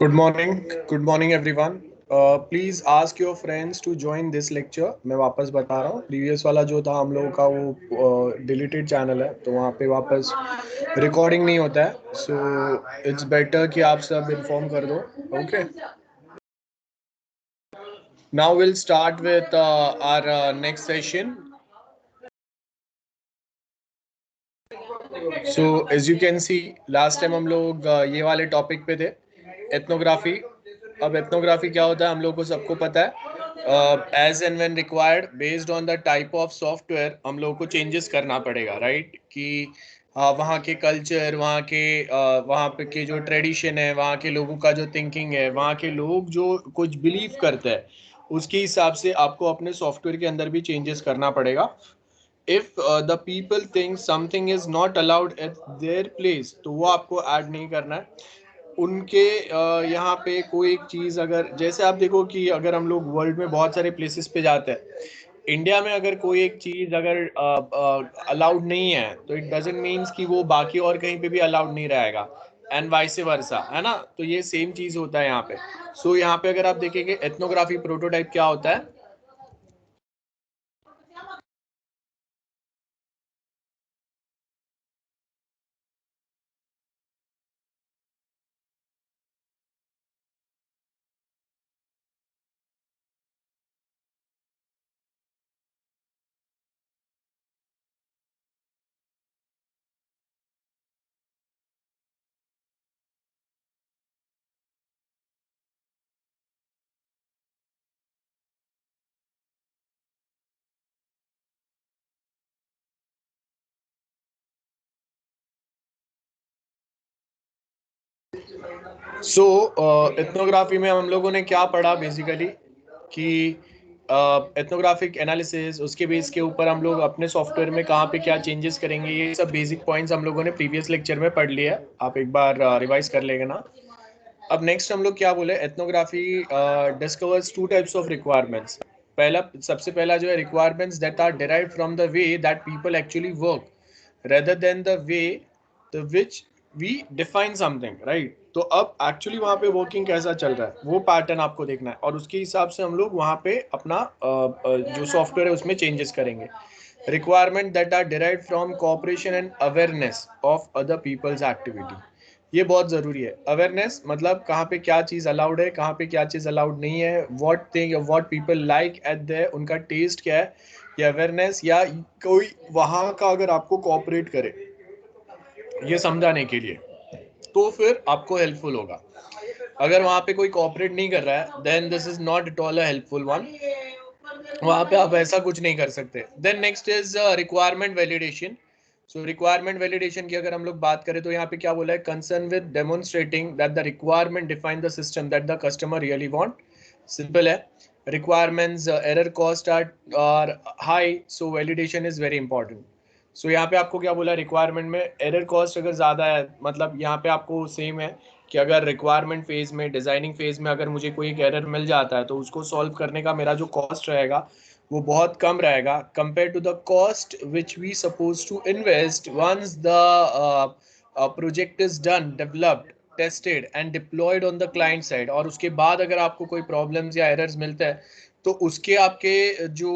Good morning everyone. Please ask your friends to join this lecture. मैं वापस बता रहा हूँ, प्रीवियस वाला जो था हम लोगों का वो डिलीटेड चैनल है, तो वहाँ पे वापस रिकॉर्डिंग नहीं होता है. सो इट्स बेटर कि आप सब इन्फॉर्म कर दो. Okay. Now will start with our next session. So as you can see last time हम लोग ये वाले टॉपिक पे थे, एथनोग्राफी. अब एथनोग्राफी क्या होता है हम लोग को सबको पता है. As and when required based on the type of software हम लोग को चेंजेस करना पड़ेगा, राइट? कि वहाँ के कल्चर, वहाँ पे के जो ट्रेडिशन है, वहाँ के लोगों का जो थिंकिंग है, वहाँ के लोग जो कुछ बिलीव करते हैं, उसके हिसाब से आपको अपने सॉफ्टवेयर के अंदर भी चेंजेस करना पड़ेगा. If the people think something is not allowed at their place, तो वो आपको ऐड नहीं करना है. उनके यहाँ पे कोई एक चीज़, अगर जैसे आप देखो कि अगर हम लोग वर्ल्ड में बहुत सारे प्लेसेस पे जाते हैं, इंडिया में अगर कोई एक चीज़ अगर अलाउड नहीं है, तो इट डजंट मीन्स कि वो बाकी और कहीं पे भी अलाउड नहीं रहेगा, एंड वाइस वर्सा, है ना? तो ये सेम चीज़ होता है यहाँ पे. सो यहाँ पे अगर आप देखेंगे एथनोग्राफी प्रोटोटाइप क्या होता है. सो एथनोग्राफी में हम लोगों ने क्या पढ़ा बेसिकली, कि एथनोग्राफिक एनालिसिस, उसके बेस के ऊपर हम लोग अपने सॉफ्टवेयर में कहाँ पे क्या चेंजेस करेंगे, ये सब बेसिक पॉइंट्स हम लोगों ने प्रीवियस लेक्चर में पढ़ लिया है. आप एक बार रिवाइज कर लेंगे ना. अब नेक्स्ट हम लोग क्या बोले, ethnography discovers two types of requirements. सबसे पहला जो है, requirements that are derived from the way that people actually work rather than the way the which we define something, right? तो अब एक्चुअली वहाँ पे वर्किंग कैसा चल रहा है वो पैटर्न आपको देखना है, और उसके हिसाब से हम लोग वहाँ पे अपना जो सॉफ्टवेयर है उसमें चेंजेस करेंगे. Requirement that are derived from cooperation and awareness of other people's activity. ये बहुत ज़रूरी है. अवेयरनेस मतलब कहाँ पे क्या चीज़ अलाउड है, कहाँ पे क्या चीज़ अलाउड नहीं है, what people like eight there, उनका टेस्ट क्या है, या अवेयरनेस, या कोई वहाँ का अगर आपको कोऑपरेट करे ये समझाने के लिए, तो फिर आपको हेल्पफुल होगा. अगर वहाँ पे कोई कोऑपरेट नहीं कर रहा है, then this is not at all a helpful one. वहाँ पे आप ऐसा कुछ नहीं कर सकते. Then next is requirement validation. So requirement validation की अगर हम लोग बात करें, तो यहाँ पे क्या बोला है, concern with demonstrating that the requirement define the system that the customer really want. Simple है. Requirements error cost are high, so validation is very important. So यहाँ पे आपको क्या बोला, रिक्वायरमेंट में एरर कॉस्ट अगर ज़्यादा है, मतलब यहाँ पे आपको सेम है कि अगर रिक्वायरमेंट फेज में, डिज़ाइनिंग फेज में अगर मुझे कोई एक एरर मिल जाता है, तो उसको सॉल्व करने का मेरा जो कॉस्ट रहेगा वो बहुत कम रहेगा compare to the cost which we suppose to invest once the project is done, developed, tested and deployed on the client side. और उसके बाद अगर आपको कोई प्रॉब्लम्स या एरर्स मिलते हैं, तो उसके आपके जो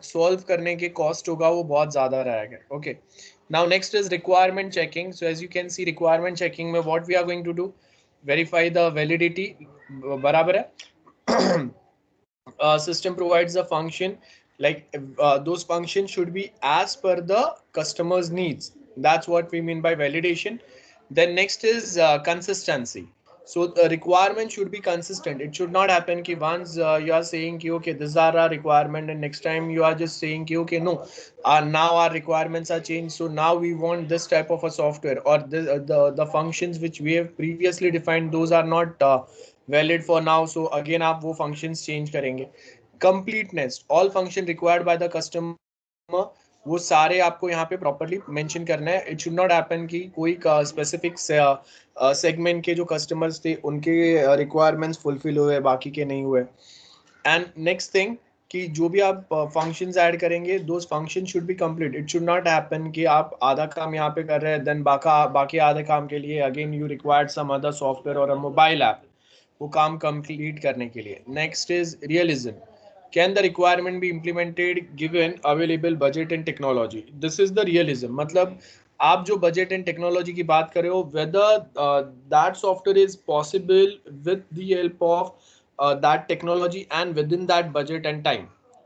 सॉल्व करने के कॉस्ट होगा वो बहुत ज़्यादा रहेगा. Okay. Now next is requirement checking. So as you can see, requirement checking में what we are going to do, verify the validity. बराबर है. System provides a function, like those functions should be as per the customer's needs. That's what we mean by validation. Then next is consistency. So the requirement should be consistent. It should not happen ki once you are saying ki okay, these are our requirement, and next time you are just saying ki okay, no, now our requirements are changed, so now we want this type of a software, or the functions which we have previously defined, those are not valid for now, so again आप वो functions change करेंगे. Completeness, all function required by the customer, वो सारे आपको यहाँ पे properly mention करना है. इट शुड नॉट हैपन कि कोई स्पेसिफिक सेगमेंट के जो कस्टमर्स थे उनके रिक्वायरमेंट्स फुलफिल हुए, बाकी के नहीं हुए. एंड नेक्स्ट थिंग, कि जो भी आप फंक्शंस ऐड करेंगे, those function should be complete. It should not happen कि आप आधा काम यहाँ पे कर रहे हैं, देन बाकी आधे काम के लिए again you required some other software और अ मोबाइल ऐप. वो काम कंप्लीट करने के लिए। Next is realism, can the requirement be implemented given available budget and technology. This is the realism, मतलब आप जो बजट एंड टेक्नोलॉजी की बात कर रहे हो, whether that software is possible with the help of that technology and within that budget and time.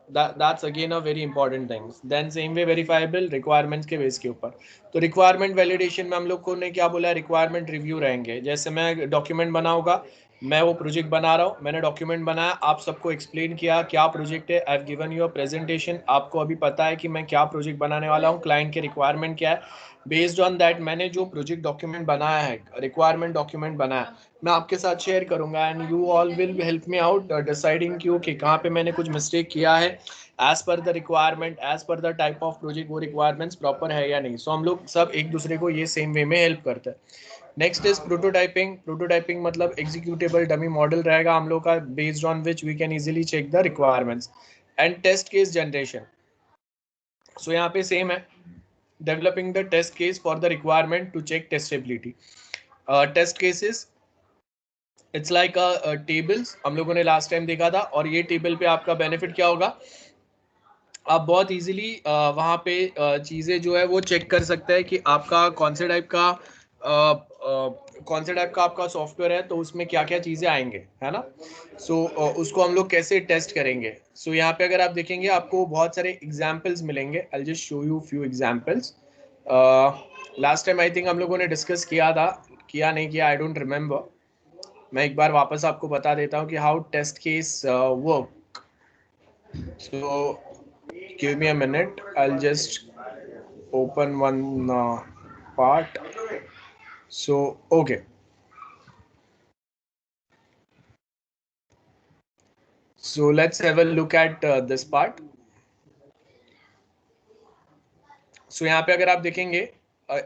That's again a very important thing. Then same way verifiable requirements के base के ऊपर। तो requirement validation में हम लोग को ने क्या बोला है, रिक्वायरमेंट रिव्यू रहेंगे। जैसे मैं डॉक्यूमेंट बनाऊंगा, मैं वो प्रोजेक्ट बना रहा हूँ, मैंने डॉक्यूमेंट बनाया, आप सबको एक्सप्लेन किया क्या प्रोजेक्ट है, I have given you a presentation, आपको अभी पता है कि मैं क्या प्रोजेक्ट बनाने वाला हूँ, क्लाइंट के रिक्वायरमेंट क्या है। बेस्ड ऑन दैट मैंने जो प्रोजेक्ट डॉक्यूमेंट बनाया है, रिक्वायरमेंट डॉक्यूमेंट बनाया, मैं आपके साथ शेयर करूंगा and you all will help me out deciding कि ओके कहाँ पे मैंने कुछ मिस्टेक किया है, as per the requirement, as per the type of project वो रिक्वायरमेंट्स प्रॉपर है या नहीं। सो हम लोग सब एक दूसरे को ये सेम वे में हेल्प करते हैं। Next is prototyping. प्रोटोटाइपिंग मतलब एग्जीक्यूटेबल डमी मॉडल रहेगा हम लोग का, based on which we can easily check the requirements. And test case generation, so यहाँ पे सेम है, developing the test case for the requirement to check testability. Test cases it's like a tables हम लोगों ने last time देखा था, और ये टेबल पे आपका बेनिफिट क्या होगा, आप बहुत इजीली वहाँ पे चीज़ें जो है वो चेक कर सकते हैं कि आपका कौन से टाइप का आपका सॉफ्टवेयर है, तो उसमें क्या क्या चीज़ें आएंगे, है ना। सो उसको हम लोग कैसे टेस्ट करेंगे। सो यहाँ पे अगर आप देखेंगे आपको बहुत सारे एग्जाम्पल्स मिलेंगे। I just show you few examples. Last time I think हम लोगों ने डिस्कस किया था, किया नहीं किया आई डोंट रिमेम्बर। मैं एक बार वापस आपको बता देता हूँ कि how test case work. So give me a minute, I'll just open one part. So okay, so let's have a look at this part. So यहाँ पे अगर आप देखेंगे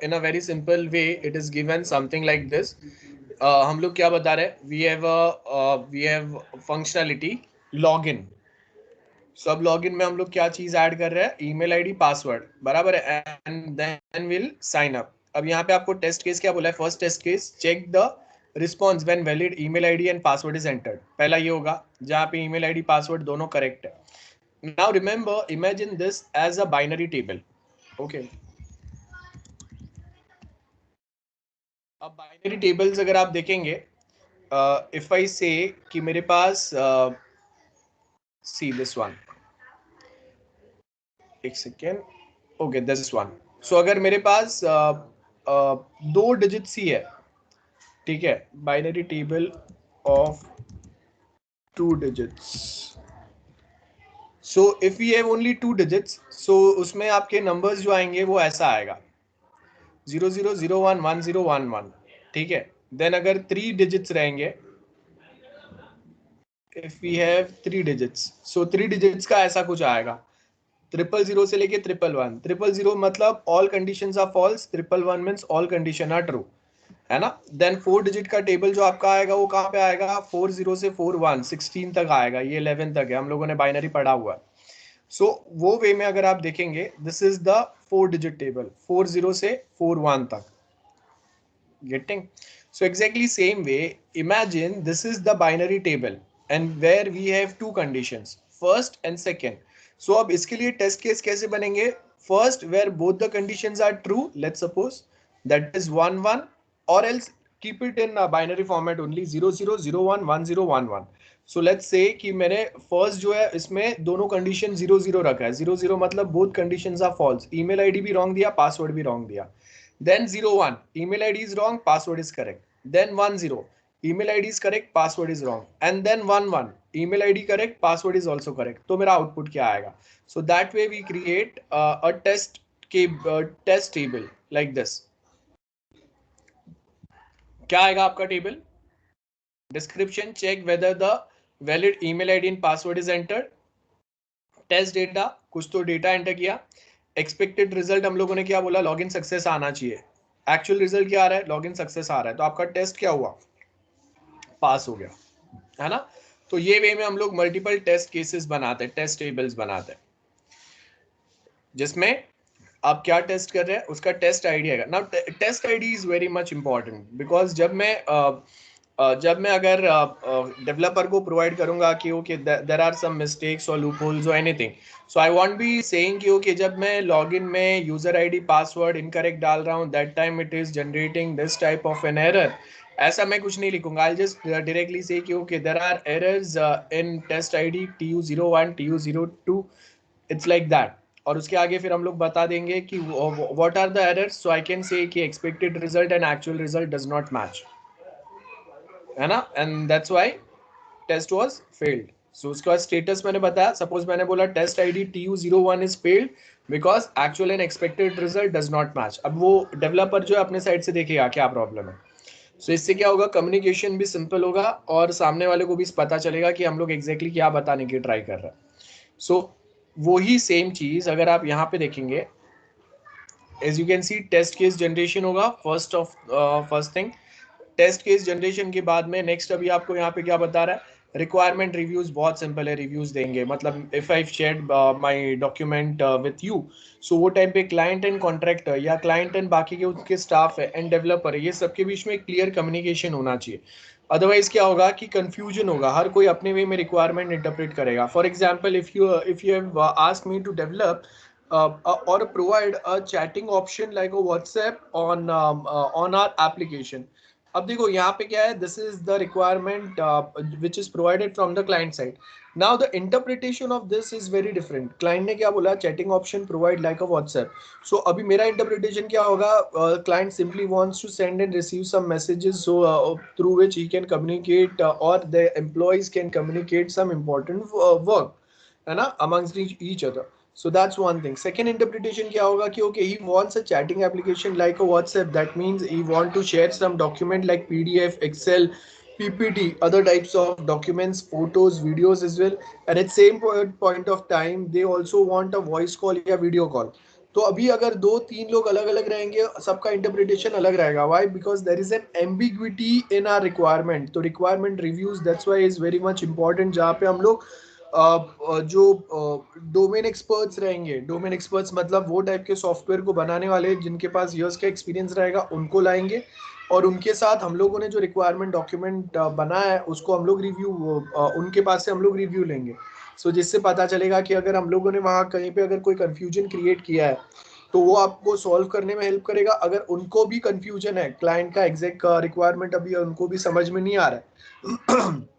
in a very simple way it is given something like this. हम लोग क्या बता रहे हैं, we have functionality login. सब लॉगिन में हम लोग क्या चीज ऐड कर रहे हैं, ईमेल आईडी पासवर्ड, बराबर है, and then will sign up. अब यहाँ पे आपको टेस्ट केस क्या बोला है, first test case check the response when valid email ID and password is entered. पहला ये होगा जहाँ पे ईमेल आईडी पासवर्ड दोनों करेक्ट है। Now remember, imagine this as a binary table. Okay, अब बाइनरी टेबल्स अगर आप देखेंगे, इफ आई से कि मेरे पास सी दिस वन, एक second, okay this one. So अगर मेरे पास दो डिजिट सी है, ठीक है, binary table of 2 digits. So if we have only 2 digits, so उसमें आपके नंबर्स जो आएंगे वो ऐसा आएगा 00011011, ठीक है। देन अगर 3 डिजिट्स रहेंगे, if we have 3 digits, so 3 digits का ऐसा कुछ आएगा 000 से लेके 111। 000 मतलब all conditions are false, 111 means all condition are true, है ना। देन 4 डिजिट का टेबल जो आपका आएगा वो कहाँ पे आएगा, 40 से 41, 16 तक आएगा, ये 11 तक है, हम लोगों ने बाइनरी पढ़ा हुआ है। सो वो वे में अगर आप देखेंगे, this is the 4 digit table, 40 से 41 तक, getting। So exactly same way, imagine this is the binary table and where we have two conditions, first and second. So अब इसके लिए टेस्ट केस कैसे बनेंगे, first where both the conditions are true, let's suppose that is 1 1, or else keep it in a binary format only, 0 0 0 1 1 0 1 1. So let's say कि मैंने first जो है इसमें दोनों कंडीशन 0 0 रखा है, 0 0 मतलब both conditions are false, email ID भी wrong दिया, पासवर्ड भी wrong दिया। Then 0 1, email ID is wrong, password is correct. Then 1 0, email ID is correct, password is wrong. And then 1 1, email ID correct, password is also correct. तो मेरा output क्या आएगा? So that way we create a test table like this. क्या आएगा आपका table? Description, check whether the valid email ID and password is entered. Test data, कुछ तो data enter किया। एक्सपेक्टेड रिजल्ट हम लोगों ने क्या बोला, लॉगिन सक्सेस आना चाहिए। एक्चुअल रिजल्ट क्या आ रहा है, लॉगिन सक्सेस आ रहा है, तो आपका टेस्ट क्या हुआ, पास हो गया, है ना। तो ये वे में हम लोग मल्टीपल टेस्ट केसेस बनाते हैं, टेस्ट टेबल्स बनाते हैं, जिसमें आप क्या टेस्ट कर रहे हैं उसका टेस्ट आईडी आएगा। Now test ID is very much important, because जब मैं जब मैं अगर डेवलपर को प्रोवाइड करूंगा कि okay there are some mistakes और लूप होल्स और anything, so I want be saying कि ओके जब मैं लॉगिन में यूजर आईडी पासवर्ड इनकरेक्ट डाल रहा हूँ that time it is generating this type of an error. ऐसा मैं कुछ नहीं लिखूंगा, आई जस्ट डायरेक्टली से कि okay there are errors in test ID TU01 TU02, it's like that. और उसके आगे फिर हम लोग बता देंगे कि what are the errors, so I can say कि expected result and actual result does not match, है ना, and that's why test was failed. So उसका स्टेटस मैंने बताया, सपोज मैंने बोला test ID TU01 is failed because actual and expected result does not match. अब वो डेवलपर जो है अपने साइड से देखेगा क्या प्रॉब्लम है। सो इससे क्या होगा, कम्युनिकेशन भी सिंपल होगा और सामने वाले को भी पता चलेगा कि हम लोग एग्जैक्टली क्या बताने की ट्राई कर रहे हैं। सो वही सेम चीज अगर आप यहाँ पे देखेंगे, as you can see test case generation होगा first thing. Test case generation के बाद में नेक्स्ट अभी आपको यहाँ पे क्या बता रहा है, रिक्वायरमेंट रिव्यूज। बहुत सिंपल है, रिव्यूज देंगे मतलब if I shared my document with you, so वो टाइम पे क्लाइंट एंड कॉन्ट्रैक्टर या क्लाइंट एंड बाकी के उसके स्टाफ है एंड डेवलपर है, ये सबके बीच में क्लियर कम्युनिकेशन होना चाहिए। अदरवाइज क्या होगा कि कंफ्यूजन होगा, हर कोई अपने वे में रिक्वायरमेंट इंटरप्रेट करेगा। For example if you have asked me to develop or provide a chatting option like a WhatsApp on our application. अब देखो यहाँ पे क्या है, this is the requirement which is provided from the client side. Now the interpretation of this is very different. Client ने क्या बोला, chatting option provide like a WhatsApp. So अभी मेरा इंटरप्रिटेशन क्या होगा, client simply wants to send and receive some messages so through which he can communicate और the employees can communicate some important work, है ना, amongst each other. So that's one thing. Second interpretation क्या होगा कि okay, he wants a chatting application like a WhatsApp. That means he want to share some document like PDF, Excel, PPT, other types of documents, photos, videos as well. And at same point of time, they also want a voice call या video call. तो अभी अगर दो तीन लोग अलग अलग रहेंगे, सबका इंटरप्रिटेशन अलग रहेगा। Why? Because there is an ambiguity in our requirement. तो requirement reviews that's why is very much important, जहाँ पे हम लोग जो डोमेन एक्सपर्ट्स रहेंगे, डोमेन एक्सपर्ट्स मतलब वो टाइप के सॉफ्टवेयर को बनाने वाले जिनके पास ईयर्स का एक्सपीरियंस रहेगा, उनको लाएंगे और उनके साथ हम लोगों ने जो रिक्वायरमेंट डॉक्यूमेंट बनाया है उसको हम लोग रिव्यू, उनके पास से हम लोग रिव्यू लेंगे। सो जिससे पता चलेगा कि अगर हम लोगों ने वहाँ कहीं पे अगर कोई कंफ्यूजन क्रिएट किया है तो वो आपको सॉल्व करने में हेल्प करेगा। अगर उनको भी कंफ्यूजन है, क्लाइंट का एग्जैक्ट रिक्वायरमेंट अभी उनको भी समझ में नहीं आ रहा है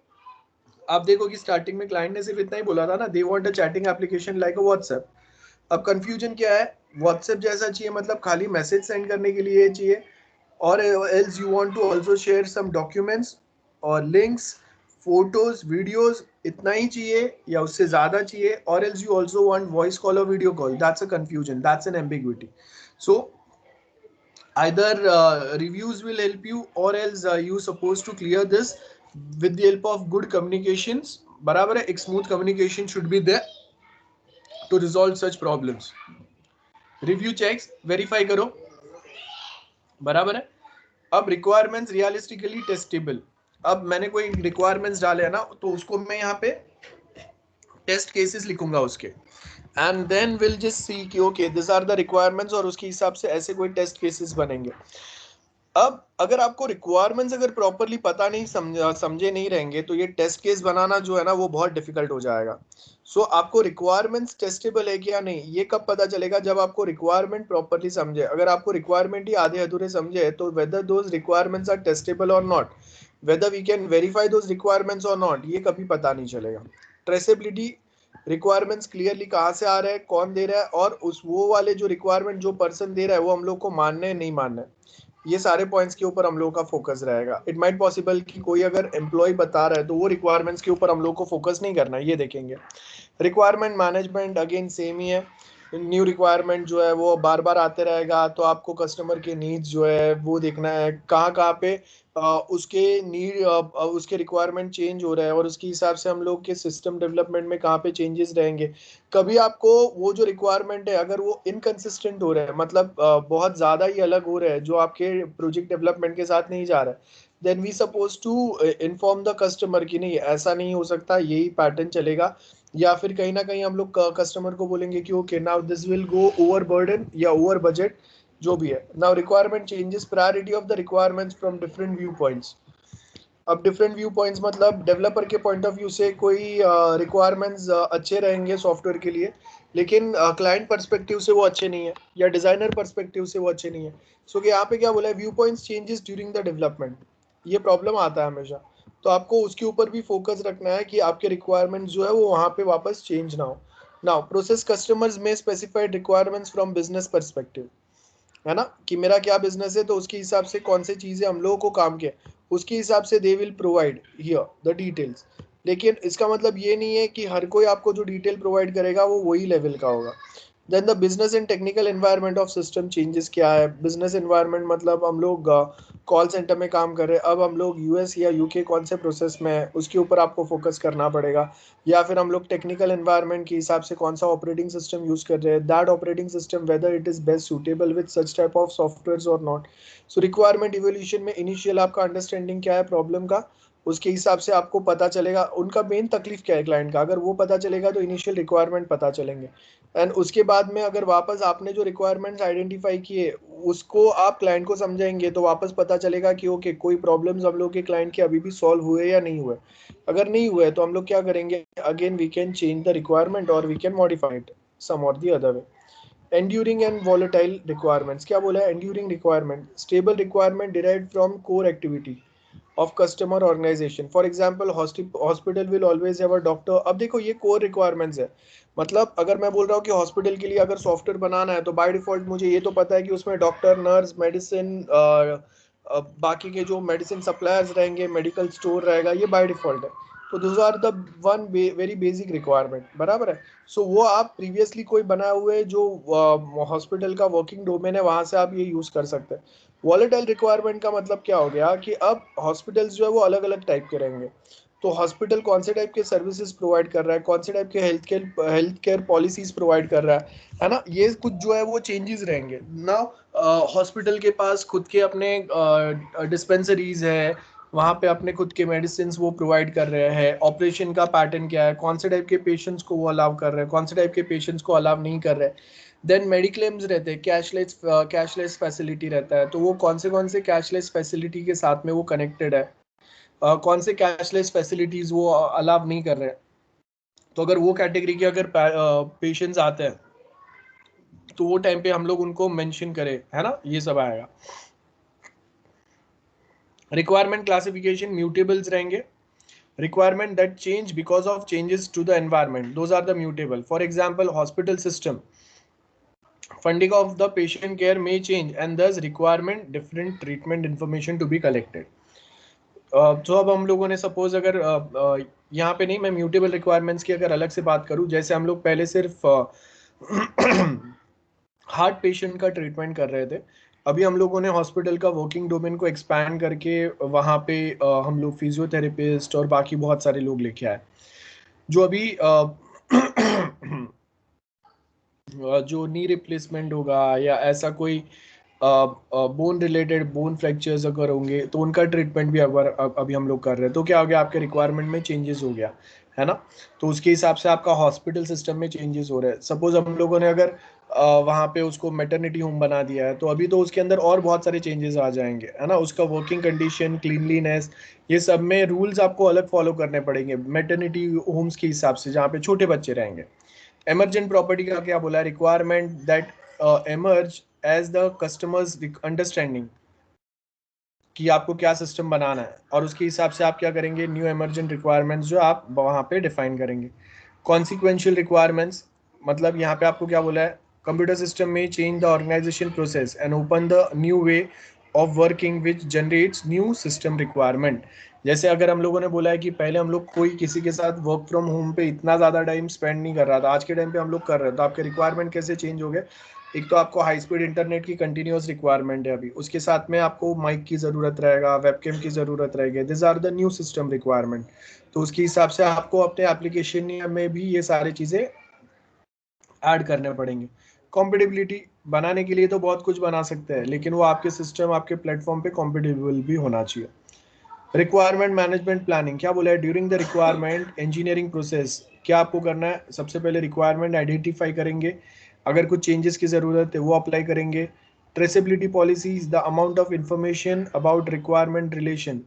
आप देखो कि स्टार्टिंग में क्लाइंट ने सिर्फ इतना ही बोला था ना, they want a chatting application like a WhatsApp. अब कंफ्यूजन क्या है, व्हाट्सएप जैसा चाहिए मतलब खाली मैसेज सेंड करने के लिए चाहिए, और else you want to also share some documents और लिंक्स, फोटोज, वीडियोस, इतना ही चाहिए या उससे ज्यादा चाहिए, और else you also want voice call और video call. That's a confusion, that's an ambiguity. So either reviews will help you or else you supposed to clear this with the help of good communications। बराबर है, एक smooth communication should be there to resolve such problems. Review checks verify करो, बराबर है। अब requirements realistically testable. अब मैंने कोई रिक्वायरमेंट्स डाले हैं ना, तो उसको मैं यहाँ पे टेस्ट केसेस लिखूंगा उसके, and then will just see कि okay this are the requirements, और उसके हिसाब से ऐसे कोई टेस्ट केसेस बनेंगे। अब अगर आपको रिक्वायरमेंट्स अगर प्रॉपरली पता नहीं समझे नहीं रहेंगे तो ये टेस्ट केस बनाना जो है ना वो बहुत डिफिकल्ट हो जाएगा। सो आपको रिक्वायरमेंट्स टेस्टेबल है कि या नहीं ये कब पता चलेगा, जब आपको रिक्वायरमेंट प्रॉपरली समझे। अगर आपको रिक्वायरमेंट ही आधे अधूरे समझे तो whether those requirements are testable और not, whether we can verify those requirements और नॉट, ये कभी पता नहीं चलेगा। ट्रेसेबिलिटी, रिक्वायरमेंट्स क्लियरली कहाँ से आ रहा है, कौन दे रहा है, और उस वो वाले जो रिक्वायरमेंट जो पर्सन दे रहा है वो हम लोग को मानना है नहीं मानना है, ये सारे पॉइंट्स के ऊपर हम लोगों का फोकस रहेगा। इट माइट पॉसिबल कि कोई अगर एम्प्लॉय बता रहा है तो वो रिक्वायरमेंट्स के ऊपर हम लोग को फोकस नहीं करना है, ये देखेंगे। रिक्वायरमेंट मैनेजमेंट अगेन सेम ही है, न्यू रिक्वायरमेंट जो है वो बार बार आते रहेगा, तो आपको कस्टमर के नीड्स जो है वो देखना है, कहाँ कहाँ पे उसके नीड उसके रिक्वायरमेंट चेंज हो रहा है, और उसके हिसाब से हम लोग के सिस्टम डेवलपमेंट में कहाँ पे चेंजेस रहेंगे। कभी आपको वो जो रिक्वायरमेंट है अगर वो इनकंसिस्टेंट हो रहा है, मतलब बहुत ज़्यादा ही अलग हो रहा है जो आपके प्रोजेक्ट डेवलपमेंट के साथ नहीं जा रहा है, then we suppose to inform the customer कि नहीं ऐसा नहीं हो सकता, यही पैटर्न चलेगा। या फिर कहीं ना कहीं हम लोग कस्टमर को बोलेंगे कि okay now this will go over burden या ओवर बजट, जो भी है। Now requirement changes, priority of the requirements from different view points. अब डिफरेंट व्यू पॉइंट्स मतलब डेवलपर के पॉइंट ऑफ व्यू से कोई रिक्वायरमेंट्स अच्छे रहेंगे सॉफ्टवेयर के लिए, लेकिन क्लाइंट पर्सपेक्टिव से वो अच्छे नहीं है, या डिजाइनर पर्सपेक्टिव से वो अच्छे नहीं है। सो कि यहाँ पे क्या बोला है, view points changes during the development, ये प्रॉब्लम आता है हमेशा। तो आपको उसके ऊपर भी फोकस रखना है कि आपके रिक्वायरमेंट जो है वो वहाँ पे वापस चेंज ना हो। नाउ प्रोसेस कस्टमर्स में specified requirements from business perspective, है ना, कि मेरा क्या बिजनेस है, तो उसके हिसाब से कौन सी चीजें हम लोगों को काम के, उसके हिसाब से they will provide here the details. लेकिन इसका मतलब ये नहीं है कि हर कोई आपको जो डिटेल प्रोवाइड करेगा वो वही लेवल का होगा। Then the business and technical environment of system changes क्या है। बिजनेस एनवायरनमेंट मतलब हम लोग कॉल सेंटर में काम कर रहे हैं, अब हम लोग यूएस या यूके कौन से प्रोसेस में है उसके ऊपर आपको फोकस करना पड़ेगा। या फिर हम लोग टेक्निकल एनवायरनमेंट के हिसाब से कौन सा ऑपरेटिंग सिस्टम यूज कर रहे हैं, that operating system whether it is best suitable with such type of software और नॉट। सो रिक्वायरमेंट इवोल्यूशन में इनिशियल आपका अंडरस्टैंडिंग क्या है प्रॉब्लम का, उसके हिसाब से आपको पता चलेगा उनका मेन तकलीफ क्या है क्लाइंट का, अगर वो पता चलेगा तो इनिशियल रिक्वायरमेंट पता चलेंगे। एंड उसके बाद में अगर वापस आपने जो रिक्वायरमेंट्स आइडेंटिफाई किए उसको आप क्लाइंट को समझाएंगे तो वापस पता चलेगा कि ओके कोई प्रॉब्लम्स हम लोग के क्लाइंट के अभी भी सॉल्व हुए या नहीं हुए। अगर नहीं हुए तो हम लोग क्या करेंगे, again we can change the requirement और we can modify it some और the other way. Enduring and volatile requirements क्या बोला है, enduring requirement stable requirement derived from core activity of customer organization. For example, hospital will always have a doctor. अब देखो ये core requirements है, मतलब अगर मैं बोल रहा हूँ कि हॉस्पिटल के लिए अगर सॉफ्टवेयर बनाना है तो बाय डिफॉल्ट मुझे ये तो पता है कि उसमें डॉक्टर, नर्स, मेडिसिन, बाकी के जो मेडिसिन सप्लायर्स रहेंगे, मेडिकल स्टोर रहेगा, ये बाय डिफॉल्ट है। तो those are the one very basic requirement, बराबर है। सो वो आप प्रीवियसली कोई बनाए हुए जो हॉस्पिटल का वर्किंग डोमेन है वहां से आप ये यूज कर सकते हैं। वॉलेटाइल रिक्वायरमेंट का मतलब क्या हो गया कि अब हॉस्पिटल्स जो है वो अलग अलग टाइप के रहेंगे। तो हॉस्पिटल कौन से टाइप के सर्विसेज प्रोवाइड कर रहा है, कौन से टाइप के हेल्थ केयर पॉलिसीज प्रोवाइड कर रहा है ना, ये कुछ जो है वो चेंजेस रहेंगे ना। हॉस्पिटल के पास खुद के अपने डिस्पेंसरीज है, वहाँ पे अपने खुद के मेडिसिन वो प्रोवाइड कर रहे हैं। ऑपरेशन का पैटर्न क्या है, कौन से टाइप के पेशेंट्स को वो अलाउ कर रहे हैं, कौन से टाइप के पेशेंट्स को अलाउ नहीं कर रहे हैं। देन मेडिक्लेम्स रहते हैं, कैशलेस फैसिलिटी रहता है, तो वो कौन से कैशलेस फैसिलिटी के साथ में वो कनेक्टेड है, कौन से कैशलेस फैसिलिटीज वो अलाउ नहीं कर रहे हैं। तो अगर वो कैटेगरी के अगर पेशेंट्स आते हैं तो वो टाइम पे हम लोग उनको मेंशन करें, है ना, ये सब आएगा। रिक्वायरमेंट क्लासिफिकेशन म्यूटेबल्स रहेंगे। Requirement that change because of changes to the environment, those are the mutable. For example, hospital system funding of the patient care may change and thus requirement different treatment information to be collected. तो अब हम लोगों ने suppose अगर यहाँ पे नहीं, मैं म्यूटेबल रिक्वायरमेंट्स की अगर अलग से बात करूँ, जैसे हम लोग पहले सिर्फ हार्ट पेशेंट का ट्रीटमेंट कर रहे थे, अभी हम लोगों ने हॉस्पिटल का वर्किंग डोमेन को एक्सपैंड करके वहाँ पे हम लोग फिजियोथेरेपिस्ट और बाकी बहुत सारे लोग लेके आए, जो अभी जो नी रिप्लेसमेंट होगा या ऐसा कोई बोन रिलेटेड बोन फ्रैक्चर्स अगर होंगे तो उनका ट्रीटमेंट भी अभी हम लोग कर रहे हैं। तो क्या हो गया, आपके रिक्वायरमेंट में चेंजेस हो गया, है ना। तो उसके हिसाब से आपका हॉस्पिटल सिस्टम में चेंजेस हो रहे हैं। सपोज हम लोगों ने अगर वहाँ पे उसको मैटरनिटी होम बना दिया है तो अभी तो उसके अंदर और बहुत सारे चेंजेस आ जाएंगे, है ना। उसका वर्किंग कंडीशन, क्लीनलीनेस, ये सब में रूल्स आपको अलग फॉलो करने पड़ेंगे मैटरनिटी होम्स के हिसाब से जहाँ पे छोटे बच्चे रहेंगे। एमरजेंट प्रॉपर्टी का क्या बोला, requirement that emerge as the customer's understanding, कि आपको क्या सिस्टम बनाना है और उसके हिसाब से आप क्या करेंगे, न्यू एमरजेंट रिक्वायरमेंट्स जो आप वहाँ पे डिफाइन करेंगे। कॉन्सिक्वेंशियल रिक्वायरमेंट्स मतलब यहाँ पे आपको क्या बोला है, कंप्यूटर सिस्टम में change the organisation process and open the new way of working which generates new system requirement. जैसे अगर हम लोगों ने बोला है कि पहले हम लोग कोई किसी के साथ वर्क फ्रॉम होम पे इतना ज़्यादा टाइम स्पेंड नहीं कर रहा था, आज के टाइम पे हम लोग कर रहे हैं, तो आपके रिक्वायरमेंट कैसे चेंज हो गए। एक तो आपको हाई स्पीड इंटरनेट की कंटिन्यूअस रिक्वायरमेंट है अभी, उसके साथ में आपको माइक की ज़रूरत रहेगा, वेबकैम की ज़रूरत रहेगी, this are the new system requirement. तो उसके हिसाब से आपको अपने एप्लीकेशन में भी ये सारी चीज़ें ऐड करने पड़ेंगे। कॉम्पिटेबिलिटी बनाने के लिए तो बहुत कुछ बना सकते हैं, लेकिन वो आपके सिस्टम, आपके प्लेटफॉर्म पे कॉम्पिटेबल भी होना चाहिए। रिक्वायरमेंट मैनेजमेंट प्लानिंग क्या बोला है, during the requirement engineering process क्या आपको करना है, सबसे पहले रिक्वायरमेंट आइडेंटिफाई करेंगे, अगर कुछ चेंजेस की ज़रूरत है वो अप्लाई करेंगे। Traceability policies the amount of information about requirement relation,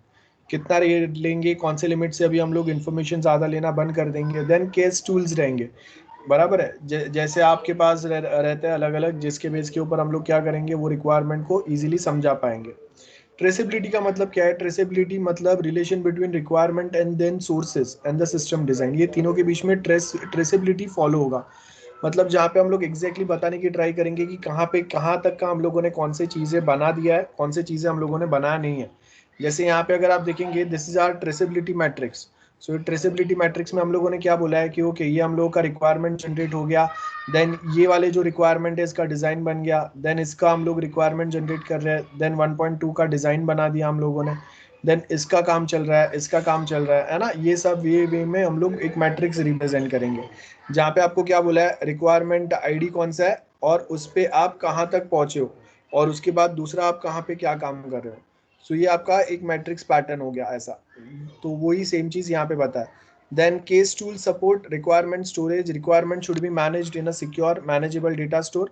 कितना रेट लेंगे, कौन से लिमिट से अभी हम लोग इन्फॉर्मेशन ज़्यादा लेना बंद कर देंगे। देन केस टूल्स रहेंगे, बराबर है। जैसे आपके पास रहते हैं अलग अलग, जिसके बेस के ऊपर हम लोग क्या करेंगे, वो रिक्वायरमेंट को इजीली समझा पाएंगे। ट्रेसेबिलिटी का मतलब क्या है? ट्रेसेबिलिटी मतलब relation between requirement and then sources and the system design, ये तीनों के बीच में ट्रेसेबिलिटी फॉलो होगा। मतलब जहाँ पे हम लोग एग्जैक्टली बताने की ट्राई करेंगे कि कहाँ पे कहाँ तक का हम लोगों ने कौन से चीज़ें बना दिया है, कौन से चीज़ें हम लोगों ने बनाया नहीं है। जैसे यहाँ पे अगर आप देखेंगे, this is our traceability matrix. So traceability matrix में हम लोगों ने क्या बोला है कि ओके ये हम लोगों का रिक्वायरमेंट जनरेट हो गया, देन ये वाले जो रिक्वायरमेंट है इसका डिज़ाइन बन गया, देन इसका हम लोग रिक्वायरमेंट जनरेट कर रहे हैं, देन 1.2 का डिज़ाइन बना दिया हम लोगों ने, देन इसका काम चल रहा है, इसका काम चल रहा है ना। ये सब ये वे में हम लोग एक मैट्रिक्स रिप्रेजेंट करेंगे, जहाँ पे आपको क्या बोला है, रिक्वायरमेंट आईडी कौन सा है और उस पर आप कहाँ तक पहुँचे हो, और उसके बाद दूसरा आप कहाँ पे क्या काम कर रहे हो। सो ये आपका एक मैट्रिक्स पैटर्न हो गया ऐसा। तो वही सेम चीज़ यहाँ पे बताया। Then case tool support requirement storage, requirement should be managed in a secure manageable data store.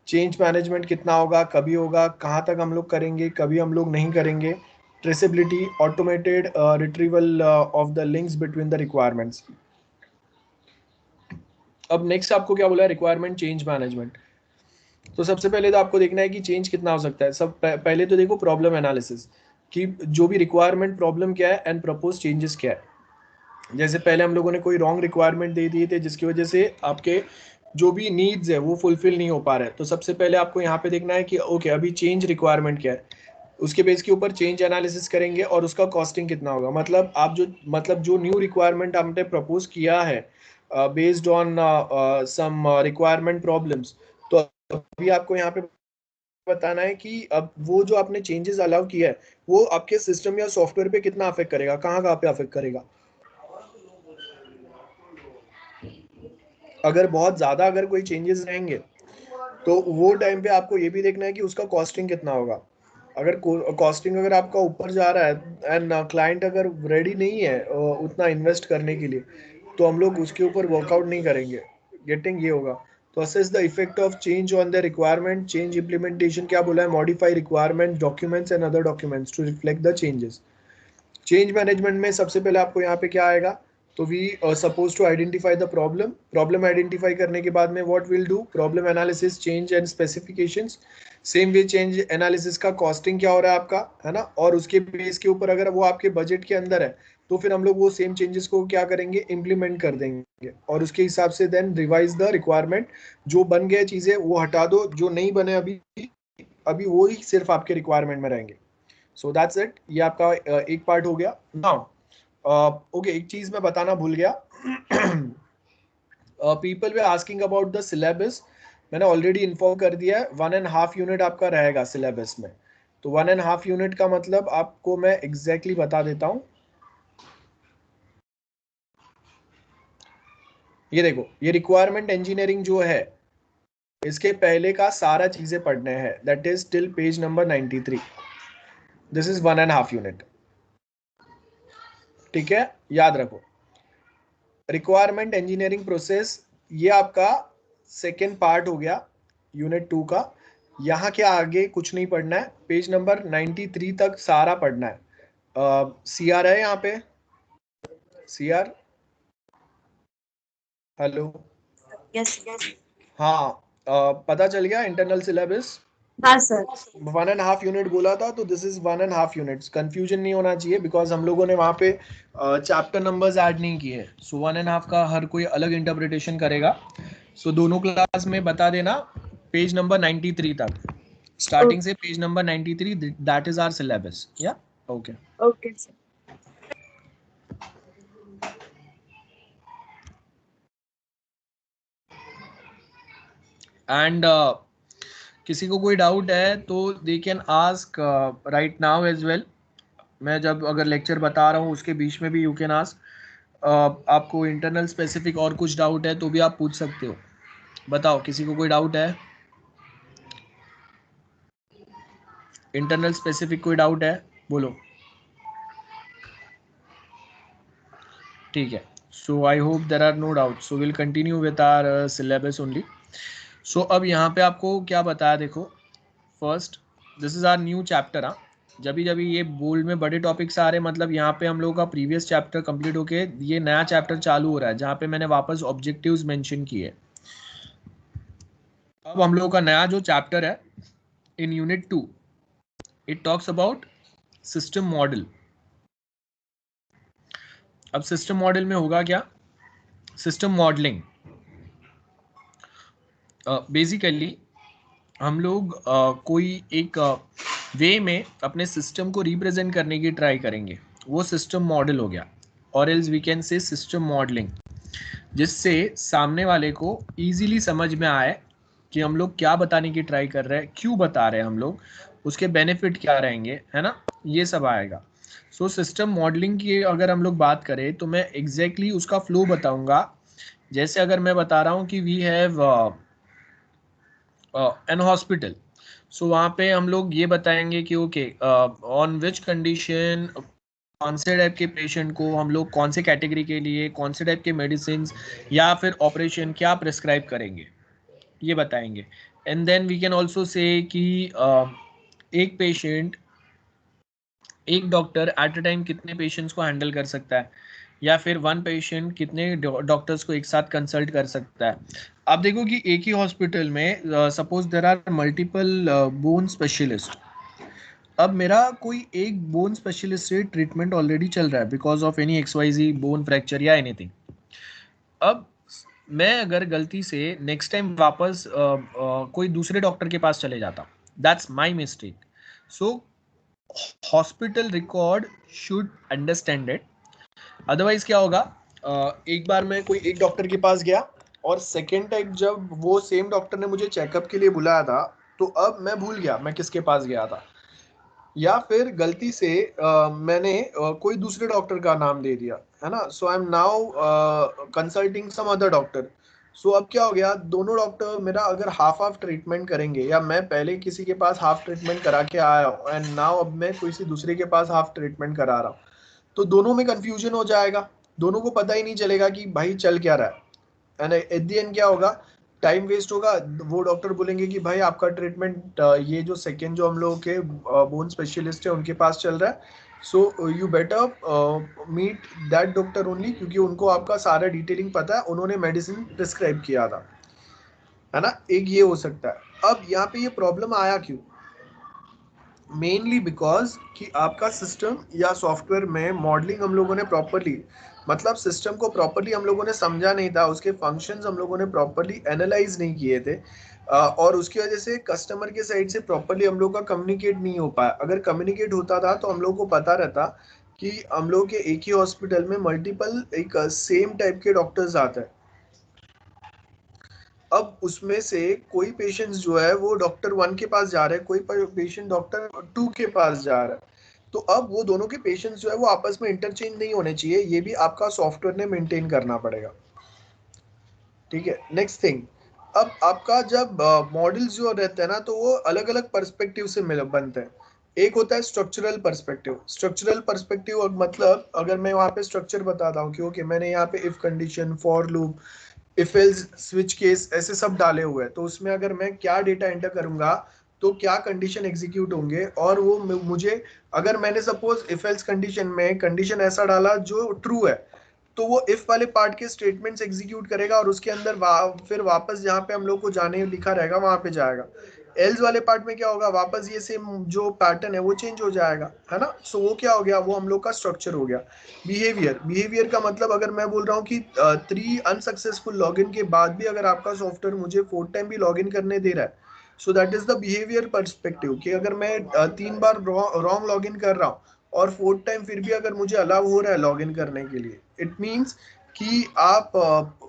Change management कितना होगा, कभी होगा, कहाँ तक हम लोग करेंगे, कभी हम लोग नहीं करेंगे। Traceability automated retrieval of the links between the requirements. अब नेक्स्ट आपको क्या बोला है, रिक्वायरमेंट चेंज मैनेजमेंट। तो सबसे पहले तो आपको देखना है कि चेंज कितना हो सकता है। सब पहले तो देखो प्रॉब्लम एनालिसिस, कि जो भी रिक्वायरमेंट प्रॉब्लम क्या है एंड प्रपोज चेंजेस क्या है। जैसे पहले हम लोगों ने कोई रॉन्ग रिक्वायरमेंट दे दिए थे, जिसकी वजह से आपके जो भी नीड्स है वो फुलफिल नहीं हो पा रहे हैं। तो सबसे पहले आपको यहाँ पे देखना है कि ओके अभी चेंज रिक्वायरमेंट क्या है, उसके बेस के ऊपर चेंज एनालिसिस करेंगे और उसका कॉस्टिंग कितना होगा। मतलब आप जो न्यू रिक्वायरमेंट आपने प्रपोज किया है based on some requirement problems, तो अभी आपको यहाँ पे बताना है कि अब वो जो आपने चेंजेस अलाउ किया है वो आपके सिस्टम या सॉफ्टवेयर पे कितना अफेक्ट करेगा, कहाँ कहाँ पे अफेक्ट करेगा। अगर बहुत ज़्यादा अगर कोई चेंजेस रहेंगे तो वो टाइम पे आपको ये भी देखना है कि उसका कॉस्टिंग कितना होगा। अगर कॉस्टिंग अगर आपका ऊपर जा रहा है एंड क्लाइंट अगर रेडी नहीं है उतना इन्वेस्ट करने के लिए, तो हम लोग उसके ऊपर वर्कआउट नहीं करेंगे। गेटिंग ये होगा। तो assess the effect of change on the requirement. Change implementation क्या बोला है, modify requirement documents and other documents to reflect the changes. Change management में सबसे पहले आपको यहाँ पे क्या आएगा, तो we suppose to identify the problem. Problem identify करने के बाद में what will do, problem analysis, change and specifications. Same way change analysis का कॉस्टिंग क्या हो रहा है आपका, है ना, और उसके बेस के ऊपर अगर वो आपके बजट के अंदर है तो फिर हम लोग वो सेम चेंजेस को क्या करेंगे, इम्प्लीमेंट कर देंगे, और उसके हिसाब से देन रिवाइज द रिक्वायरमेंट। जो बन गए चीज़ें वो हटा दो, जो नहीं बने अभी अभी वो ही सिर्फ आपके रिक्वायरमेंट में रहेंगे। सो दैट्स इट, ये आपका एक पार्ट हो गया। नाउ ओके, एक चीज मैं बताना भूल गया। People way asking about the syllabus. मैंने ऑलरेडी इन्फॉर्म कर दिया है, 1.5 यूनिट आपका रहेगा सिलेबस में। तो 1.5 यूनिट का मतलब आपको मैं एग्जैक्टली बता देता हूँ। ये देखो, ये रिक्वायरमेंट इंजीनियरिंग जो है इसके पहले का सारा चीजें पढ़ने हैं, that is till page number 93। This is 1.5 unit, ठीक है, याद रखो। रिक्वायरमेंट इंजीनियरिंग प्रोसेस ये आपका सेकेंड पार्ट हो गया यूनिट 2 का। यहाँ के आगे कुछ नहीं पढ़ना है, पेज नंबर 93 तक सारा पढ़ना है। सी आर है यहाँ पे, सी आर, हेलो, यस। हाँ, पता चल गया इंटरनल सिलेबस। हाँ सर। 1.5 यूनिट बोला था तो दिस इज 1.5 यूनिट्स। कंफ्यूजन नहीं होना चाहिए बिकॉज हम लोगों ने वहाँ पे चैप्टर नंबर्स ऐड नहीं किए। सो 1.5 का हर कोई अलग इंटरप्रिटेशन करेगा। सो दोनों क्लास में बता देना पेज नंबर 93 तक, स्टार्टिंग से page number 93, that is our syllabus. या ओके ओके सर। एंड किसी को कोई डाउट है तो they can ask right now as well. मैं जब अगर लेक्चर बता रहा हूँ उसके बीच में भी यू कैन आस्क। आपको इंटरनल स्पेसिफिक और कुछ डाउट है तो भी आप पूछ सकते हो। बताओ, किसी को कोई डाउट है? इंटरनल स्पेसिफिक कोई डाउट है, बोलो। ठीक है, so I hope there are no doubt. So will continue with our syllabus only. So अब यहाँ पे आपको क्या बताया, देखो first this is our new chapter. जब भी ये बोल्ड में बड़े टॉपिक्स आ रहे हैं, मतलब यहाँ पे हम लोगों का प्रीवियस चैप्टर कंप्लीट होके ये नया चैप्टर चालू हो रहा है, जहाँ पे मैंने वापस ऑब्जेक्टिव्स मेंशन किए। अब हम लोगों का नया जो चैप्टर है in unit 2, it talks about system model. अब सिस्टम मॉडल में होगा क्या? सिस्टम मॉडलिंग बेसिकली हम लोग कोई एक वे में अपने सिस्टम को रिप्रेजेंट करने की ट्राई करेंगे, वो सिस्टम मॉडल हो गया, और else we can say system modelling, जिससे सामने वाले को इजीली समझ में आए कि हम लोग क्या बताने की ट्राई कर रहे हैं, क्यों बता रहे हैं हम लोग, उसके बेनिफिट क्या रहेंगे, है ना, ये सब आएगा। सो सिस्टम मॉडलिंग की अगर हम लोग बात करें तो मैं एग्जैक्टली उसका फ्लो बताऊंगा। जैसे अगर मैं बता रहा हूँ कि वी हैव एन हॉस्पिटल, सो वहाँ पे हम लोग ये बताएंगे कि ओके ऑन विच कंडीशन कौन से टाइप के पेशेंट को हम लोग कौन से कैटेगरी के लिए कौन से टाइप के मेडिसिन या फिर ऑपरेशन क्या प्रिस्क्राइब करेंगे, ये बताएंगे। And then we can also say कि एक पेशेंट, एक डॉक्टर एट अ टाइम कितने पेशेंट्स को हैंडल कर सकता है, या फिर वन पेशेंट कितने डॉक्टर्स को एक साथ कंसल्ट कर सकता है। आप देखो कि एक ही हॉस्पिटल में suppose there are multiple bone specialist. अब मेरा कोई एक बोन स्पेशलिस्ट से ट्रीटमेंट ऑलरेडी चल रहा है because of any XYZ bone fracture या एनीथिंग। अब मैं अगर गलती से नेक्स्ट टाइम वापस कोई दूसरे डॉक्टर के पास चले जाता, that's my mistake. So hospital record should understand it. Otherwise क्या होगा, एक बार मैं कोई एक डॉक्टर के पास गया और सेकेंड टाइम जब वो सेम डॉक्टर ने मुझे चेकअप के लिए बुलाया था, तो अब मैं भूल गया मैं किसके पास गया था, या फिर गलती से मैंने कोई दूसरे डॉक्टर का नाम दे दिया, है ना। So I am now consulting some other doctor. So अब क्या हो गया, दोनों डॉक्टर मेरा अगर हाफ हाफ ट्रीटमेंट करेंगे, या मैं पहले किसी के पास हाफ ट्रीटमेंट करा के आया हूँ एंड नाउ अब मैं किसी दूसरे के पास हाफ ट्रीटमेंट करा रहा हूँ, तो दोनों में कंफ्यूजन हो जाएगा, दोनों को पता ही नहीं चलेगा कि भाई चल क्या रहा है। एंड एट द एंड क्या होगा, टाइम वेस्ट होगा। वो डॉक्टर बोलेंगे कि भाई आपका ट्रीटमेंट ये जो सेकेंड जो हम लोगों के बोन स्पेशलिस्ट है उनके पास चल रहा है, so you better meet that doctor only, क्योंकि उनको आपका सारा डिटेलिंग पता है, उन्होंने मेडिसिन प्रिस्क्राइब किया था, है ना। एक ये हो सकता है। अब यहाँ पे ये प्रॉब्लम आया क्यों, मेनली बिकॉज कि आपका सिस्टम या सॉफ्टवेयर में मॉडलिंग हम लोगों ने प्रॉपरली, मतलब सिस्टम को प्रॉपरली हम लोगों ने समझा नहीं था, उसके फंक्शंस हम लोगों ने प्रॉपरली एनालाइज नहीं किए थे, और उसकी वजह से कस्टमर के साइड से प्रॉपरली हम लोग का कम्युनिकेट नहीं हो पाया। अगर कम्युनिकेट होता था तो हम लोग को पता रहता कि हम लोग के एक ही हॉस्पिटल में मल्टीपल एक सेम टाइप के डॉक्टर्स आते हैं। अब उसमें से कोई पेशेंट्स जो है वो डॉक्टर 1 के पास जा रहे हैं, कोई पेशेंट डॉक्टर 2 के पास जा रहा है, तो अब वो दोनों के पेशेंट्स जो है वो आपस में इंटरचेंज नहीं होने चाहिए, ये भी आपका सॉफ्टवेयर ने मेंटेन करना पड़ेगा। ठीक है, नेक्स्ट थिंग, अब आपका जब मॉडल्स जो रहते हैं ना, तो वो अलग अलग पर्सपेक्टिव से मिल बनते हैं। एक होता है स्ट्रक्चरल पर्सपेक्टिव। स्ट्रक्चरल पर्सपेक्टिव मतलब अगर मैं वहाँ पे स्ट्रक्चर बताता हूँ कि ओके मैंने यहाँ पे if condition, for loop, if else, switch case ऐसे सब डाले हुए हैं, तो उसमें अगर मैं क्या डेटा एंटर करूंगा तो क्या कंडीशन एग्जीक्यूट होंगे, और वो मुझे, अगर मैंने सपोज इफ एल्स कंडीशन में कंडीशन ऐसा डाला जो ट्रू है, तो वो इफ वाले पार्ट के स्टेटमेंट्स एग्जीक्यूट करेगा और उसके अंदर फिर वापस जहाँ पे हम लोग को जाने लिखा रहेगा वहां पे जाएगा। एल्स वाले पार्ट में क्या होगा, वापस ये सेम जो पैटर्न है वो चेंज हो जाएगा, है ना। सो वो क्या हो गया, वो हम लोग का स्ट्रक्चर हो गया। बिहेवियर, बिहेवियर का मतलब अगर मैं बोल रहा हूँ कि 3 अनसक्सेसफुल लॉगिन के बाद भी अगर आपका सॉफ्टवेयर मुझे 4th टाइम भी लॉगिन करने दे रहा है, so that is the behaviour perspective, कि अगर मैं 3 बार रॉन्ग लॉगिन कर रहा हूँ और 4th टाइम फिर भी अगर मुझे अलाउ हो रहा है लॉगिन करने के लिए, इट मीन्स कि आप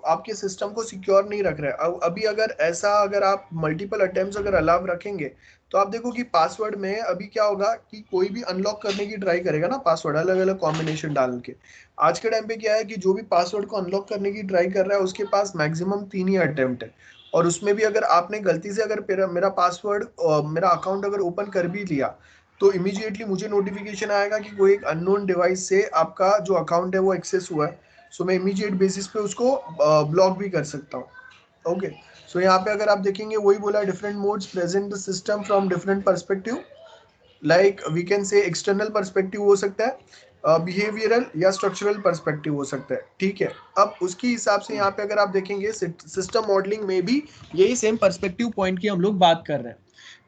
आपके सिस्टम को सिक्योर नहीं रख रहे। अब अभी अगर ऐसा, अगर आप मल्टीपल अटेम्प्ट्स अगर अलाउ रखेंगे, तो आप देखो कि पासवर्ड में अभी क्या होगा कि कोई भी अनलॉक करने की ट्राई करेगा ना, पासवर्ड अलग अलग कॉम्बिनेशन डाल के, आज के टाइम पे क्या है कि जो भी पासवर्ड को अनलॉक करने की ट्राई कर रहा है उसके पास मैक्सिमम 3 ही अटेम्प्ट है, और उसमें भी अगर आपने गलती से अगर मेरा पासवर्ड, मेरा अकाउंट अगर ओपन कर भी लिया, तो इमीडिएटली मुझे नोटिफिकेशन आएगा कि कोई एक अननोन डिवाइस से आपका जो अकाउंट है वो एक्सेस हुआ है। सो मैं इमीडिएट बेसिस पे उसको ब्लॉक भी कर सकता हूँ। ओके, सो यहाँ पे अगर आप देखेंगे वही बोला, different modes present the system from different perspective. Like we can say external perspective हो सकता है, बिहेवियरल या स्ट्रक्चरल पर्सपेक्टिव हो सकता है, ठीक है। अब उसके हिसाब से यहाँ पे अगर आप देखेंगे सिस्टम मॉडलिंग में भी यही सेम पर्सपेक्टिव पॉइंट की हम लोग बात कर रहे हैं।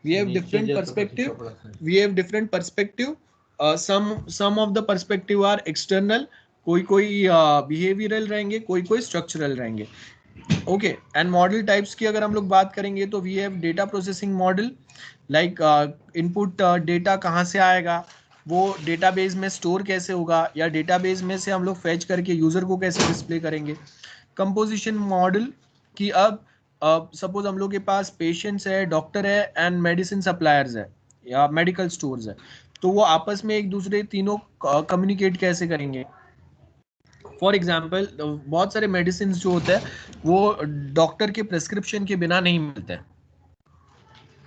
We have different perspective, we have different perspective, some of the perspective are external, कोई कोई बिहेवियरल रहेंगे, कोई कोई स्ट्रक्चरल रहेंगे, ओके। एंड मॉडल टाइप्स की अगर हम लोग बात करेंगे तो we have data processing model, like input data कहाँ से आएगा, वो डेटाबेस में स्टोर कैसे होगा, या डेटाबेस में से हम लोग फैच करके यूजर को कैसे डिस्प्ले करेंगे। कंपोजिशन मॉडल की अब सपोज हम लोग के पास पेशेंट्स है, डॉक्टर है एंड मेडिसिन सप्लायर्स है या मेडिकल स्टोर्स है, तो वो आपस में एक दूसरे तीनों कम्युनिकेट कैसे करेंगे। फॉर एग्जाम्पल बहुत सारे मेडिसिन जो होते हैं वो डॉक्टर के प्रेस्क्रिप्शन के बिना नहीं मिलते हैं।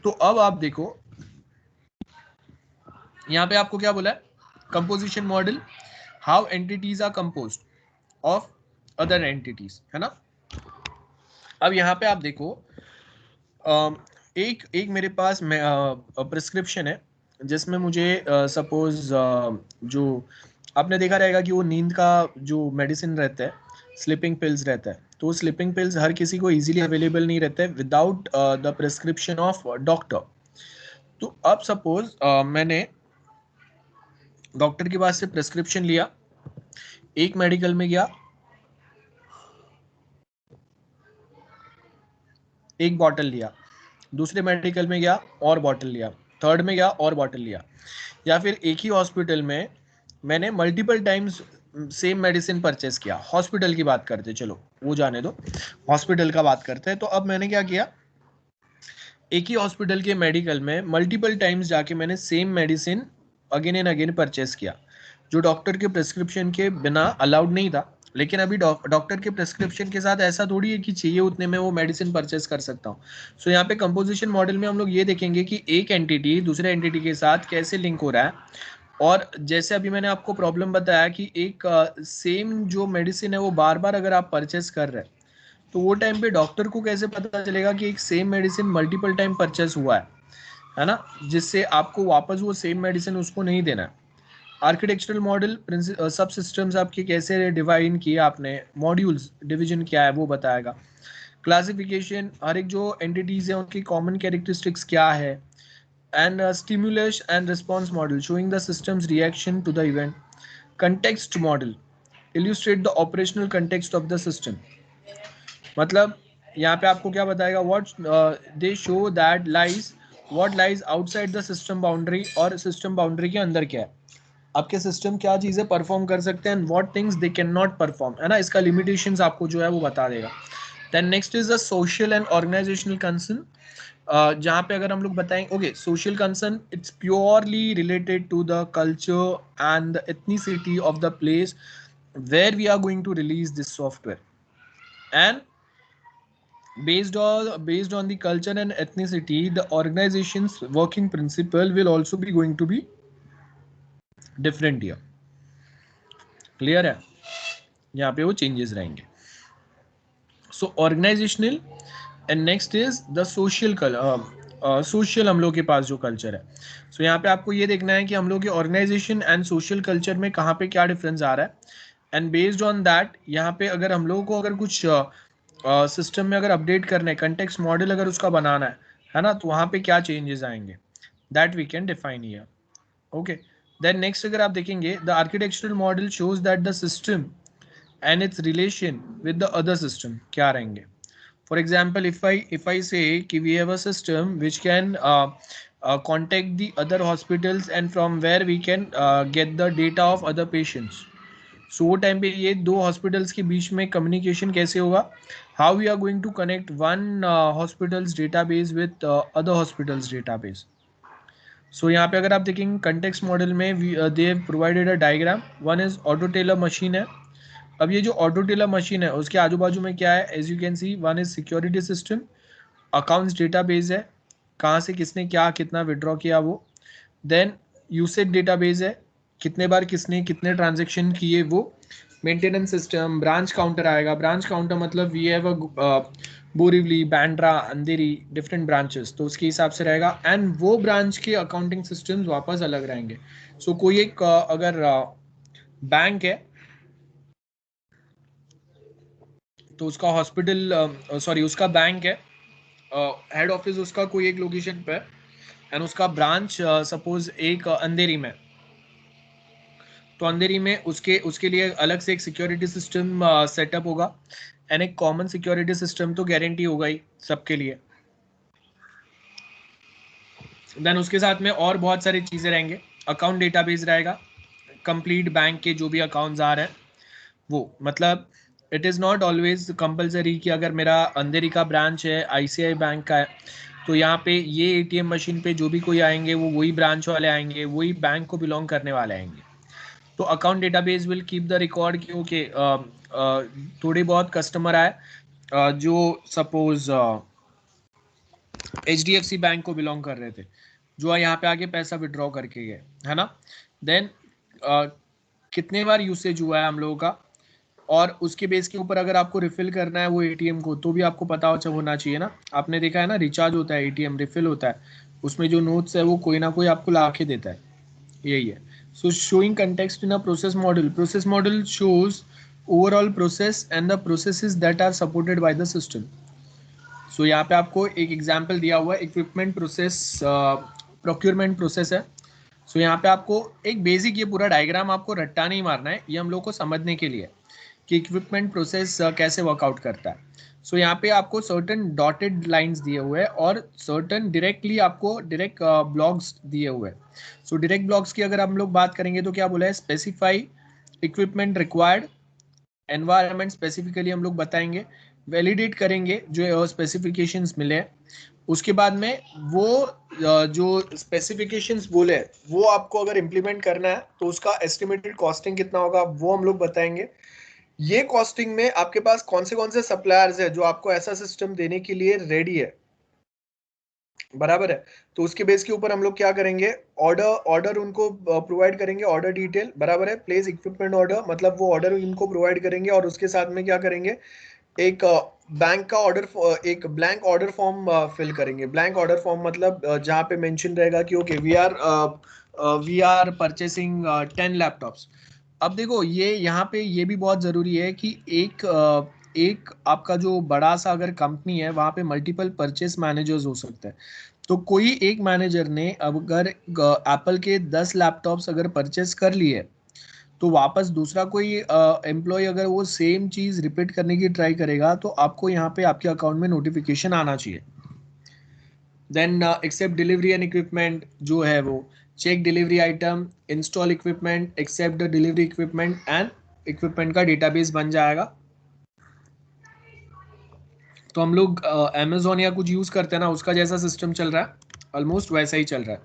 तो अब आप देखो यहाँ पे आपको क्या बोला है, composition model, how entities are composed of other entities, है ना। अब यहाँ पे आप देखो एक एक मेरे पास प्रिस्क्रिप्शन है जिसमें मुझे सपोज जो आपने देखा रहेगा कि वो नींद का जो मेडिसिन रहता है, स्लीपिंग पिल्स रहता है, तो स्लीपिंग पिल्स हर किसी को इजीली अवेलेबल नहीं रहते without the prescription of doctor. तो अब सपोज मैंने डॉक्टर के पास से प्रिस्क्रिप्शन लिया, एक मेडिकल में गया, एक बॉटल लिया, दूसरे मेडिकल में गया और बॉटल लिया, थर्ड में गया और बॉटल लिया, या फिर एक ही हॉस्पिटल में मैंने multiple times same medicine purchase किया। हॉस्पिटल की बात करते, चलो वो जाने दो, हॉस्पिटल का बात करते हैं। तो अब मैंने क्या किया, एक ही हॉस्पिटल के मेडिकल में मल्टीपल टाइम्स जाके मैंने same medicine again and again purchase किया, जो डॉक्टर के प्रिस्क्रिप्शन के बिना अलाउड नहीं था। लेकिन अभी डॉक्टर के प्रिस्क्रिप्शन के साथ ऐसा थोड़ी है कि चाहिए उतने में वो मेडिसिन परचेस कर सकता हूँ। सो यहाँ पे कंपोजिशन मॉडल में हम लोग ये देखेंगे कि एक एंटिटी दूसरे एंटिटी के साथ कैसे लिंक हो रहा है। और जैसे अभी मैंने आपको प्रॉब्लम बताया कि एक सेम जो मेडिसिन है वो बार बार अगर आप परचेस कर रहे हैं, तो वो टाइम पे डॉक्टर को कैसे पता चलेगा कि एक same medicine multiple time purchase हुआ है ना, जिससे आपको वापस वो सेम मेडिसिन उसको नहीं देना है। आर्किटेक्चरल मॉडल सब सिस्टम्स आपके कैसे डिवाइन किए आपने, मॉड्यूल्स डिवीजन क्या है वो बताएगा। क्लासिफिकेशन, हर एक जो एंटिटीज है उनकी कॉमन कैरेक्टरिस्टिक्स क्या है। And stimulus and response model showing the system's reaction to the event. Context model illustrate the operational context of the system, मतलब यहाँ पे आपको क्या बताएगा, what they show that lies, what lies outside the system boundary, और system boundary के अंदर क्या है, आपके सिस्टम क्या चीजें परफॉर्म कर सकते हैं, what things they can not perform, है ना, इसका लिमिटेशंस आपको जो है वो बता देगा। Then next is the social and organisational concern, जहाँ पे अगर हम लोग बताएंगे, okay, social concern it's purely related to the culture and the ethnicity of the place where we are going to release this software, and based on the culture and ethnicity, the organization's working principle will also be going to be different here. Clear है, यहाँ पे वो changes रहेंगे। So organizational, and next is the social social हम लोग के पास जो culture है। सो यहाँ पे आपको ये देखना है कि हम लोग के ऑर्गेनाइजेशन एंड सोशल कल्चर में कहाँ पे क्या डिफरेंस आ रहा है, एंड बेस्ड ऑन दैट यहाँ पे अगर हम लोगों को अगर कुछ सिस्टम में अगर अपडेट करना है, कंटेक्स्ट मॉडल अगर उसका बनाना है ना, तो वहाँ पे क्या चेंजेस आएंगे, that we can define here, okay. Then next अगर आप देखेंगे, the architectural model shows that the system and its relation with the other system क्या रहेंगे। For example, if I say कि we have a system which can contact the other hospitals and from where we can get the data of other patients. So वो time पे ये दो hospitals के बीच में communication कैसे होगा, how we are going to connect one hospital's database with other hospital's database. So यहाँ पे अगर आप देखेंगे context model में they have provided a diagram. One is auto teller machine है। अब ये जो ऑटो टेलर मशीन है उसके आजू बाजू में क्या है, as you can see, one is security system, accounts database है, कहाँ से किसने क्या कितना विड्रॉ किया वो, देन यूसेज डेटाबेस है, कितने बार किसने कितने ट्रांजेक्शन किए वो, मेंटेनेंस सिस्टम, ब्रांच काउंटर आएगा। ब्रांच काउंटर मतलब we have a Borivali, Bandra, Andheri, different branches, तो उसके हिसाब से रहेगा। एंड वो ब्रांच के अकाउंटिंग सिस्टम्स वापस अलग रहेंगे। सो कोई एक अगर बैंक है तो उसका हॉस्पिटल, सॉरी उसका बैंक है, हेड ऑफिस उसका कोई एक लोकेशन पे, एंड उसका ब्रांच सपोज एक अंधेरी में, तो अंधेरी में उसके उसके लिए अलग से एक सिक्योरिटी सिस्टम सेटअप होगा, एंड एक कॉमन सिक्योरिटी सिस्टम तो गारंटी होगा ही सबके लिए। देन उसके साथ में और बहुत सारी चीज़ें रहेंगे। अकाउंट डेटाबेस रहेगा, कंप्लीट बैंक के जो भी अकाउंट्स आ रहे हैं वो, मतलब it is not always compulsory कि अगर मेरा अंधेरी का ब्रांच है, आईसीआई बैंक का है, तो यहाँ पे ये एटीएम मशीन पे जो भी कोई आएंगे वो वही ब्रांच वाले आएंगे, वही बैंक को बिलोंग करने वाले आएंगे। तो account database will keep the record कि ओके थोड़े बहुत कस्टमर आए जो सपोज HDFC बैंक को बिलोंग कर रहे थे, जो यहाँ पे आके पैसा विड्रॉ करके गए, है ना। देन कितने बार यूसेज हुआ है हम लोगों का, और उसके बेस के ऊपर अगर आपको रिफिल करना है वो एटीएम को, तो भी आपको पता होना चाहिए ना। आपने देखा है ना, रिचार्ज होता है, एटीएम रिफिल होता है, उसमें जो नोट्स है वो कोई ना कोई आपको ला के देता है, यही है। So showing context in a process model shows overall process and the processes that are supported by the system. So यहाँ पे आपको एक एग्जांपल दिया हुआ है, इक्विपमेंट प्रोसेस, प्रोक्योरमेंट प्रोसेस है। सो यहाँ पे आपको एक बेसिक, ये पूरा डायग्राम आपको रट्टा नहीं मारना है, ये हम लोग को समझने के लिए कि इक्विपमेंट प्रोसेस कैसे वर्कआउट करता है। सो यहाँ पे आपको सर्टन डॉटेड लाइंस दिए हुए हैं और सर्टन डायरेक्टली आपको डायरेक्ट ब्लॉक्स दिए हुए हैं। सो डायरेक्ट ब्लॉक्स की अगर हम लोग बात करेंगे तो क्या बोला है, specify equipment required, environment specifically हम लोग बताएंगे, वैलिडेट करेंगे जो स्पेसिफिकेशंस मिले हैं। उसके बाद में वो जो स्पेसिफिकेशंस बोले वो आपको अगर इम्प्लीमेंट करना है तो उसका एस्टिमेटेड कॉस्टिंग कितना होगा वो हम लोग बताएंगे। ये कॉस्टिंग में आपके पास कौन से सप्लायर्स है जो आपको ऐसा सिस्टम देने के लिए रेडी है, बराबर है। तो उसके बेस के ऊपर हम लोग क्या करेंगे, ऑर्डर उनको प्रोवाइड करेंगे, ऑर्डर डिटेल, बराबर है। प्लेस इक्विपमेंट ऑर्डर, मतलब वो ऑर्डर इनको प्रोवाइड करेंगे, और उसके साथ में क्या करेंगे, एक बैंक का ऑर्डर, एक ब्लैंक ऑर्डर फॉर्म फिल करेंगे। ब्लैंक ऑर्डर फॉर्म मतलब जहाँ पे मेंशन रहेगा कि okay we are purchasing 10 laptops. अब देखो ये यहाँ पे ये भी बहुत ज़रूरी है कि एक आपका जो बड़ा सा अगर कंपनी है वहाँ पे मल्टीपल परचेस मैनेजर्स हो सकते हैं। तो कोई एक मैनेजर ने अगर एप्पल के 10 लैपटॉप्स अगर परचेस कर लिए, तो वापस दूसरा कोई एम्प्लॉय अगर वो सेम चीज़ रिपीट करने की ट्राई करेगा तो आपको यहाँ पे आपके अकाउंट में नोटिफिकेशन आना चाहिए। Then accept delivery and equipment जो है वो, check delivery item, install equipment, accept the delivery equipment, and equipment का डेटाबेस बन जाएगा। तो हम लोग अमेजोन या कुछ यूज़ करते हैं ना, उसका जैसा सिस्टम चल रहा है ऑलमोस्ट वैसा ही चल रहा है।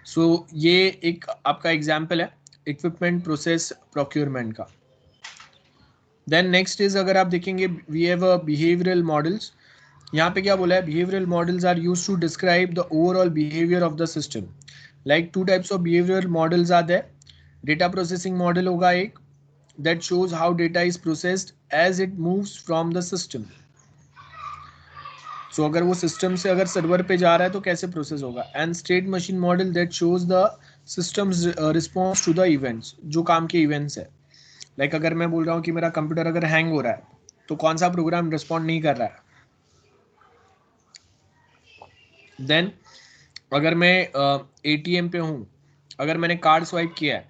सो ये एक आपका एग्जाम्पल है इक्विपमेंट प्रोसेस प्रोक्योरमेंट का। देन नेक्स्ट इज, अगर आप देखेंगे we have a behavioural models. यहाँ पे क्या बोला है, behavioural models are used to describe the overall behaviour of the system. Like two types of behavioural models are there. Data processing model होगा एक, that shows how data is processed as it moves from the system. So अगर वो system से अगर server पे जा रहा है तो कैसे प्रोसेस होगा। And state machine model that shows the system's response to the events, जो काम के इवेंट्स है। लाइक अगर मैं बोल रहा हूँ कि मेरा कंप्यूटर अगर हैंग हो रहा है तो कौन सा प्रोग्राम रिस्पॉन्ड नहीं कर रहा है। देन अगर मैं एटीएम पे हूँ, अगर मैंने कार्ड स्वाइप किया है,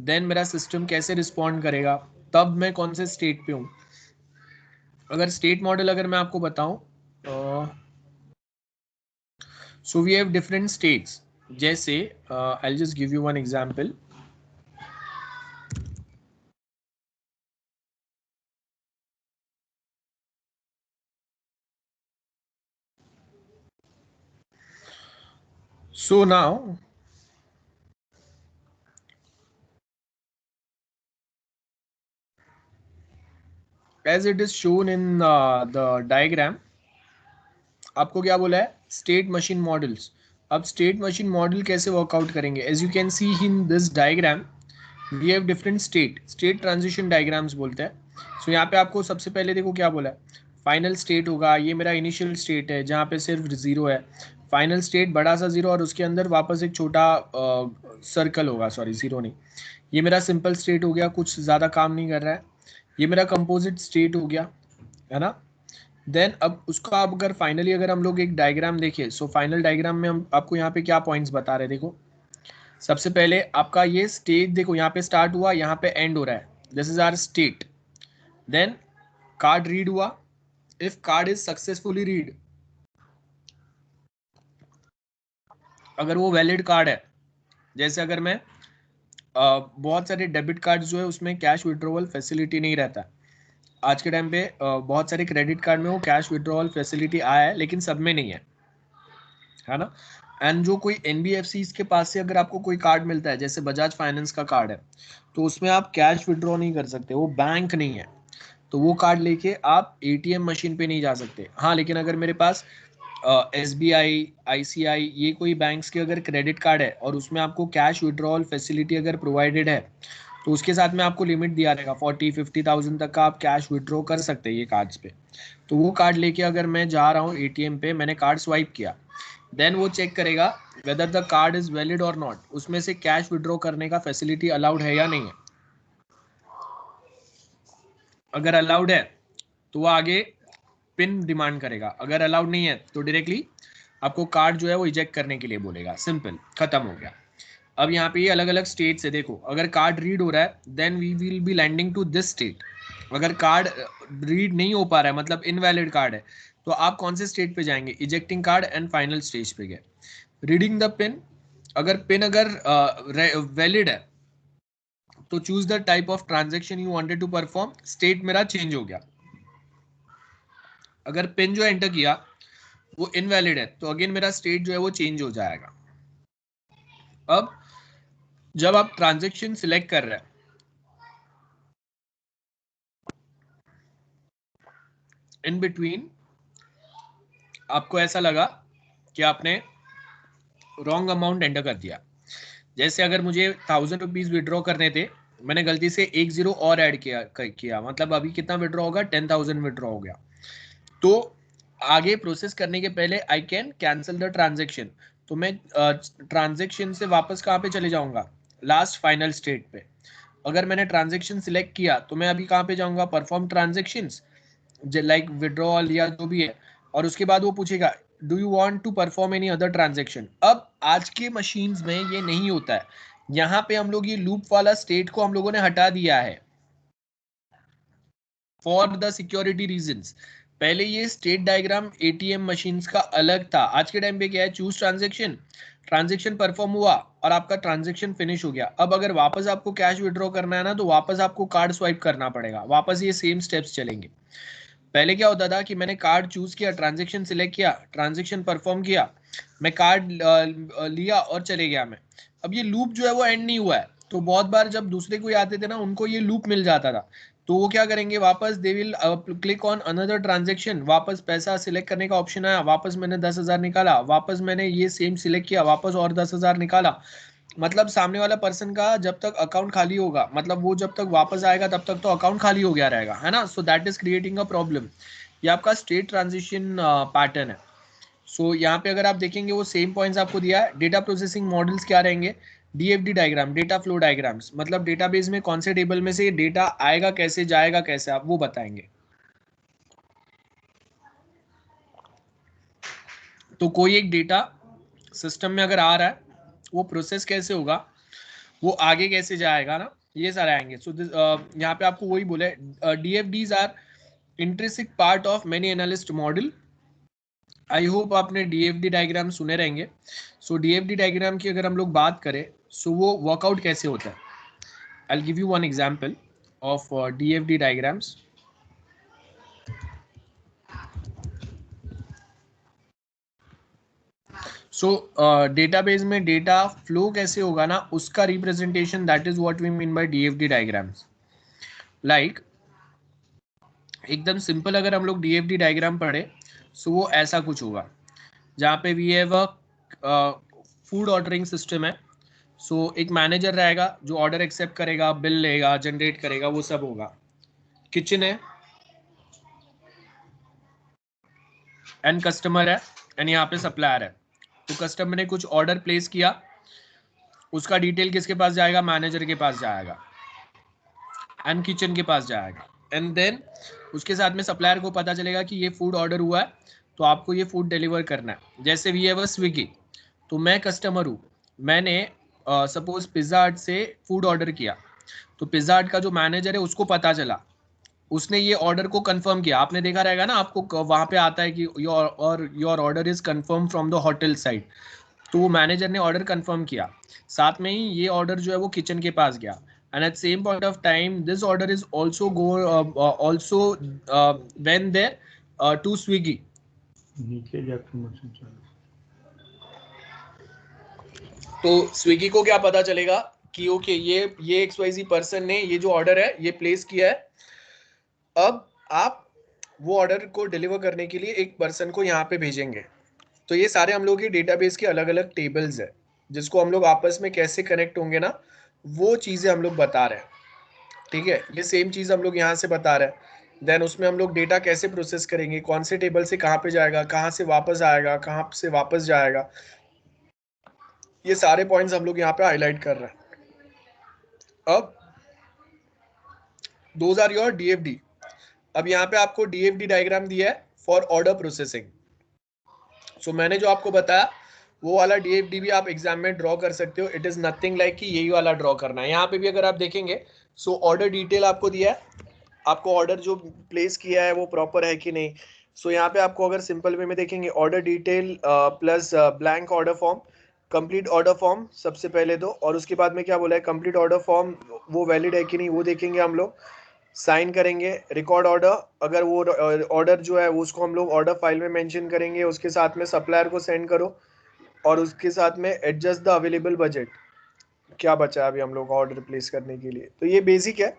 देन मेरा सिस्टम कैसे रिस्पॉन्ड करेगा, तब मैं कौन से स्टेट पे हूँ। अगर स्टेट मॉडल अगर मैं आपको बताऊँ, so we have different states. जैसे I just give you one example. So now as it is shown in the diagram, आपको क्या बोला है, स्टेट मशीन मॉडल्स। अब स्टेट मशीन मॉडल कैसे वर्कआउट करेंगे, as you can see in this diagram, we have different state transition diagrams बोलते हैं। सो यहाँ पे आपको सबसे पहले देखो क्या बोला है, फाइनल स्टेट होगा, ये मेरा इनिशियल स्टेट है जहाँ पे सिर्फ जीरो है, फाइनल स्टेट बड़ा सा जीरो और उसके अंदर वापस एक छोटा सर्कल होगा, सॉरी जीरो नहीं, ये मेरा सिंपल स्टेट हो गया, कुछ ज़्यादा काम नहीं कर रहा है। ये मेरा कंपोजिट स्टेट हो गया, है ना। देन अब उसका अब अगर फाइनली अगर हम लोग एक डायग्राम देखें, सो फाइनल डायग्राम में हम आपको यहाँ पे क्या पॉइंट्स बता रहे हैं, देखो सबसे पहले आपका ये स्टेट देखो, यहाँ पे स्टार्ट हुआ, यहाँ पे एंड हो रहा है, this is our state. Then card read हुआ, if card is successfully read, अगर वो वैलिड कार्ड है, जैसे अगर मैं बहुत सारे डेबिट कार्ड जो है उसमें कैश विड्रॉवल फैसिलिटी नहीं रहता, आज के टाइम पे बहुत सारे क्रेडिट कार्ड में वो कैश विड्रॉवल फैसिलिटी आया है लेकिन सब में नहीं है ना। एंड जो कोई एनबीएफसी के पास से अगर आपको कोई कार्ड मिलता है, जैसे बजाज फाइनेंस का कार्ड है, तो उसमें आप कैश विड्रॉ नहीं कर सकते, वो बैंक नहीं है, तो वो कार्ड लेके आप एटीएम मशीन पे नहीं जा सकते। हाँ, लेकिन अगर मेरे पास एसबीआई, आईसीआई, ये कोई बैंक्स के अगर क्रेडिट कार्ड है और उसमें आपको कैश विड्रॉल फैसिलिटी अगर प्रोवाइडेड है, तो उसके साथ में आपको लिमिट दिया रहेगा 40-50,000 तक का आप कैश विड्रॉ कर सकते हैं ये कार्ड्स पे। तो वो कार्ड लेके अगर मैं जा रहा हूँ एटीएम पे, मैंने कार्ड स्वाइप किया, देन वो चेक करेगा whether the card is valid और नॉट, उसमें से कैश विड्रॉ करने का फैसिलिटी अलाउड है या नहीं है। अगर अलाउड है तो वो आगे पिन डिमांड करेगा, अगर अलाउड नहीं है तो डायरेक्टली आपको कार्ड जो है वो इजेक्ट करने के लिए बोलेगा, सिंपल, खत्म हो गया। अब यहाँ पे ये अलग अलग स्टेट्स है, देखो अगर कार्ड रीड हो रहा है then we will be landing to this state, अगर कार्ड रीड नहीं हो पा रहा है मतलब इनवैलिड कार्ड है, तो आप कौन से स्टेट पे जाएंगे, ejecting card and final stage पे गए। रीडिंग द पिन, अगर पिन अगर वैलिड है तो choose the type of transaction you wanted to perform, state मेरा चेंज हो गया। अगर पिन जो एंटर किया वो इनवैलिड है तो अगेन मेरा स्टेट जो है वो चेंज हो जाएगा। अब जब आप ट्रांजेक्शन सिलेक्ट कर रहे हैं, इन बिटवीन आपको ऐसा लगा कि आपने रॉन्ग अमाउंट एंटर कर दिया, जैसे अगर मुझे 1000 रुपीज विड्रॉ करने थे, मैंने गलती से एक जीरो और ऐड किया, मतलब अभी कितना विड्रॉ होगा, 10,000 विड्रॉ हो गया। तो आगे प्रोसेस करने के पहले I can cancel the transaction, तो मैं ट्रांजेक्शन से वापस कहाँ पे चले जाऊंगा, लास्ट फाइनल स्टेट पे। अगर मैंने ट्रांजेक्शन सिलेक्ट किया तो मैं अभी कहाँ पे जाऊंगा, परफॉर्म ट्रांजेक्शंस, लाइक विड्रॉल या जो भी है, और उसके बाद वो पूछेगा do you want to perform any other transaction. अब आज के मशीन्स में ये नहीं होता है, यहाँ पे हम लोग ये लूप वाला स्टेट को हम लोगों ने हटा दिया है फॉर द सिक्योरिटी रीजंस। पहले ये स्टेट डायग्राम एटीएम मशीन्स का अलग था, आज के टाइम पे क्या है, चूज ट्रांजेक्शन, ट्रांजेक्शन परफॉर्म हुआ और आपका ट्रांजेक्शन फिनिश हो गया। अब अगर वापस आपको कैश विड्रॉ करना है ना, तो वापस आपको कार्ड स्वाइप करना पड़ेगा, वापस ये सेम स्टेप्स चलेंगे। पहले क्या होता था कि मैंने कार्ड चूज किया, ट्रांजेक्शन सिलेक्ट किया, ट्रांजेक्शन परफॉर्म किया, मैं कार्ड लिया और चले गया मैं। अब ये लूप जो है वो एंड नहीं हुआ है, तो बहुत बार जब दूसरे कोई आते थे ना, उनको ये लूप मिल जाता था, तो वो क्या करेंगे, वापस they will click on another transaction, वापस पैसा सिलेक्ट करने का ऑप्शन आया, वापस मैंने 10,000 निकाला, वापस मैंने ये सेम सिलेक्ट किया, वापस और 10,000 निकाला। मतलब सामने वाला पर्सन का जब तक अकाउंट खाली होगा, मतलब वो जब तक वापस आएगा तब तक तो अकाउंट खाली हो गया रहेगा, है ना। So that is creating a problem. ये आपका स्टेट ट्रांजिशन पैटर्न है। सो यहाँ पे अगर आप देखेंगे वो सेम पॉइंट्स आपको दिया है। डेटा प्रोसेसिंग मॉडल्स क्या रहेंगे, DFD diagram, data flow diagrams, मतलब डेटाबेस में कौन से टेबल में से डेटा आएगा कैसे, जाएगा कैसे, आप वो बताएंगे। तो कोई एक डेटा सिस्टम में अगर आ रहा है, वो प्रोसेस कैसे होगा, वो आगे कैसे जाएगा ना, ये सारे आएंगे। सो यहाँ पे आपको वही बोले, DFDs are intrinsic part of many analyst model. I hope आपने डीएफडी डायग्राम सुने रहेंगे। सो डीएफडी डायग्राम की अगर हम लोग बात करें, सो वो वर्कआउट कैसे होता है, I will give you one example of DFD diagrams. So database में डेटा फ्लो कैसे होगा ना, उसका representation, that is what we mean by DFD diagrams. Like एकदम सिंपल अगर हम लोग डीएफडी डायग्राम पढ़े, सो वो ऐसा कुछ होगा, जहाँ पे we have a food ordering system है। सो एक मैनेजर रहेगा जो ऑर्डर एक्सेप्ट करेगा, बिल लेगा, जनरेट करेगा, वो सब होगा। किचन है एंड कस्टमर है एंड यहाँ पे सप्लायर है। तो कस्टमर ने कुछ ऑर्डर प्लेस किया, उसका डिटेल किसके पास जाएगा? मैनेजर के पास जाएगा एंड किचन के पास जाएगा। एंड देन उसके साथ में सप्लायर को पता चलेगा कि ये फूड ऑर्डर हुआ है, तो आपको ये फूड डिलीवर करना है। जैसे वी हैव अ स्विगी, तो मैं कस्टमर हूँ, मैंने सपोज पिज्ज़ा हट से फूड ऑर्डर किया, तो पिज्ज़ा हट का जो मैनेजर है उसको पता चला, उसने ये ऑर्डर को कंफर्म किया। आपने देखा रहेगा ना, आपको वहां पे आता है कि your order is confirm from the hotel side. तो वो मैनेजर ने ऑर्डर कंफर्म किया, साथ में ही ये ऑर्डर जो है वो किचन के पास गया, and at same point of time this order is also go also went there to Swiggy. नीचे जाकर मशीन चालू। तो स्विगी को क्या पता चलेगा कि ओके ये XYZ पर्सन ने ये जो ऑर्डर है ये प्लेस किया है। अब आप वो ऑर्डर को डिलीवर करने के लिए एक पर्सन को यहाँ पे भेजेंगे। तो ये सारे हम लोग के डेटाबेस के अलग अलग टेबल्स है, जिसको हम लोग आपस में कैसे कनेक्ट होंगे ना, वो चीजें हम लोग बता रहे हैं। ठीक है, ये सेम चीज हम लोग यहाँ से बता रहे हैं। देन उसमें हम लोग डेटा कैसे प्रोसेस करेंगे, कौन से टेबल से कहाँ पे जाएगा, कहाँ से वापस आएगा, कहाँ से वापस जाएगा, ये सारे पॉइंट्स हम लोग यहाँ पे हाईलाइट कर रहे हैं। अब दोज आर योर DFD। अब यहाँ पे आपको DFD डायग्राम दिया है फॉर ऑर्डर प्रोसेसिंग। सो मैंने जो आपको बताया वो वाला DFD भी आप एग्जाम में ड्रॉ कर सकते हो। इट इज नथिंग लाइक कि यही वाला ड्रॉ करना है। यहाँ पे भी अगर आप देखेंगे, सो ऑर्डर डिटेल आपको दिया है, आपको ऑर्डर जो प्लेस किया है वो प्रॉपर है कि नहीं। सो यहाँ पे आपको अगर सिंपल वे में देखेंगे, order detail plus blank order form, complete order form सबसे पहले दो, और उसके बाद में क्या बोला है, कंप्लीट ऑर्डर फॉर्म वो वैलिड है कि नहीं वो देखेंगे हम लोग, साइन करेंगे। रिकॉर्ड ऑर्डर, अगर वो ऑर्डर जो है वो उसको हम लोग ऑर्डर फाइल में मेंशन करेंगे, उसके साथ में सप्लायर को सेंड करो, और उसके साथ में एडजस्ट द अवेलेबल बजट, क्या बचा है अभी हम लोग ऑर्डर प्लेस करने के लिए। तो ये बेसिक है,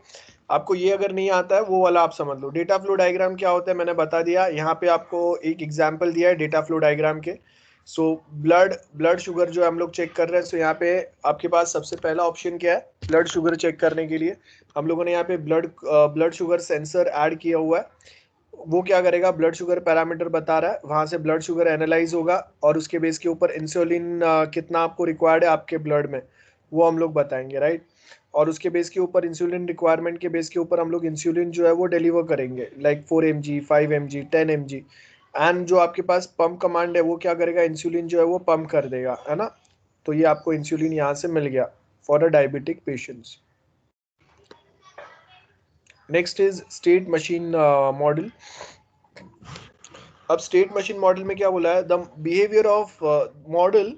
आपको ये अगर नहीं आता है वो वाला आप समझ लो। डेटा फ्लो डायग्राम क्या होता है मैंने बता दिया। यहाँ पे आपको एक एग्जांपल दिया है डेटा फ्लो डायग्राम के। सो ब्लड शुगर जो हम लोग चेक कर रहे हैं, सो यहाँ पे आपके पास सबसे पहला ऑप्शन क्या है, ब्लड शुगर चेक करने के लिए हम लोगों ने यहाँ पे ब्लड शुगर सेंसर ऐड किया हुआ है। वो क्या करेगा, ब्लड शुगर पैरामीटर बता रहा है, वहां से ब्लड शुगर एनालाइज होगा, और उसके बेस के ऊपर इंसुलिन कितना आपको रिक्वायर्ड है आपके ब्लड में, वो हम लोग बताएंगे, राइट। और उसके बेस के ऊपर इंसुलिन रिक्वायरमेंट के बेस के ऊपर हम लोग इंसुलिन जो है वो डिलीवर करेंगे, like 4 mg 5 mg 10 mg। And जो आपके पास पंप कमांड है वो क्या करेगा, इंसुलिन जो है वो पंप कर देगा, है ना। तो ये आपको इंसुलिन यहाँ से मिल गया for a diabetic patients. Next is state machine model. अब स्टेट मशीन मॉडल में क्या बोला है, the behaviour of model,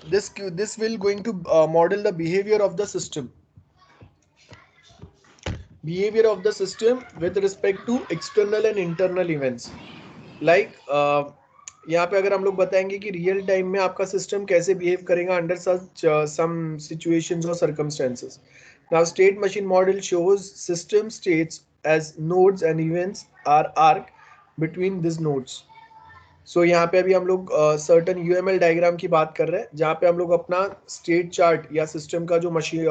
this will going to model the behaviour of the system, behaviour of the system with respect to external and internal events. Like यहाँ पे अगर हम लोग बताएंगे कि रियल टाइम में आपका सिस्टम कैसे बिहेव करेगा अंडर सच सम सिचुएशंस और circumstances. Now state machine model shows system states as nodes and events are arc between this nodes. So यहाँ पे अभी हम लोग सर्टन UML डायग्राम की बात कर रहे हैं, जहाँ पे हम लोग अपना स्टेट चार्ट या सिस्टम का जो मशीन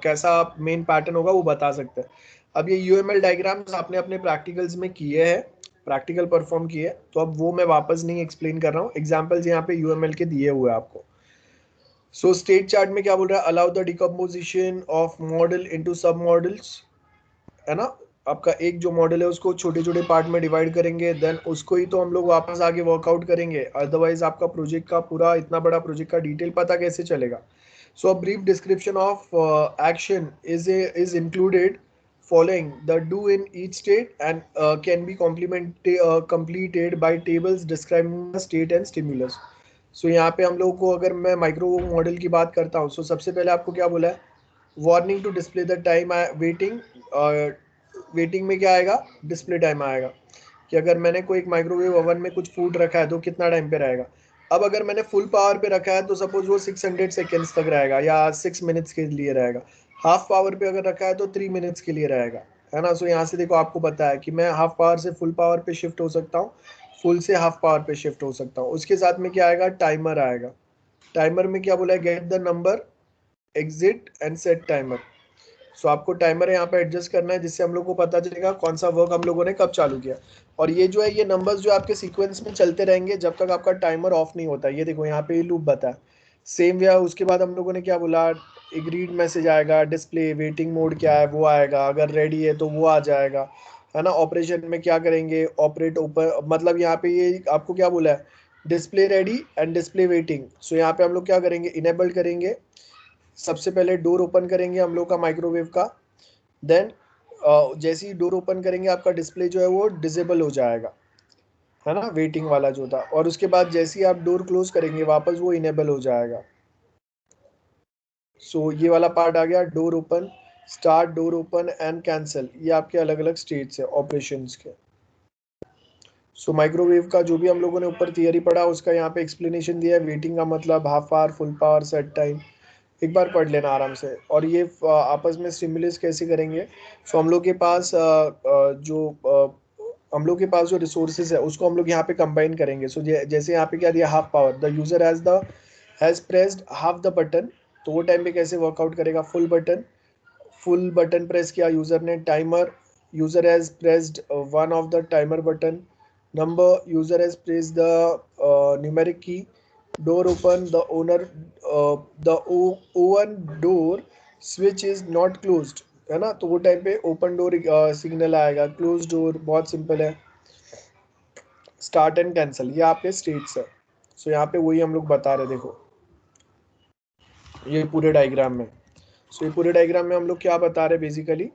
कैसा मेन पैटर्न होगा वो बता सकते हैं। अब ये UML डायग्राम्स आपने अपने प्रैक्टिकल्स में किए हैं, प्रैक्टिकल परफॉर्म किए, तो अब वो मैं वापस नहीं एक्सप्लेन कर रहा हूँ, एग्जाम्पल्स यहाँ पे UML के दिए हुए आपको। सो स्टेट चार्ट में क्या बोल रहा है, allow the decomposition of model into सब मॉडल्स, है ना। आपका एक जो मॉडल है उसको छोटे छोटे पार्ट में डिवाइड करेंगे, देन उसको ही तो हम लोग वापस आगे वर्कआउट करेंगे, अदरवाइज आपका प्रोजेक्ट का पूरा इतना बड़ा प्रोजेक्ट का डिटेल पता कैसे चलेगा। So a brief description of action is included following the do in each state and can be completed by tables describing the state and stimulus. So यहाँ पे हम लोगों को अगर मैं माइक्रो मॉडल की बात करता हूँ, so सबसे पहले आपको क्या बोला है, warning to display the time waiting. Waiting में क्या आएगा, डिस्प्ले टाइम आएगा, कि अगर मैंने कोई एक माइक्रोवेव ओवन में कुछ फूड रखा है तो कितना टाइम पे रहेगा। अब अगर मैंने फुल पावर पे रखा है तो सपोज वो 600 सेकेंड्स तक रहेगा या 6 मिनट्स के लिए रहेगा। हाफ पावर पे अगर रखा है तो 3 मिनट्स के लिए रहेगा, है ना। सो यहाँ से देखो आपको पता है कि मैं हाफ पावर से फुल पावर पे शिफ्ट हो सकता हूँ, फुल से हाफ पावर पे शिफ्ट हो सकता हूँ। उसके साथ में क्या आएगा, टाइमर आएगा। टाइमर में क्या बोला है, get the number exit and set timer. So आपको टाइमर यहाँ पे एडजस्ट करना है जिससे हम लोग को पता चलेगा कौन सा वर्क हम लोगों ने कब चालू किया। और ये जो है ये नंबर्स जो आपके सीक्वेंस में चलते रहेंगे जब तक आपका टाइमर ऑफ नहीं होता। ये देखो यहाँ पे ये लूप बता सेम वे। उसके बाद हम लोगों ने क्या बोला, एक रीड मैसेज आएगा, डिस्प्ले वेटिंग मोड क्या है वो आएगा, अगर रेडी है तो वो आ जाएगा, है ना। ऑपरेशन में क्या करेंगे, ऑपरेट ऊपर, मतलब यहाँ पे ये आपको क्या बोला है, display ready and display waiting. So यहाँ पे हम लोग क्या करेंगे, इनेबल करेंगे। सबसे पहले डोर ओपन करेंगे हम लोग का माइक्रोवेव का। देन जैसे ही डोर ओपन करेंगे आपका डिस्प्ले जो है वो डिसेबल हो जाएगा, है ना, वेटिंग वाला जो था। और उसके बाद जैसे ही आप डोर क्लोज करेंगे वापस वो इनेबल हो जाएगा। सो ये वाला पार्ट आ गया, door open, start, door open and cancel. ये आपके अलग अलग स्टेट्स है ऑपरेशंस के। सो माइक्रोवेव का जो भी हम लोगों ने ऊपर थियरी पढ़ा उसका यहाँ पे एक्सप्लेनेशन दिया है। वेटिंग का मतलब half hour, full power, set time, एक बार पढ़ लेना आराम से। और ये आपस में स्टिमुलस कैसे करेंगे। सो हम लोग के पास हम लोग के पास जो रिसोर्सेज है उसको हम लोग यहाँ पे कंबाइन करेंगे। सो जैसे यहाँ पे क्या दिया, half power, the user has pressed half the button. तो वो टाइम पे कैसे वर्कआउट करेगा, फुल बटन प्रेस किया यूजर ने। Timer, user has pressed one of the timer button. Number, user has pressed the numeric key. Door open, the owner, the oven door switch is not closed, है ना। तो वो time पे open door signal आएगा। Close door बहुत simple है। Start and cancel, ये आपके स्टेट्स है। सो यहाँ पे वही हम लोग बता रहे, देखो ये पूरे डायग्राम में। सो ये पूरे डायग्राम में हम लोग क्या बता रहे basically,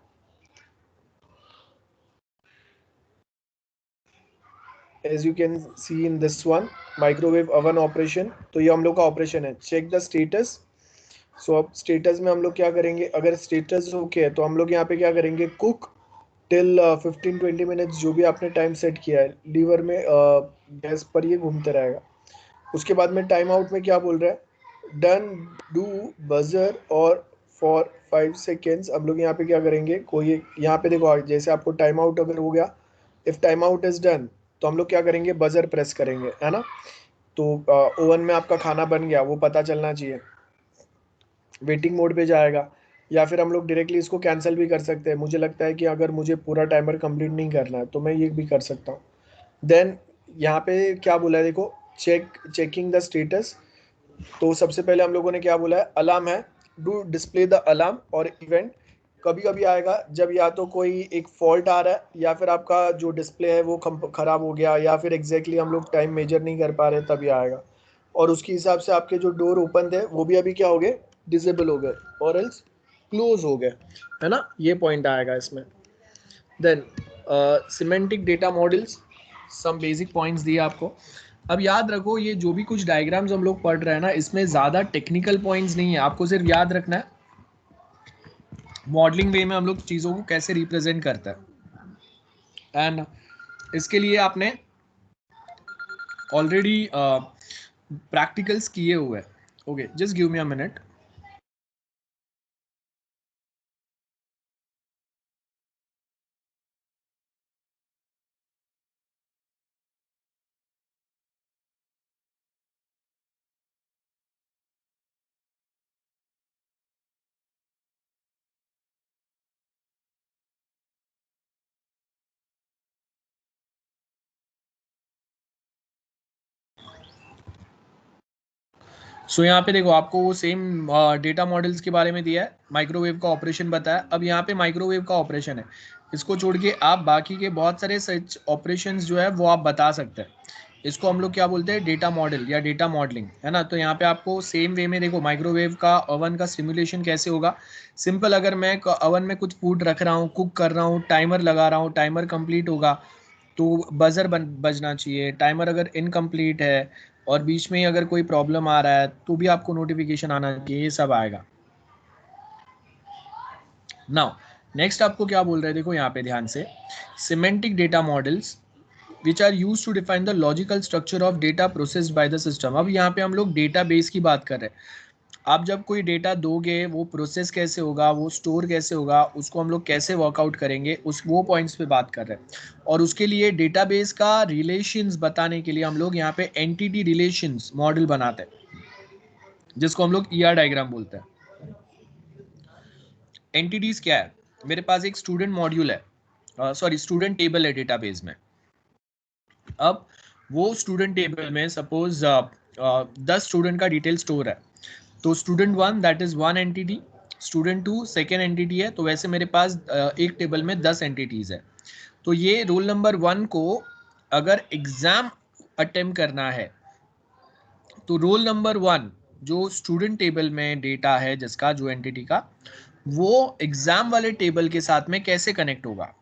as you can see in this one, microwave oven operation. तो ये हम लोग का ऑपरेशन है। Check the status. सो अब स्टेटस में हम लोग क्या करेंगे, अगर स्टेटस ओके है तो हम लोग यहाँ पे क्या करेंगे, कुक टिल 15-20 मिनट्स, जो भी आपने टाइम सेट किया है लीवर में, गैस पर ये घूमते रहेगा। उसके बाद में टाइम आउट में क्या बोल रहा है, डन, डू, बजर और फॉर 5 सेकेंड्स। हम लोग यहाँ पे क्या करेंगे, कोई यहाँ पे देखो जैसे आपको टाइम आउट अगर हो गया, if time out is done तो हम लोग क्या करेंगे, बजर प्रेस करेंगे, है ना। तो ओवन में आपका खाना बन गया वो पता चलना चाहिए, वेटिंग मोड पे जाएगा। या फिर हम लोग डायरेक्टली इसको कैंसिल भी कर सकते हैं। मुझे लगता है कि अगर मुझे पूरा टाइमर कंप्लीट नहीं करना है तो मैं ये भी कर सकता हूँ। देन यहाँ पे क्या बोला है देखो, चेकिंग द स्टेटस। तो सबसे पहले हम लोगों ने क्या बोला है, अलार्म है, डू डिस्प्ले द अलार्म और इवेंट। कभी कभी आएगा जब या तो कोई एक फॉल्ट आ रहा है या फिर आपका जो डिस्प्ले है वो खराब हो गया, या फिर एग्जैक्टली हम लोग टाइम मेजर नहीं कर पा रहे, तभी आएगा। और उसके हिसाब से आपके जो डोर ओपन थे वो भी अभी क्या हो गए, डिसेबल हो गए और एल्स क्लोज हो गए, है ना। ये पॉइंट आएगा इसमें। Then semantic data models, some basic points दिए आपको। अब याद रखो ये जो भी कुछ डायग्राम्स हम लोग पढ़ रहे हैं ना, इसमें ज़्यादा टेक्निकल पॉइंट्स नहीं है। आपको सिर्फ याद रखना है मॉडलिंग वे में हम लोग चीज़ों को कैसे रिप्रेजेंट करता है। एंड इसके लिए आपने ऑलरेडी प्रैक्टिकल्स किए हुए हैं। Okay, just give me a minute. So यहाँ पे देखो आपको वो सेम डेटा मॉडल्स के बारे में दिया है, माइक्रोवेव का ऑपरेशन बताया। अब यहाँ पे माइक्रोवेव का ऑपरेशन है, इसको छोड़ के आप बाकी के बहुत सारे सच ऑपरेशंस जो है वो आप बता सकते हैं। इसको हम लोग क्या बोलते हैं, डेटा मॉडल या डेटा मॉडलिंग, है ना। तो यहाँ पे आपको सेम वे में देखो माइक्रोवेव का ओवन का सिमुलेशन कैसे होगा। सिंपल, अगर मैं ओवन में कुछ फूड रख रहा हूँ, कुक कर रहा हूँ, टाइमर लगा रहा हूँ, टाइमर कंप्लीट होगा तो बजर बजना चाहिए। टाइमर अगर इनकम्प्लीट है और बीच में ही अगर कोई प्रॉब्लम आ रहा है तो भी आपको नोटिफिकेशन आना चाहिए, ये सब आएगा। नाउ नेक्स्ट आपको क्या बोल रहे हैं, देखो यहाँ पे ध्यान से, semantic data models which are use to define the logical structure of data processed by the system. अब यहाँ पे हम लोग डेटा बेस की बात कर रहे हैं। आप जब कोई डेटा दोगे वो प्रोसेस कैसे होगा, वो स्टोर कैसे होगा, उसको हम लोग कैसे वर्कआउट करेंगे, उस वो पॉइंट्स पे बात कर रहे हैं। और उसके लिए डेटाबेस का रिलेशंस बताने के लिए हम लोग यहाँ पे एंटिटी रिलेशंस मॉडल बनाते हैं, जिसको हम लोग ईआर डायग्राम बोलते हैं। एंटिटीज क्या है, मेरे पास एक स्टूडेंट मॉड्यूल है, सॉरी स्टूडेंट टेबल है डेटाबेस में। अब वो स्टूडेंट टेबल में सपोज 10 स्टूडेंट का डिटेल स्टोर है, तो student 1 that is 1 entity, student 2 second entity है, तो वैसे मेरे पास एक टेबल में 10 एंटिटीज है। तो ये रोल नंबर 1 को अगर एग्जाम अटेम्प्ट करना है तो रोल नंबर 1 जो स्टूडेंट टेबल में डेटा है जिसका, जो एंटिटी का, वो एग्जाम वाले टेबल के साथ में कैसे कनेक्ट होगा।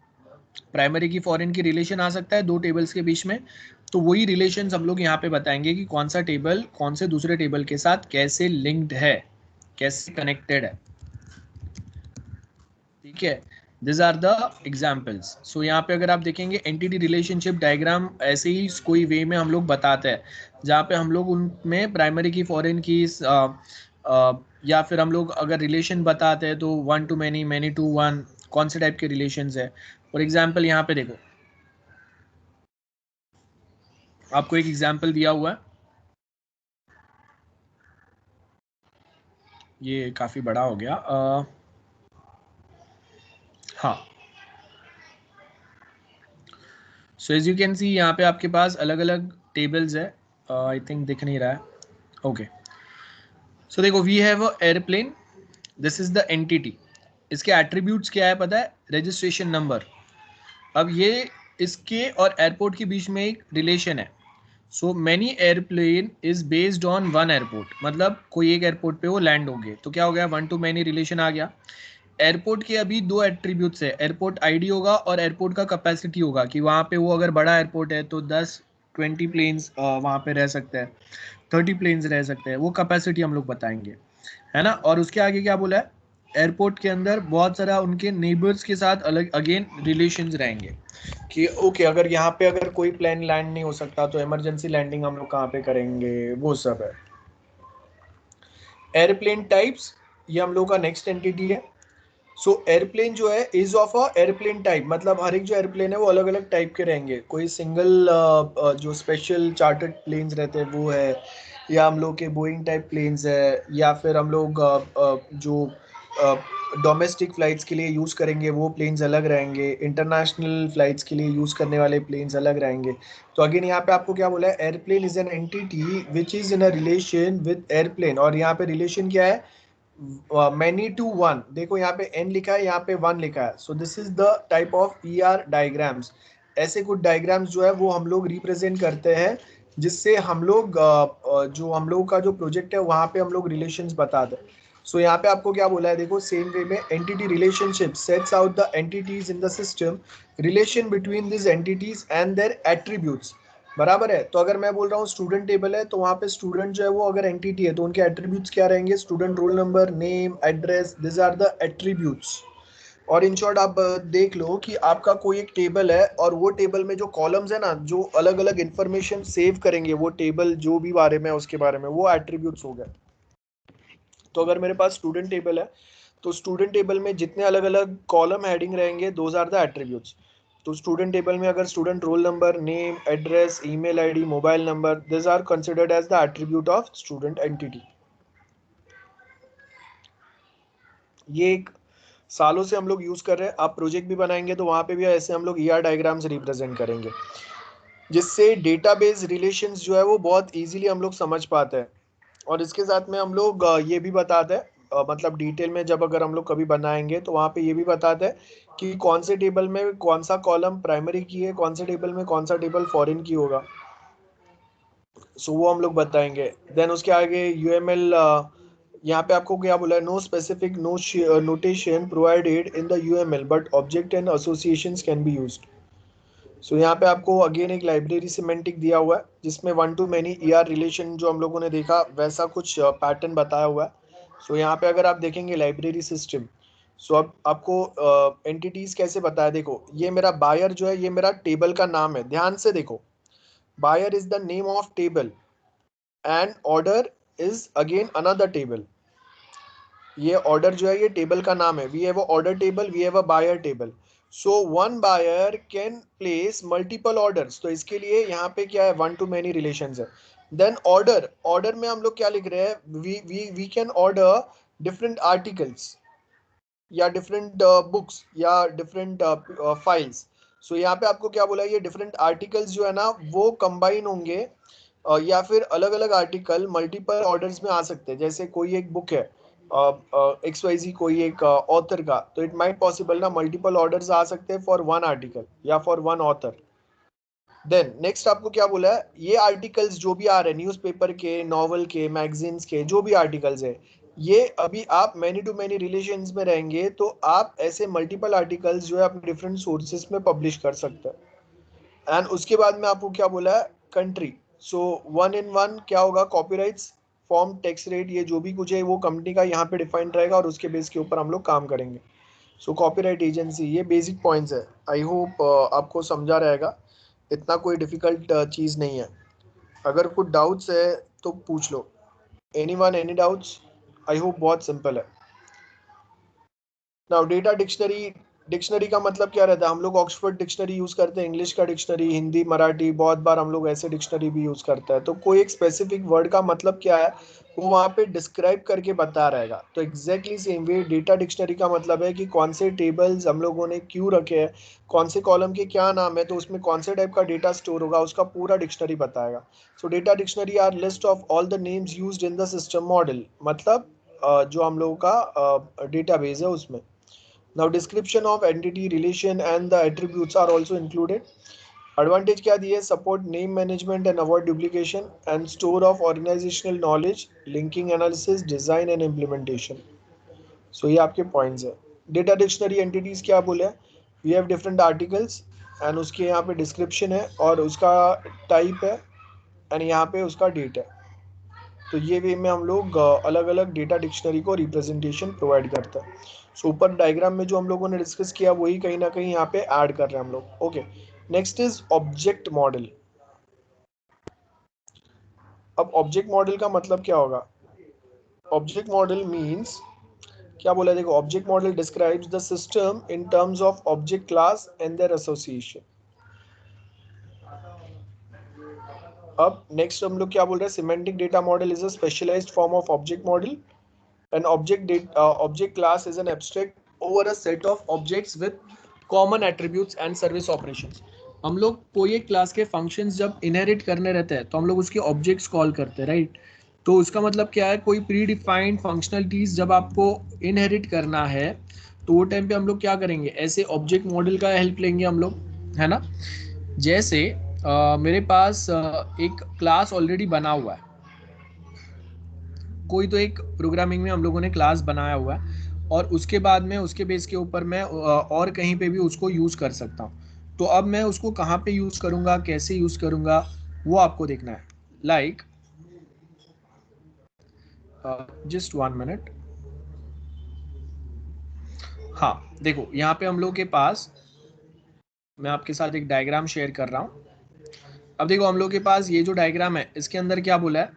प्राइमरी की फॉरेन की रिलेशन आ सकता है दो टेबल्स के बीच में, तो वही रिलेशन हम लोग यहाँ पे बताएंगे कि कौन सा टेबल कौन से दूसरे टेबल के साथ कैसे लिंक्ड है, कैसे कनेक्टेड है। ठीक है, दिस आर द एग्जाम्पल्स। सो यहाँ पे अगर आप देखेंगे एंटिटी रिलेशनशिप डायग्राम ऐसे ही कोई वे में हम लोग बताते हैं, जहाँ पे हम लोग उनमें प्राइमरी की फॉरेन की या फिर हम लोग अगर रिलेशन बताते हैं तो 1 to many, many to 1, कौन से टाइप के रिलेशंस है। फॉर एग्जाम्पल यहाँ पे देखो, आपको एक एग्जाम्पल दिया हुआ है, ये काफी बड़ा हो गया। हाँ, so as you can see यहाँ पे आपके पास अलग अलग टेबल्स है। आई थिंक दिख नहीं रहा है। ओके, सो देखो, we have a airplane, this is the entity. इसके एट्रीब्यूट्स क्या है पता है, रजिस्ट्रेशन नंबर। अब ये इसके और एयरपोर्ट के बीच में एक रिलेशन है। So many airplane is based on one airport, मतलब कोई एक एयरपोर्ट पे वो लैंड होंगे, तो क्या हो गया, 1 to many रिलेशन आ गया। एयरपोर्ट के अभी दो एट्रीब्यूट्स है, एयरपोर्ट आईडी होगा और एयरपोर्ट का कैपेसिटी होगा, कि वहाँ पे वो अगर बड़ा एयरपोर्ट है तो 10-20 प्लेन्स वहाँ पे रह सकते हैं, 30 प्लेन्स रह सकते हैं, वो कैपेसिटी हम लोग बताएंगे, है ना। और उसके आगे क्या बोला है, एयरपोर्ट के अंदर बहुत सारा उनके नेबर्स के साथ अलग अगेन रिलेशंस रहेंगे, कि ओके अगर यहाँ पे अगर कोई प्लेन लैंड नहीं हो सकता तो इमरजेंसी लैंडिंग हम लोग कहाँ पे करेंगे, वो सब है। एयरप्लेन टाइप्स, ये हम लोग का नेक्स्ट एंटिटी है। सो एयरप्लेन जो है is of a airplane type, मतलब हर एक जो एयरप्लेन है वो अलग अलग टाइप के रहेंगे, कोई सिंगल जो स्पेशल चार्टर्ड प्लेन्स रहते हैं वो है, या हम लोग के बोइंग टाइप प्लेन्स है, या फिर हम लोग जो डोमेस्टिक फ्लाइट्स के लिए यूज़ करेंगे वो प्लेन्स अलग रहेंगे, इंटरनेशनल फ्लाइट्स के लिए यूज़ करने वाले प्लेन्स अलग रहेंगे। तो अगेन यहाँ पे आपको क्या बोला है, airplane is an entity which is in a relation with airplane, और यहाँ पे रिलेशन क्या है, मैनी टू वन। देखो यहाँ पे n लिखा है, यहाँ पे 1 लिखा है। सो this is the type of ER diagrams. ऐसे कुछ डायग्राम्स जो है वो हम लोग रिप्रेजेंट करते हैं, जिससे हम लोग जो हम लोग का जो प्रोजेक्ट है वहाँ पे हम लोग रिलेशंस बताते हैं। सो यहाँ पे आपको क्या बोला है, देखो सेम वे में, entity relationship sets out the entities in the system, relation between this entities and their attributes. बराबर है। तो अगर मैं बोल रहा हूँ स्टूडेंट टेबल है, तो वहाँ पे स्टूडेंट जो है वो अगर एंटिटी है तो उनके एट्रीब्यूट्स क्या रहेंगे, student roll number, name, address, this are the attributes. और इन शॉर्ट आप देख लो कि आपका कोई एक टेबल है और वो टेबल में जो कॉलम्स है ना, जो अलग अलग इंफॉर्मेशन सेव करेंगे वो टेबल जो भी बारे में है उसके बारे में, वो एट्रीब्यूट्स हो गए। तो अगर मेरे पास स्टूडेंट टेबल है तो स्टूडेंट टेबल में जितने अलग अलग कॉलम हेडिंग रहेंगे दोज आर द एट्रीब्यूट्स। तो स्टूडेंट टेबल में अगर student roll number, name, address, email ID, mobile number, this are considered as the attribute of student entity. ये एक सालों से हम लोग यूज कर रहे हैं। आप प्रोजेक्ट भी बनाएंगे तो वहां पे भी ऐसे हम लोग ER डायग्राम्स रिप्रेजेंट करेंगे, जिससे डेटाबेस रिलेशंस जो है वो बहुत इजीली हम लोग समझ पाते हैं। और इसके साथ में हम लोग ये भी बताते हैं, मतलब डिटेल में जब अगर हम लोग कभी बनाएंगे तो वहाँ पे ये भी बताते हैं कि कौन से टेबल में कौन सा कॉलम प्राइमरी की है, कौन से टेबल में कौन सा टेबल फॉरेन की होगा। सो वो हम लोग बताएंगे। देन उसके आगे UML, यहाँ पे आपको क्या बोला है, no specific notation provided in the UML but object and associations can be used. So यहाँ पे आपको अगेन एक लाइब्रेरी सिमेंटिक दिया हुआ है, जिसमें 1 to many ER रिलेशन जो हम लोगों ने देखा वैसा कुछ पैटर्न बताया हुआ है। सो यहाँ पे अगर आप देखेंगे लाइब्रेरी सिस्टम, सो अब आपको एंटिटीज कैसे बताया, देखो ये मेरा बायर जो है ये मेरा टेबल का नाम है, ध्यान से देखो, buyer is the name of table and order is again another table. ये ऑर्डर जो है ये टेबल का नाम है, we have a order table, we have a buyer table. So one buyer can place multiple orders, तो इसके लिए यहाँ पे क्या है, 1 to many रिलेशंस है। देन ऑर्डर, ऑर्डर में हम लोग क्या लिख रहे हैं, we can order different articles. या डिफरेंट बुक्स या डिफरेंट फाइल्स। सो यहाँ पे आपको क्या बोला, ये डिफरेंट आर्टिकल्स जो है ना वो कंबाइन होंगे या फिर अलग अलग आर्टिकल मल्टीपल ऑर्डर्स में आ सकते हैं। जैसे कोई एक बुक है XYZ कोई एक ऑथर का, तो इट माइट पॉसिबल ना मल्टीपल ऑर्डर्स आ सकते हैं फॉर वन आर्टिकल या for one author. Then next आपको क्या बोला है, ये आर्टिकल्स जो भी आ रहे हैं न्यूज़पेपर के, नॉवल के, मैगजीन्स के, जो भी आर्टिकल्स है, ये अभी आप मैनी टू मैनी रिलेशंस में रहेंगे तो आप ऐसे मल्टीपल आर्टिकल्स जो है अपने डिफरेंट सोर्सेस में पब्लिश कर सकते हैं। एंड उसके बाद में आपको क्या बोला है, country. So one in one क्या होगा, कॉपीराइट्स, फॉर्म, टैक्स रेट, ये जो भी कुछ है वो कंपनी का यहाँ पे डिफाइंड रहेगा और उसके बेस के ऊपर हम लोग काम करेंगे। सो कॉपीराइट एजेंसी, ये बेसिक पॉइंट्स है। आई होप आपको समझा रहेगा, इतना कोई डिफिकल्ट चीज़ नहीं है। अगर कुछ डाउट्स है तो पूछ लो। Anyone any doubts? I hope बहुत सिंपल है। नाउ डेटा डिक्शनरी, डिक्शनरी का मतलब क्या रहता है, हम लोग ऑक्सफोर्ड डिक्शनरी यूज करते हैं, इंग्लिश का डिक्शनरी, हिंदी, मराठी, बहुत बार हम लोग ऐसे डिक्शनरी भी यूज करते हैं। तो कोई एक स्पेसिफिक वर्ड का मतलब क्या है वो वहाँ पे डिस्क्राइब करके बता रहेगा। तो exactly same way data dictionary का मतलब है कि कौन से टेबल्स हम लोगों ने क्यों रखे हैं, कौन से कॉलम के क्या नाम है, तो उसमें कौन से टाइप का डेटा स्टोर होगा, उसका पूरा डिक्शनरी बताएगा। So data dictionary are list of all the names used in the system model, मतलब जो हम लोगों का डेटाबेस है उसमें। Now description of entity, relation and the attributes are also included. Advantage क्या दिए, support name management and avoid duplication and store of organizational knowledge, linking analysis, design and implementation. So ये आपके points है। Data dictionary entities क्या बोले, we have different articles and उसके यहाँ पे description है और उसका type है and यहाँ पे उसका date है। तो ये वे में हम लोग अलग अलग डेटा डिक्शनरी को रिप्रेजेंटेशन प्रोवाइड करता है। सो ऊपर डायग्राम में जो हम लोगों ने डिस्कस किया वही कहीं ना कहीं यहाँ पे ऐड कर रहे हैं हम लोग। Okay, next is object model. अब ऑब्जेक्ट मॉडल का मतलब क्या होगा, ऑब्जेक्ट मॉडल मीन्स क्या बोला, देखो object model describes the system in terms of object class and their association. अब नेक्स्ट हम लोग क्या बोल रहे हैं, semantic data model is a specialized form of object model. An object class is an abstract over a set of objects with common attributes and service operations. हम लोग कोई एक क्लास के फंक्शंस जब इनहेरिट करने रहते हैं तो हम लोग उसके ऑब्जेक्ट्स कॉल करते हैं, राइट। तो उसका मतलब क्या है, कोई प्री डिफाइंड फंक्शनलिटीज जब आपको इनहेरिट करना है तो वो टाइम पे हम लोग क्या करेंगे, ऐसे ऑब्जेक्ट मॉडल का हेल्प लेंगे हम लोग, है ना। जैसे मेरे पास एक क्लास ऑलरेडी बना हुआ है, कोई तो एक प्रोग्रामिंग में हम लोगों ने क्लास बनाया हुआ है और उसके बाद में उसके बेस के ऊपर मैं और कहीं पे भी उसको यूज़ कर सकता हूँ। तो अब मैं उसको कहाँ पे यूज़ करूँगा, कैसे यूज़ करूँगा, वो आपको देखना है। Like just 1 minute. हाँ देखो, यहाँ पे हम लोग के पास, मैं आपके साथ एक डायग्राम शेयर कर रहा हूँ। अब देखो हम लोग के पास ये जो डायग्राम है इसके अंदर क्या बोला है,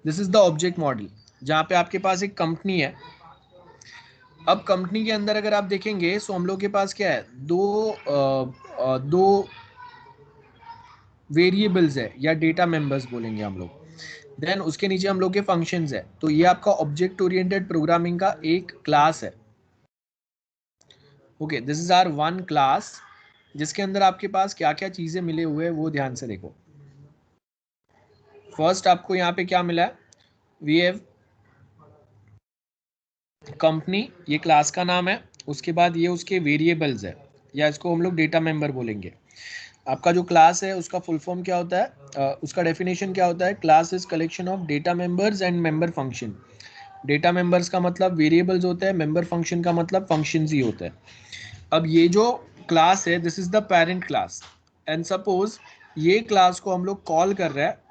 this is the object model, जहाँ पे आपके पास एक कंपनी है। अब कंपनी के अंदर अगर आप देखेंगे तो हम लोग के पास क्या है, दो वेरिएबल्स है या डेटा मेंबर्स बोलेंगे हम लोग। देन उसके नीचे हम लोग के फंक्शंस है। तो ये आपका ऑब्जेक्ट ओरिएंटेड प्रोग्रामिंग का एक क्लास है। Okay, this is hour one class जिसके अंदर आपके पास क्या क्या चीजें मिले हुए हैं वो ध्यान से देखो। फर्स्ट आपको यहाँ पे क्या मिला है, वी हैव कंपनी, ये क्लास का नाम है। उसके बाद ये उसके वेरिएबल्स है या इसको हम लोग डेटा मेंबर बोलेंगे। आपका जो क्लास है उसका फुल फॉर्म क्या होता है, उसका डेफिनेशन क्या होता है, class is collection of data members and member function. Data members का मतलब वेरिएबल्स होता है, मेंबर फंक्शन का मतलब फंक्शंस ही होता है। अब ये जो क्लास है this is the parent class and suppose ये क्लास को हम लोग कॉल कर रहे हैं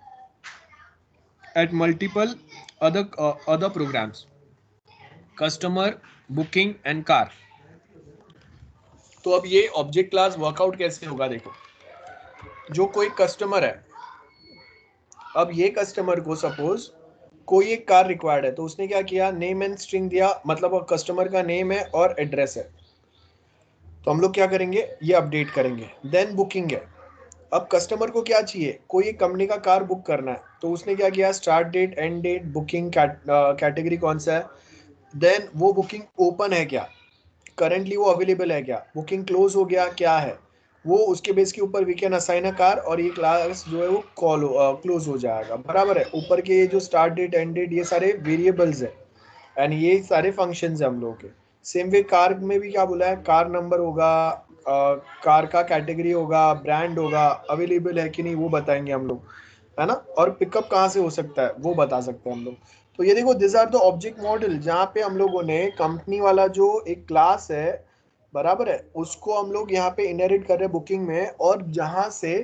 at multiple other programs, customer, booking and car. तो अब ये ऑब्जेक्ट क्लास वर्कआउट कैसे होगा, देखो जो कोई कस्टमर है, अब ये कस्टमर को सपोज कोई एक कार रिक्वायर्ड है तो उसने क्या किया, नेम एंड स्ट्रिंग दिया, मतलब कस्टमर का नेम है और एड्रेस है। तो हम लोग क्या करेंगे, ये अपडेट करेंगे। देन बुकिंग है, अब कस्टमर को क्या चाहिए, कोई एक कंपनी का कार बुक करना है तो उसने क्या किया, start date, end date, booking category कौन सा है, देन वो बुकिंग ओपन है क्या, करंटली वो अवेलेबल है क्या, बुकिंग क्लोज हो गया क्या है, वो उसके बेस के ऊपर we can assign a car और ये क्लास जो है वो क्लोज हो जाएगा, बराबर है। ऊपर के ये जो स्टार्ट डेट एंड डेट ये सारे वेरिएबल्स है एंड ये सारे फंक्शंस है हम लोगों के। सेम वे कार में भी क्या बोला है, कार नंबर होगा, कार का कैटेगरी होगा, ब्रांड होगा, अवेलेबल है कि नहीं वो बताएंगे हम लोग, है ना, और पिकअप कहाँ से हो सकता है वो बता सकते हैं हम लोग। तो ये देखो this are the object model जहाँ पे हम लोगों ने कंपनी वाला जो एक क्लास है, बराबर है, उसको हम लोग यहाँ पे इनहेरिट कर रहे हैं बुकिंग में, और जहाँ से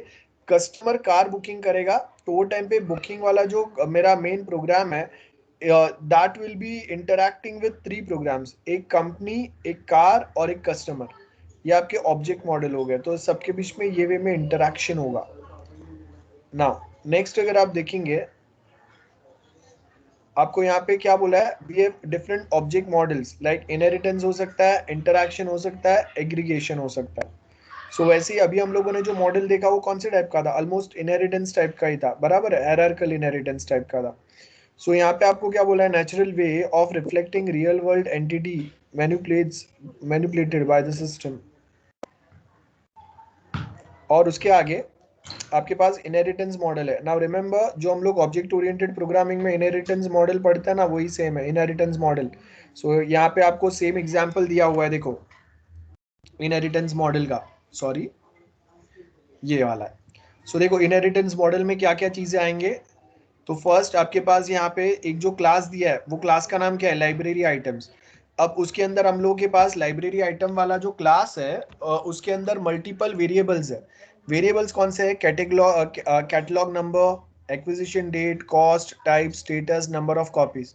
कस्टमर कार बुकिंग करेगा तो वो टाइम पे बुकिंग वाला जो मेरा मेन प्रोग्राम है that will be interacting with 3 programs, एक कंपनी, एक कार और एक कस्टमर। ये आपके ऑब्जेक्ट मॉडल हो गए, तो सबके बीच में ये वे में इंटरैक्शन होगा। नाउ नेक्स्ट अगर आप देखेंगे, आपको यहाँ पे क्या बोला है, we have different object models like inheritance हो सकता है, इंटरैक्शन हो सकता है, एग्रीगेशन हो सकता है। सो वैसे ही अभी हम लोगों ने जो मॉडल देखा वो कौन से टाइप का था, ऑलमोस्ट इनहेरिटेंस टाइप का ही था, बराबर है, हायरार्किकल इनहेरिटेंस टाइप का था। सो यहाँ पे आपको क्या बोला है, natural way of reflecting real world entity manipulated bye the system. और उसके आगे आपके पास इनहेरिटेंस मॉडल है। नाउ रिमेंबर जो हम लोग ऑब्जेक्ट ओरिएंटेड प्रोग्रामिंग में इनहेरिटेंस मॉडल पढ़ते हैं ना, वही सेम है इनहेरिटेंस मॉडल। सो यहाँ पे आपको सेम एग्जांपल दिया हुआ है, देखो इनहेरिटेंस मॉडल का, सॉरी ये वाला है। सो देखो इनहेरिटेंस मॉडल में क्या क्या चीजें आएंगे। तो फर्स्ट आपके पास यहाँ पे एक जो क्लास दिया है वो क्लास का नाम क्या है, लाइब्रेरी आइटम्स। अब उसके अंदर हम लोगों के पास लाइब्रेरी आइटम वाला जो क्लास है उसके अंदर मल्टीपल वेरिएबल्स है। वेरिएबल्स कौन से है, catalogue number, acquisition date, cost, type, status, number of copies.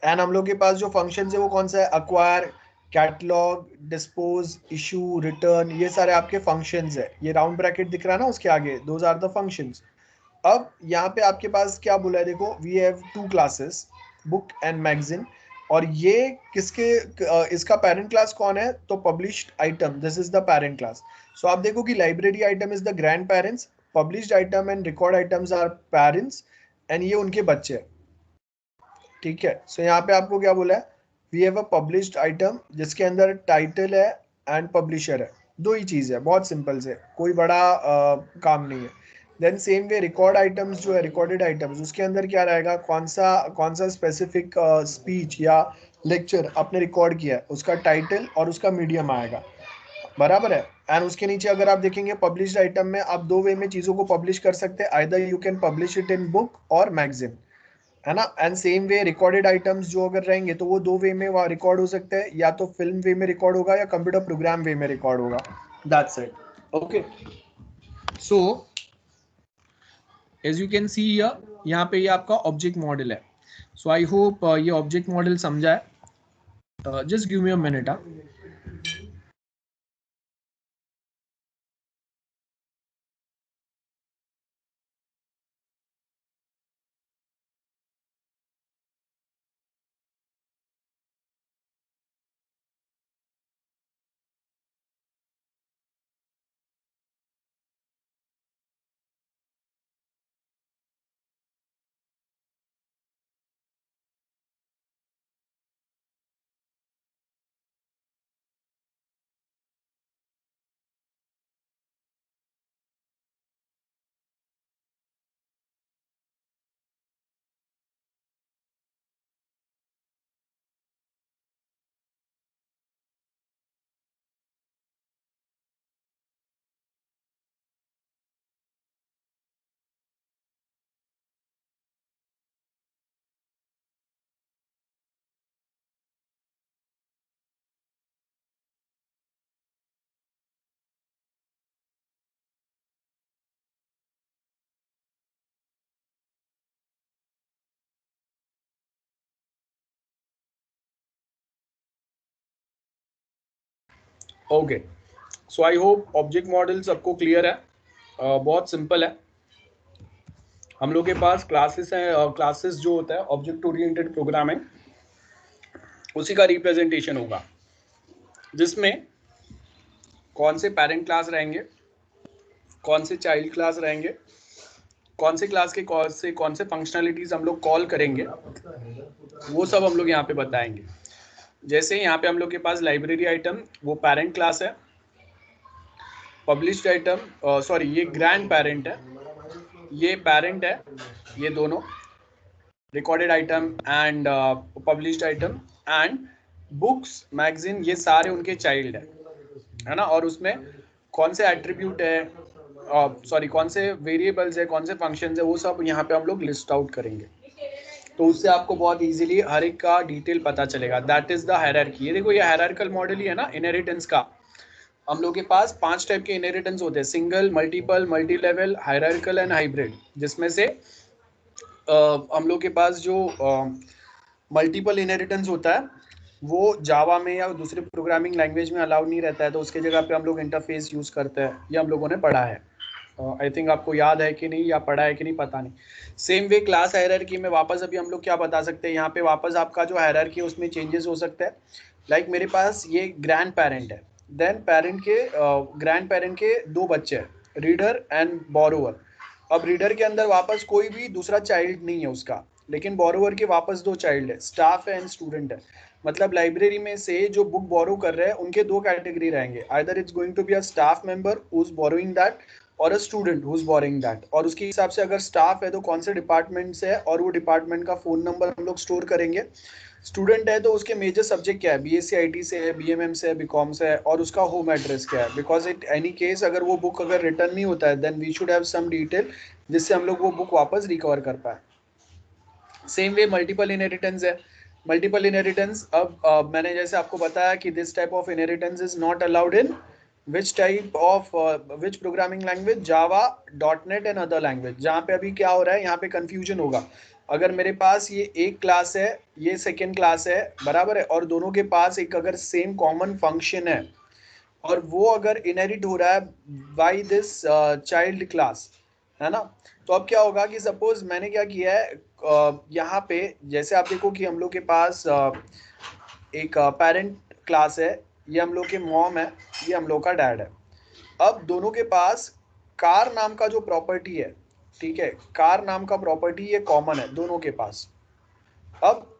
And हम लोग के पास जो फंक्शन है वो कौन सा है, acquire, catalogue, dispose, issue, return, ये सारे आपके फंक्शंस है। ये राउंड ब्रैकेट दिख रहा है ना उसके आगे, दोज आर द फंक्शंस। अब यहाँ पे आपके पास क्या बोला है, देखो we have 2 classes, book and magazine. और ये किसके इसका पेरेंट क्लास कौन है, तो published item, this is the parent class. So आप देखो कि library item is the grand parents, published item and record items are parents, and ये उनके बच्चे हैं, ठीक है। सो यहाँ पे आपको क्या बोला है, we have a published item जिसके अंदर टाइटल है एंड पब्लिशर है, दो ही चीज है, बहुत सिंपल से, कोई बड़ा काम नहीं है। Then same way record items जो है, रिकॉर्डेड आइटम्स, उसके अंदर क्या रहेगा, कौन सा स्पेसिफिक स्पीच या लेक्चर आपने रिकॉर्ड किया है, उसका टाइटल और उसका मीडियम आएगा, बराबर है। एंड उसके नीचे अगर आप देखेंगे पब्लिश्ड आइटम में आप दो वे में चीजों को पब्लिश कर सकते हैं, either you can publish it in book और मैगजीन, है ना। And same way recorded items जो अगर रहेंगे तो वो दो वे में वहाँ रिकॉर्ड हो सकते हैं, या तो फिल्म वे में रिकॉर्ड होगा या कंप्यूटर प्रोग्राम वे में रिकॉर्ड होगा, that's it, okay. So as you can see here, यहाँ पे ये आपका ऑब्जेक्ट मॉडल है। सो आई होप ये ऑब्जेक्ट मॉडल समझा है। Just give me a minute. Okay, so I hope object model सबको क्लियर है। बहुत सिंपल है। हम लोग के पास क्लासेस हैं, क्लासेस जो होता है ऑब्जेक्ट ओरिएंटेड प्रोग्रामिंग, उसी का रिप्रेजेंटेशन होगा, जिसमें कौन से पेरेंट क्लास रहेंगे, कौन से चाइल्ड क्लास रहेंगे, कौन से क्लास के कौन से फंक्शनलिटीज हम लोग कॉल करेंगे, वो सब हम लोग यहाँ पे बताएंगे। जैसे यहाँ पे हम लोग के पास लाइब्रेरी आइटम वो पेरेंट क्लास है, पब्लिश्ड आइटम सॉरी ये ग्रैंड पेरेंट है, ये पेरेंट है, ये दोनों recorded item and published item and books magazine ये सारे उनके चाइल्ड है ना। और उसमें कौन से एट्रीब्यूट है, सॉरी कौन से वेरिएबल्स है, कौन से फंक्शंस है, वो सब यहाँ पे हम लोग लिस्ट आउट करेंगे। तो उससे आपको बहुत इजीली हर एक का डिटेल पता चलेगा। That is the hierarchy. ये देखो ये हायरार्कल मॉडल ही है ना इनहेरिटेंस का। हम लोग के पास 5 टाइप के इनहेरिटेंस होते हैं, single, multiple, multi level, hierarchical and hybrid. जिसमें से हम लोग के पास जो मल्टीपल इनहेरिटेंस होता है वो जावा में या दूसरे प्रोग्रामिंग लैंग्वेज में अलाउड नहीं रहता है, तो उसके जगह पे हम लोग इंटरफेस यूज करते हैं। ये हम लोगों ने पढ़ा है, आई थिंक आपको याद है कि नहीं या पढ़ा है कि नहीं पता नहीं। सेम वे क्लास हायरार्की में वापस अभी हम लोग क्या बता सकते हैं, यहाँ पे वापस आपका जो हायरार्की है उसमें चेंजेस हो सकता है। लाइक मेरे पास ये ग्रैंड पेरेंट है, देन पेरेंट के ग्रैंड पेरेंट के 2 बच्चे हैं, रीडर एंड बोरोवर। अब रीडर के अंदर वापस कोई भी दूसरा चाइल्ड नहीं है उसका, लेकिन बोरोवर के वापस 2 चाइल्ड है, स्टाफ है एंड स्टूडेंट है। मतलब लाइब्रेरी में से जो बुक बोरो कर रहे हैं उनके 2 कैटेगरी रहेंगे, either it's going to be a staff member who is borrowing that और a student who is borrowing that. और उसके हिसाब से अगर स्टाफ है तो कौन से डिपार्टमेंट से है और वो डिपार्टमेंट का फोन नंबर हम लोग स्टोर करेंगे। स्टूडेंट है तो उसके मेजर सब्जेक्ट क्या है, बीएससी आईटी से है, बीएमएम से है, बीकॉम से है, और उसका होम एड्रेस क्या है। बिकॉज इट एनी केस अगर वो बुक अगर रिटर्न नहीं होता है then we should have some detail जिससे हम लोग वो बुक वापस रिकवर कर पाए। सेम वे मल्टीपल इनहेरिटेंस है। मल्टीपल इनहेरिटेंस अब मैंने जैसे आपको बताया कि this type of inheritance is not allowed in which type of which programming language, Java, dotnet and other language. जहाँ पे अभी क्या हो रहा है, यहाँ पे कंफ्यूजन होगा। अगर मेरे पास ये एक क्लास है, ये सेकेंड क्लास है, बराबर है, और दोनों के पास एक अगर सेम कॉमन फंक्शन है और वो अगर इनहेरिट हो रहा है बाय दिस चाइल्ड क्लास, है ना। तो अब क्या होगा कि सपोज मैंने क्या किया है, यहाँ पे जैसे आप देखो कि हम लोग के पास एक पेरेंट क्लास है, ये हम लोग के मॉम है, ये हम लोग का डैड है। अब दोनों के पास कार नाम का जो प्रॉपर्टी है, ठीक है, कार नाम का प्रॉपर्टी ये कॉमन है दोनों के पास। अब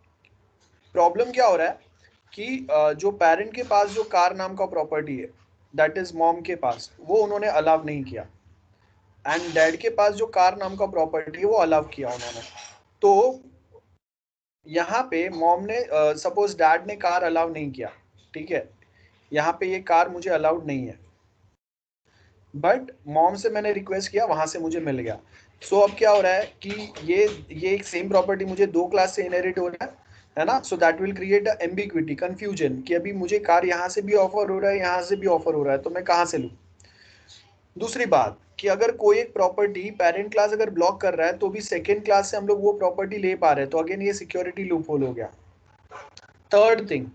प्रॉब्लम क्या हो रहा है कि जो पेरेंट के पास जो कार नाम का प्रॉपर्टी है दैट इज मॉम के पास, वो उन्होंने अलाउ नहीं किया, एंड डैड के पास जो कार नाम का प्रॉपर्टी है वो अलाउ किया उन्होंने। तो यहाँ पे मॉम ने सपोज डैड ने कार अलाउ नहीं किया, ठीक है, यहाँ पे ये कार मुझे अलाउड नहीं है, बट मॉम से मैंने रिक्वेस्ट किया, वहां से मुझे मिल गया। सो अब क्या हो रहा है कि ये एक सेम प्रॉपर्टी मुझे 2 क्लास से इनहेरिट हो रहा है ना। So that will create a ambiguity, confusion, कि अभी मुझे कार यहाँ से भी ऑफर हो रहा है, यहाँ से भी ऑफर हो रहा है, तो मैं कहाँ से लूँ। दूसरी बात कि अगर कोई एक प्रॉपर्टी पेरेंट क्लास अगर ब्लॉक कर रहा है तो भी सेकेंड क्लास से हम लोग वो प्रॉपर्टी ले पा रहे हैं, तो अगेन ये सिक्योरिटी लूप होल हो गया। थर्ड थिंग,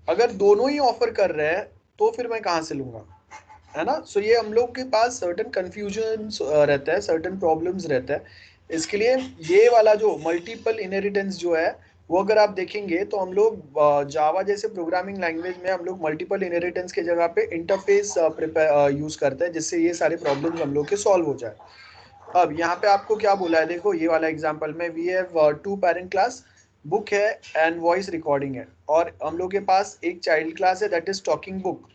अगर दोनों ही ऑफर कर रहे हैं तो फिर मैं कहाँ से लूंगा, है ना। सो ये हम लोग के पास सर्टन कंफ्यूजन रहता है, सर्टन प्रॉब्लम्स रहता है। इसके लिए ये वाला जो मल्टीपल इनहेरिटेंस जो है वो अगर आप देखेंगे तो हम लोग जावा जैसे प्रोग्रामिंग लैंग्वेज में हम लोग मल्टीपल इनहेरिटेंस के जगह पे इंटरफेस यूज करते हैं, जिससे ये सारे प्रॉब्लम्स हम लोग के सॉल्व हो जाए। अब यहाँ पे आपको क्या बोला है, देखो ये वाला एग्जांपल में we have 2 parent class, book है एंड वॉइस रिकॉर्डिंग है, और हम लोग के पास एक चाइल्ड क्लास है दैट इज टॉकिंग बुक।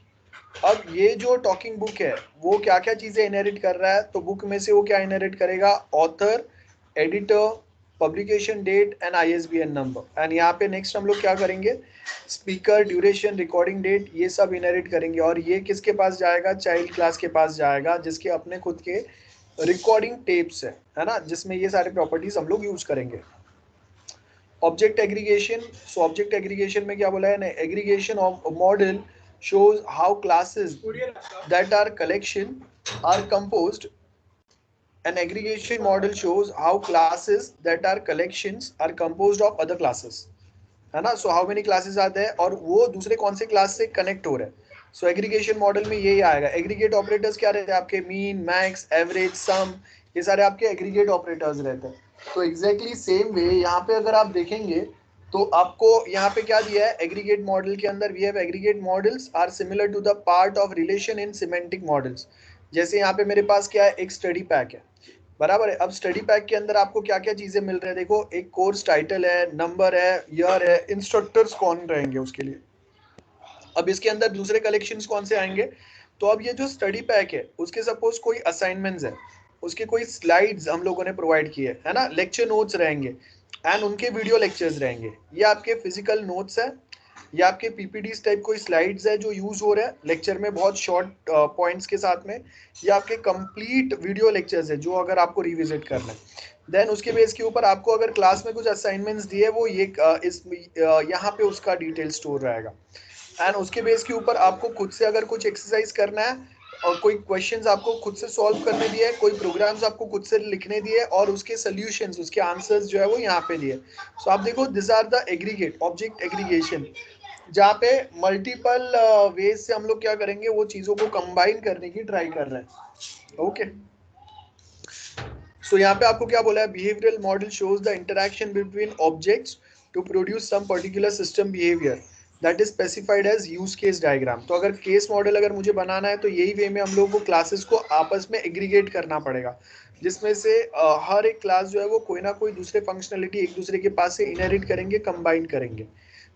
अब ये जो टॉकिंग बुक है वो क्या क्या चीजें इनहेरिट कर रहा है, तो बुक में से वो क्या इनहेरिट करेगा, author, editor, publication date and ISBN number. And यहाँ पे नेक्स्ट हम लोग क्या करेंगे, स्पीकर, ड्यूरेशन, रिकॉर्डिंग डेट, ये सब इनहेरिट करेंगे। और ये किसके पास जाएगा, चाइल्ड क्लास के पास जाएगा, जिसके अपने खुद के रिकॉर्डिंग टेप्स है ना, जिसमें ये सारे प्रॉपर्टीज हम लोग यूज करेंगे। Object aggregation, so object aggregation में क्या बोला है ना, aggregation of model shows how classes that are collection are composed. An aggregation model shows how classes that are collections are composed of other classes, है ना। so how many classes are there और वो दूसरे कौन से class से connect हो रहे हैं। so एग्रीगेशन मॉडल में यही आएगा। एग्रीगेट ऑपरेटर्स क्या रहते हैं आपके, मीन, मैक्स, एवरेज, सम, ये सारे आपके एग्रीगेट ऑपरेटर्स रहते हैं। तो एग्जैक्टली सेम वे यहाँ पे अगर आप देखेंगे तो आपको यहाँ पे क्या दिया है, एग्रीगेट मॉडल के अंदर we have aggregate models are similar to the part of relation in semantic models. जैसे यहाँ पे मेरे पास क्या है, एक स्टडी पैक है, बराबर है। अब स्टडी पैक के अंदर आपको क्या क्या चीजें मिल रही है, देखो एक कोर्स टाइटल है, नंबर है, ईयर है, इंस्ट्रक्टर्स कौन रहेंगे उसके लिए। अब इसके अंदर दूसरे कलेक्शंस कौन से आएंगे, तो अब ये जो स्टडी पैक है उसके सपोज कोई असाइनमेंट्स है, उसके कोई स्लाइड्स हम लोगों ने प्रोवाइड किए है ना, लेक्चर नोट्स रहेंगे एंड उनके वीडियो लेक्चर्स रहेंगे। ये आपके फिजिकल नोट्स है, ये आपके पीपीडीज टाइप कोई स्लाइड्स है जो यूज हो रहा है लेक्चर में बहुत शॉर्ट पॉइंट्स के साथ में। ये आपके कंप्लीट वीडियो लेक्चर्स है जो अगर आपको रिविजिट करना है। देन उसके बेस के ऊपर आपको अगर क्लास में कुछ असाइनमेंट्स दिए वो ये यहाँ पे उसका डिटेल स्टोर रहेगा। एंड उसके बेस के ऊपर आपको खुद से अगर कुछ एक्सरसाइज करना है और कोई क्वेश्चंस आपको खुद से सॉल्व करने दिए, कोई प्रोग्राम्स आपको खुद से लिखने दिए और उसके सॉल्यूशंस, उसके आंसर्स जो है वो यहाँ पे दिए। सो आप देखो this are the aggregate object aggregation, जहाँ पे मल्टीपल वेज से हम लोग क्या करेंगे, वो चीजों को कंबाइन करने की ट्राई कर रहे हैं। ओके, सो यहाँ पे आपको क्या बोला है, behavioural model shows the interaction between objects to produce some particular system behaviour that is specified as use case diagram. तो अगर केस मॉडल अगर मुझे बनाना है तो यही वे में हम लोग को क्लासेस को आपस में एग्रीगेट करना पड़ेगा, जिसमें से हर एक क्लास जो है वो कोई ना कोई दूसरे फंक्शनलिटी एक दूसरे के पास से इनहेरिट करेंगे, कंबाइन करेंगे।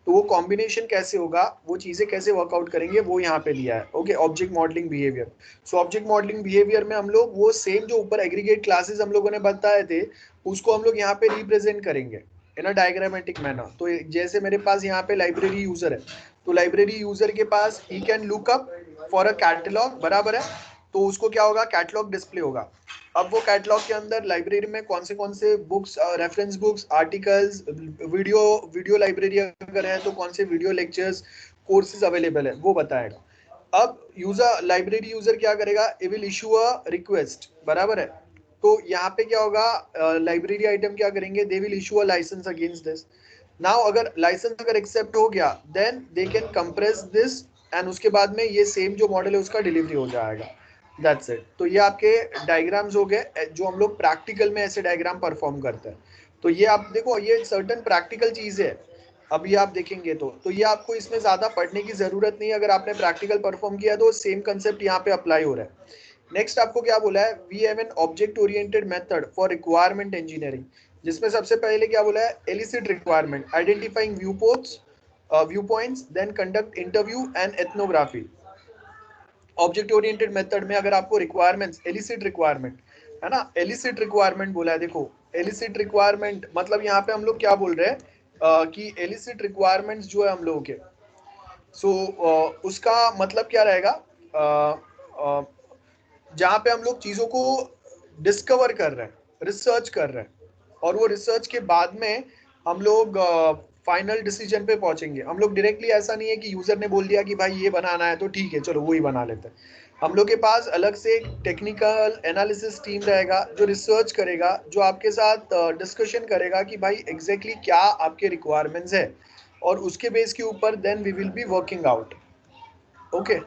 तो वो कॉम्बिनेशन कैसे होगा, वो चीजें कैसे वर्कआउट करेंगे, वो यहाँ पे लिया है। Okay, object modelling behaviour. So object modelling behaviour में हम लोग वो सेम जो ऊपर एग्रीगेट क्लासेस हम लोगों ने बताए थे उसको हम लोग यहाँ पे रिप्रेजेंट करेंगे इन अ डायग्रामेटिक मैनर। तो जैसे मेरे पास यहाँ पे लाइब्रेरी यूजर है, तो लाइब्रेरी यूजर के पास ही can look up for a catalogue, बराबर है। तो उसको क्या होगा, कैटलॉग डिस्प्ले होगा। अब वो कैटलॉग के अंदर लाइब्रेरी में कौन से books, reference books, articles, video video library अगर है तो कौन से वीडियो लेक्चर्स, कोर्सेज अवेलेबल है वो बताएगा। अब यूजर, लाइब्रेरी यूजर क्या करेगा, it will issue a request, बराबर है। तो यहाँ पे क्या होगा, लाइब्रेरी आइटम क्या करेंगे, they will issue a licence against this. Now अगर लाइसेंस अगर एक्सेप्ट हो गया then they can compress this and उसके बाद में ये सेम जो मॉडल है उसका डिलीवरी हो जाएगा। That's it. तो ये आपके डायग्राम्स हो गए जो हम लोग प्रैक्टिकल में ऐसे डायग्राम परफॉर्म करते हैं। तो ये आप देखो ये सर्टेन प्रैक्टिकल चीज है। अभी आप देखेंगे तो ये आपको इसमें ज्यादा पढ़ने की जरूरत नहीं है, अगर आपने प्रैक्टिकल परफॉर्म किया तो सेम कंसेप्ट यहाँ पे अप्लाई हो रहा है। नेक्स्ट आपको क्या बोला है, we have an object oriented method for requirement engineering, जिसमें सबसे पहले क्या बोला है, elicit requirement, identifying view points, then conduct interview and ethnography. Object oriented method में अगर आपको रिक्वायरमेंट्स, एलिसिट रिक्वायरमेंट है ना, एलिसिट रिक्वायरमेंट बोला है। देखो एलिसिट रिक्वायरमेंट मतलब यहाँ पे हम लोग क्या बोल रहे हैं कि एलिसिट रिक्वायरमेंट्स जो है हम लोगों के, सो उसका मतलब क्या रहेगा, जहाँ पे हम लोग चीजों को डिस्कवर कर रहे हैं, रिसर्च कर रहे हैं, और वो रिसर्च के बाद में हम लोग फाइनल डिसीजन पे पहुंचेंगे। हम लोग डायरेक्टली, ऐसा नहीं है कि यूजर ने बोल दिया कि भाई ये बनाना है तो ठीक है चलो वही बना लेते हैं। हम लोग के पास अलग से एक टेक्निकल एनालिसिस टीम रहेगा जो रिसर्च करेगा, जो आपके साथ डिस्कशन करेगा कि भाई एग्जैक्टली क्या आपके रिक्वायरमेंट्स है, और उसके बेस के ऊपर then we will be working out. Okay,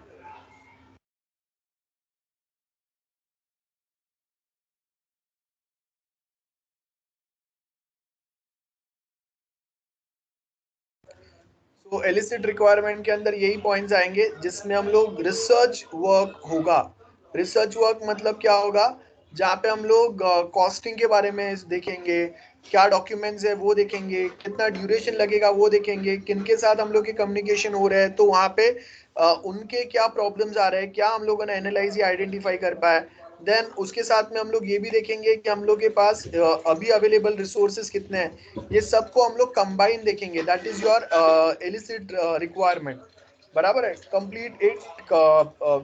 तो एलिसिट रिक्वायरमेंट के अंदर यही पॉइंट्स आएंगे जिसमें हम लोग रिसर्च वर्क होगा। रिसर्च वर्क मतलब क्या होगा, जहाँ पे हम लोग कॉस्टिंग के बारे में देखेंगे, क्या डॉक्यूमेंट्स है वो देखेंगे, कितना ड्यूरेशन लगेगा वो देखेंगे, किन के साथ हम लोग की कम्युनिकेशन हो रहा है, तो वहाँ पे उनके क्या प्रॉब्लम्स आ रहे हैं, क्या हम लोगों ने एनालाइज या आइडेंटिफाई कर पाया। देन उसके साथ में हम लोग ये भी देखेंगे कि हम लोग के पास अभी अवेलेबल रिसोर्सेज कितने हैं, ये सबको हम लोग कंबाइन देखेंगे। That is your elicit requirement, बराबर है। कंप्लीट एक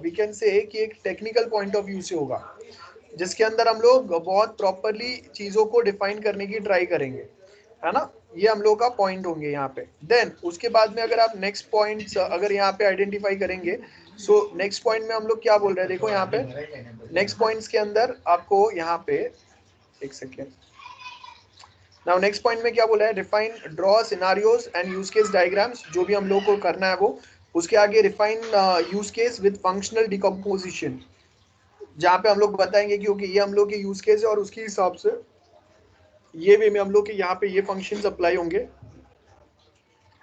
वी कैन से कि एक टेक्निकल पॉइंट ऑफ व्यू से होगा, जिसके अंदर हम लोग बहुत प्रॉपरली चीजों को डिफाइन करने की ट्राई करेंगे, है ना। ये हम लोग का पॉइंट होंगे यहाँ पे। देन उसके बाद में अगर आप नेक्स्ट पॉइंट्स अगर यहाँ पे आइडेंटिफाई करेंगे, सो नेक्स्ट पॉइंट में हम लोग क्या बोल रहे हैं, देखो यहाँ पे नेक्स्ट पॉइंट्स के अंदर आपको यहाँ पे एक सेकेंड, नाउ नेक्स्ट पॉइंट में क्या बोला है, refine draw scenarios and use case diagrams, जो भी हम लोग को करना है वो। उसके आगे refine use case with functional decomposition, जहाँ पे हम लोग बताएंगे कि ओके ये हम लोग के यूज केस है और उसके हिसाब से ये वे में हम लोग के यहाँ पे ये फंक्शंस अप्लाई होंगे।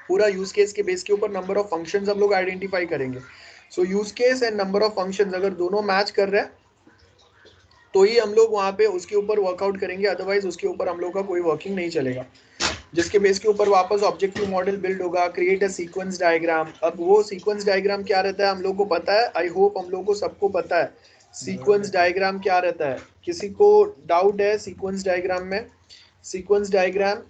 पूरा यूज केस के बेस के ऊपर नंबर ऑफ फंक्शंस हम लोग आइडेंटिफाई करेंगे। So use case and number of functions अगर दोनों मैच कर रहे हैं तो ही हम लोग वहाँ पे उसके ऊपर वर्कआउट करेंगे, अदरवाइज उसके ऊपर हम लोग का कोई वर्किंग नहीं चलेगा, जिसके बेस के ऊपर वापस ऑब्जेक्टिव मॉडल बिल्ड होगा, क्रिएट अ सीक्वेंस डायग्राम। अब वो सीक्वेंस डायग्राम क्या रहता है हम लोग को पता है, आई होप हम लोग को सबको पता है सीक्वेंस डायग्राम क्या रहता है। किसी को डाउट है सीक्वेंस डायग्राम में? सीक्वेंस डायग्राम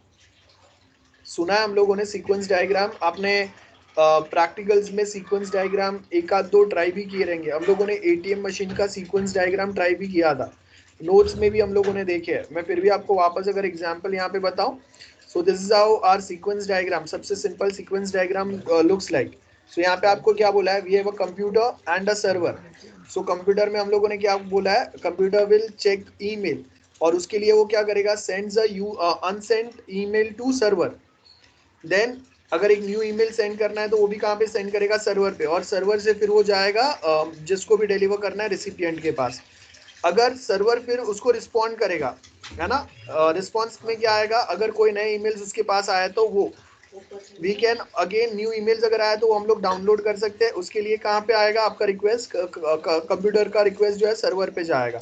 सुना है हम लोगों ने? सीक्वेंस डायग्राम आपने प्रैक्टिकल्स में सीक्वेंस डायग्राम एक आध दो ट्राई भी किए रहेंगे। हम लोगों ने एटीएम मशीन का सीक्वेंस डायग्राम ट्राई भी किया था, नोट्स में भी हम लोगों ने देखे हैं। मैं फिर भी आपको वापस अगर एग्जांपल यहाँ पे बताऊं, so this is how our sequence diagram, सबसे simple sequence diagram looks like. So यहाँ पे आपको क्या बोला है, we have a computer and a server. So computer में हम लोगों ने क्या बोला है, कंप्यूटर विल चेक ईमेल, और उसके लिए वो क्या करेगा, sends a unsent email to server. Then अगर एक न्यू ईमेल सेंड करना है तो वो भी कहाँ पे सेंड करेगा, सर्वर पे, और सर्वर से फिर वो जाएगा जिसको भी डिलीवर करना है रिसिपिएंट के पास। अगर सर्वर फिर उसको रिस्पॉन्ड करेगा, है ना, रिस्पॉन्स में क्या आएगा, अगर कोई नए ईमेल्स उसके पास आया तो वो we can again new emails अगर आया तो वो हम लोग डाउनलोड कर सकते हैं। उसके लिए कहाँ पे आएगा आपका रिक्वेस्ट, कंप्यूटर का रिक्वेस्ट जो है सर्वर पे जाएगा,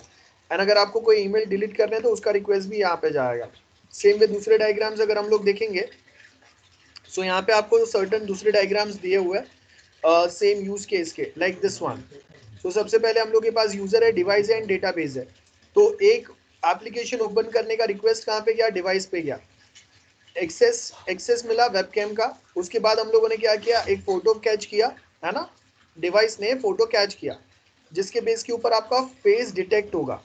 एंड अगर आपको कोई ईमेल डिलीट करना है तो उसका रिक्वेस्ट भी यहाँ पे जाएगा। सेम वे दूसरे डायग्राम्स अगर हम लोग देखेंगे, सो यहाँ पे आपको सर्टन दूसरे डायग्राम्स दिए हुए हैं सेम यूज केस के, लाइक दिस वन। सो सबसे पहले हम लोग के पास यूजर है, डिवाइस है एंड डेटाबेस है। तो एक एप्लीकेशन ओपन करने का रिक्वेस्ट कहाँ पे गया, डिवाइस पे गया, एक्सेस मिला वेबकैम का। उसके बाद हम लोगों ने क्या किया, एक फोटो कैच किया, है ना, डिवाइस ने फोटो कैच किया, जिसके बेस के ऊपर आपका फेस डिटेक्ट होगा।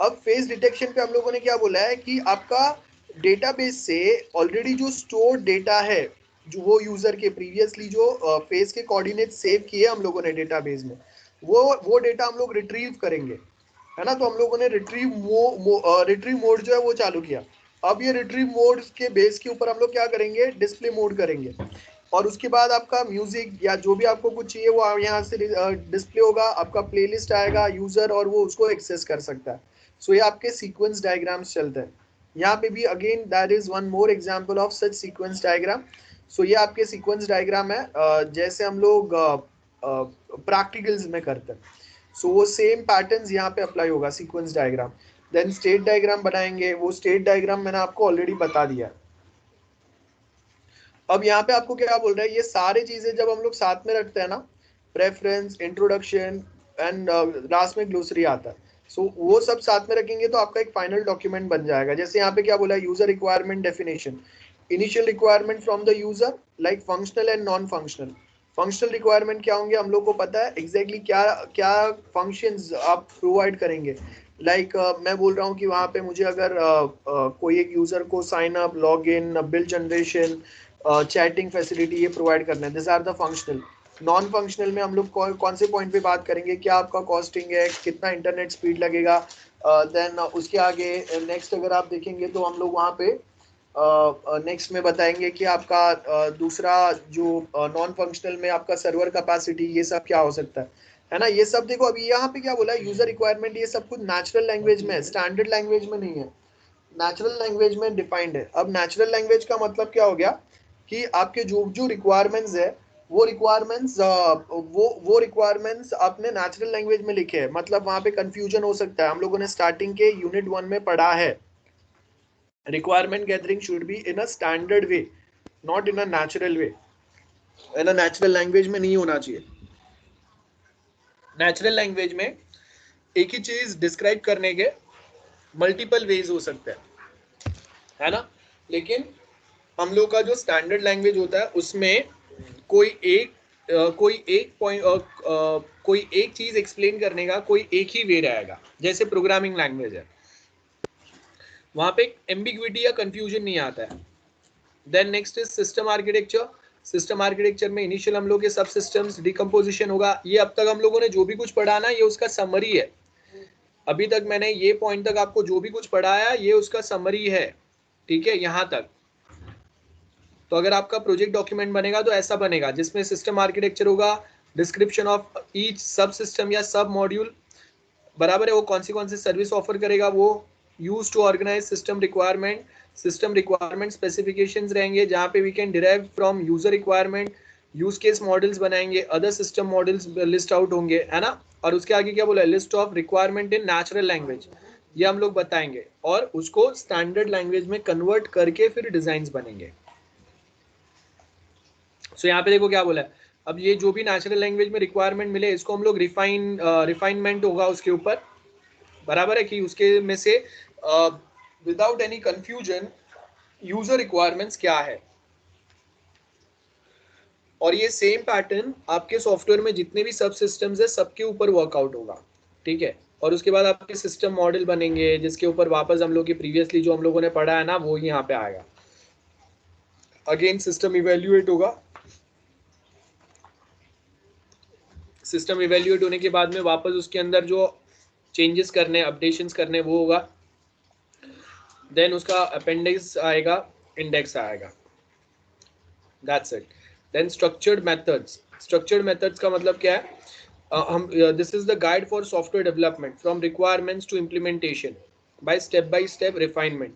अब फेस डिटेक्शन पे हम लोगों ने क्या बोला है कि आपका डेटाबेस से ऑलरेडी जो स्टोर डेटा है, जो वो यूजर के प्रीवियसली जो फेस के कोऑर्डिनेट सेव किए हम लोगों ने डेटाबेस में, वो डेटा हम लोग रिट्रीव करेंगे, है ना। तो हम लोगों ने रिट्रीव मोड जो है वो चालू किया। अब ये रिट्रीव मोड के बेस के ऊपर हम लोग क्या करेंगे, डिस्प्ले मोड करेंगे, और उसके बाद आपका म्यूजिक या जो भी आपको कुछ चाहिए वो यहाँ से डिस्प्ले होगा, आपका प्लेलिस्ट आएगा यूजर, और वो उसको एक्सेस कर सकता है। सो ये आपके सीक्वेंस डायग्राम्स चलते हैं। यहाँ पे भी again that is one more example of such sequence diagram. So ये आपके सीक्वेंस डायग्राम है जैसे हम लोग प्रैक्टिकल्स में करते हैं। सो वो सेम पैटर्न्स यहाँ पे अप्लाई होगा, sequence diagram. Then state diagram बनाएंगे, वो स्टेट डायग्राम मैंने आपको ऑलरेडी बता दिया। अब यहाँ पे आपको क्या बोल रहा है, ये सारी चीजें जब हम लोग साथ में रखते हैं ना, प्रेफरेंस, इंट्रोडक्शन एंड लास्ट में ग्लोसरी आता है, सो वो सब साथ में रखेंगे तो आपका एक फाइनल डॉक्यूमेंट बन जाएगा। जैसे यहाँ पे क्या बोला है, user requirement definition, initial requirement from the user like functional and non functional. Functional requirement क्या होंगे हम लोग को पता है एग्जैक्टली क्या क्या फंक्शंस आप प्रोवाइड करेंगे। लाइक मैं बोल रहा हूँ कि वहाँ पे मुझे अगर कोई एक यूजर को sign up, log in, bill generation, chatting facility ये प्रोवाइड करना है, this are the functional. Non functional में हम लोग कौन से पॉइंट पे बात करेंगे, क्या आपका कॉस्टिंग है, कितना इंटरनेट स्पीड लगेगा। देन उसके आगे नेक्स्ट अगर आप देखेंगे तो हम लोग वहाँ पे नेक्स्ट में बताएंगे कि आपका दूसरा जो नॉन फंक्शनल में आपका सर्वर कैपेसिटी, ये सब क्या हो सकता है ना। ये सब देखो अभी यहाँ पे क्या बोला है, यूजर रिक्वायरमेंट, ये सब कुछ नेचुरल लैंग्वेज में है, स्टैंडर्ड लैंग्वेज में नहीं है, नेचुरल लैंग्वेज में डिफाइंड है। अब नेचुरल लैंग्वेज का मतलब क्या हो गया कि आपके जो जो रिक्वायरमेंट्स है वो रिक्वायरमेंट्स आपने नेचुरल लैंग्वेज में लिखे हैं। मतलब वहां पे कंफ्यूजन हो सकता है, हम लोगों ने स्टार्टिंग के यूनिट 1 में पढ़ा है, requirement gathering should be in a standard way, not in a natural way, है ना, नेचुरल लैंग्वेज में नहीं होना चाहिए। नेचुरल लैंग्वेज में एक ही चीज डिस्क्राइब करने के मल्टीपल वेज हो सकते हैं, है ना। लेकिन हम लोग का जो स्टैंडर्ड लैंग्वेज होता है उसमें कोई एक पॉइंट कोई एक चीज एक्सप्लेन करने का कोई एक ही वे रहेगा। जैसे प्रोग्रामिंग लैंग्वेज है, वहां पे एम्बिग्विटी या कंफ्यूजन नहीं आता है। Then next is system architecture. System architecture में इनिशियल हम लोग के सब सिस्टम्स डिकम्पोजिशन होगा। ये अब तक हम लोगों ने जो भी कुछ पढ़ा ना, ये उसका समरी है। अभी तक मैंने ये पॉइंट तक आपको जो भी कुछ पढ़ाया ये उसका समरी है, ठीक है, यहां तक। तो अगर आपका प्रोजेक्ट डॉक्यूमेंट बनेगा तो ऐसा बनेगा, जिसमें सिस्टम आर्किटेक्चर होगा, डिस्क्रिप्शन ऑफ ईच सब सिस्टम या सब मॉड्यूल, बराबर है, वो कौन सी सर्विस ऑफर करेगा, वो use to organise system requirement specifications रहेंगे, जहां पे we can derive from user requirement, use case models बनाएंगे, other system models list out होंगे, है ना। और उसके आगे क्या बोला है, list of requirement in natural language. ये हम लोग बताएंगे और उसको स्टैंडर्ड लैंग्वेज में कन्वर्ट करके फिर डिजाइन्स बनेंगे। सो यहाँ पे देखो क्या बोला है, अब ये जो भी नेचुरल लैंग्वेज में रिक्वायरमेंट मिले इसको हम लोग रिफाइनमेंट होगा उसके ऊपर, बराबर है कि उसके में से without any confusion user requirements क्या है, और ये सेम पैटर्न आपके सॉफ्टवेयर में जितने भी सब सिस्टम्स है सबके ऊपर वर्कआउट होगा, ठीक है। और उसके बाद आपके सिस्टम मॉडल बनेंगे जिसके ऊपर वापस हम लोग की प्रीवियसली जो हम लोगों ने पढ़ा है ना वो यहाँ पे आएगा। अगेन सिस्टम इवेल्युएट होगा, सिस्टम इवेल्युएट होने के बाद में वापस उसके अंदर जो चेंजेस करने अपडेशंस करने वो होगा, देन उसका अपेंडिक्स आएगा, इंडेक्स आएगा, that's it. Then structured methods, structured methods का मतलब क्या है, हम this is the guide for software development from requirements to implementation by step refinement,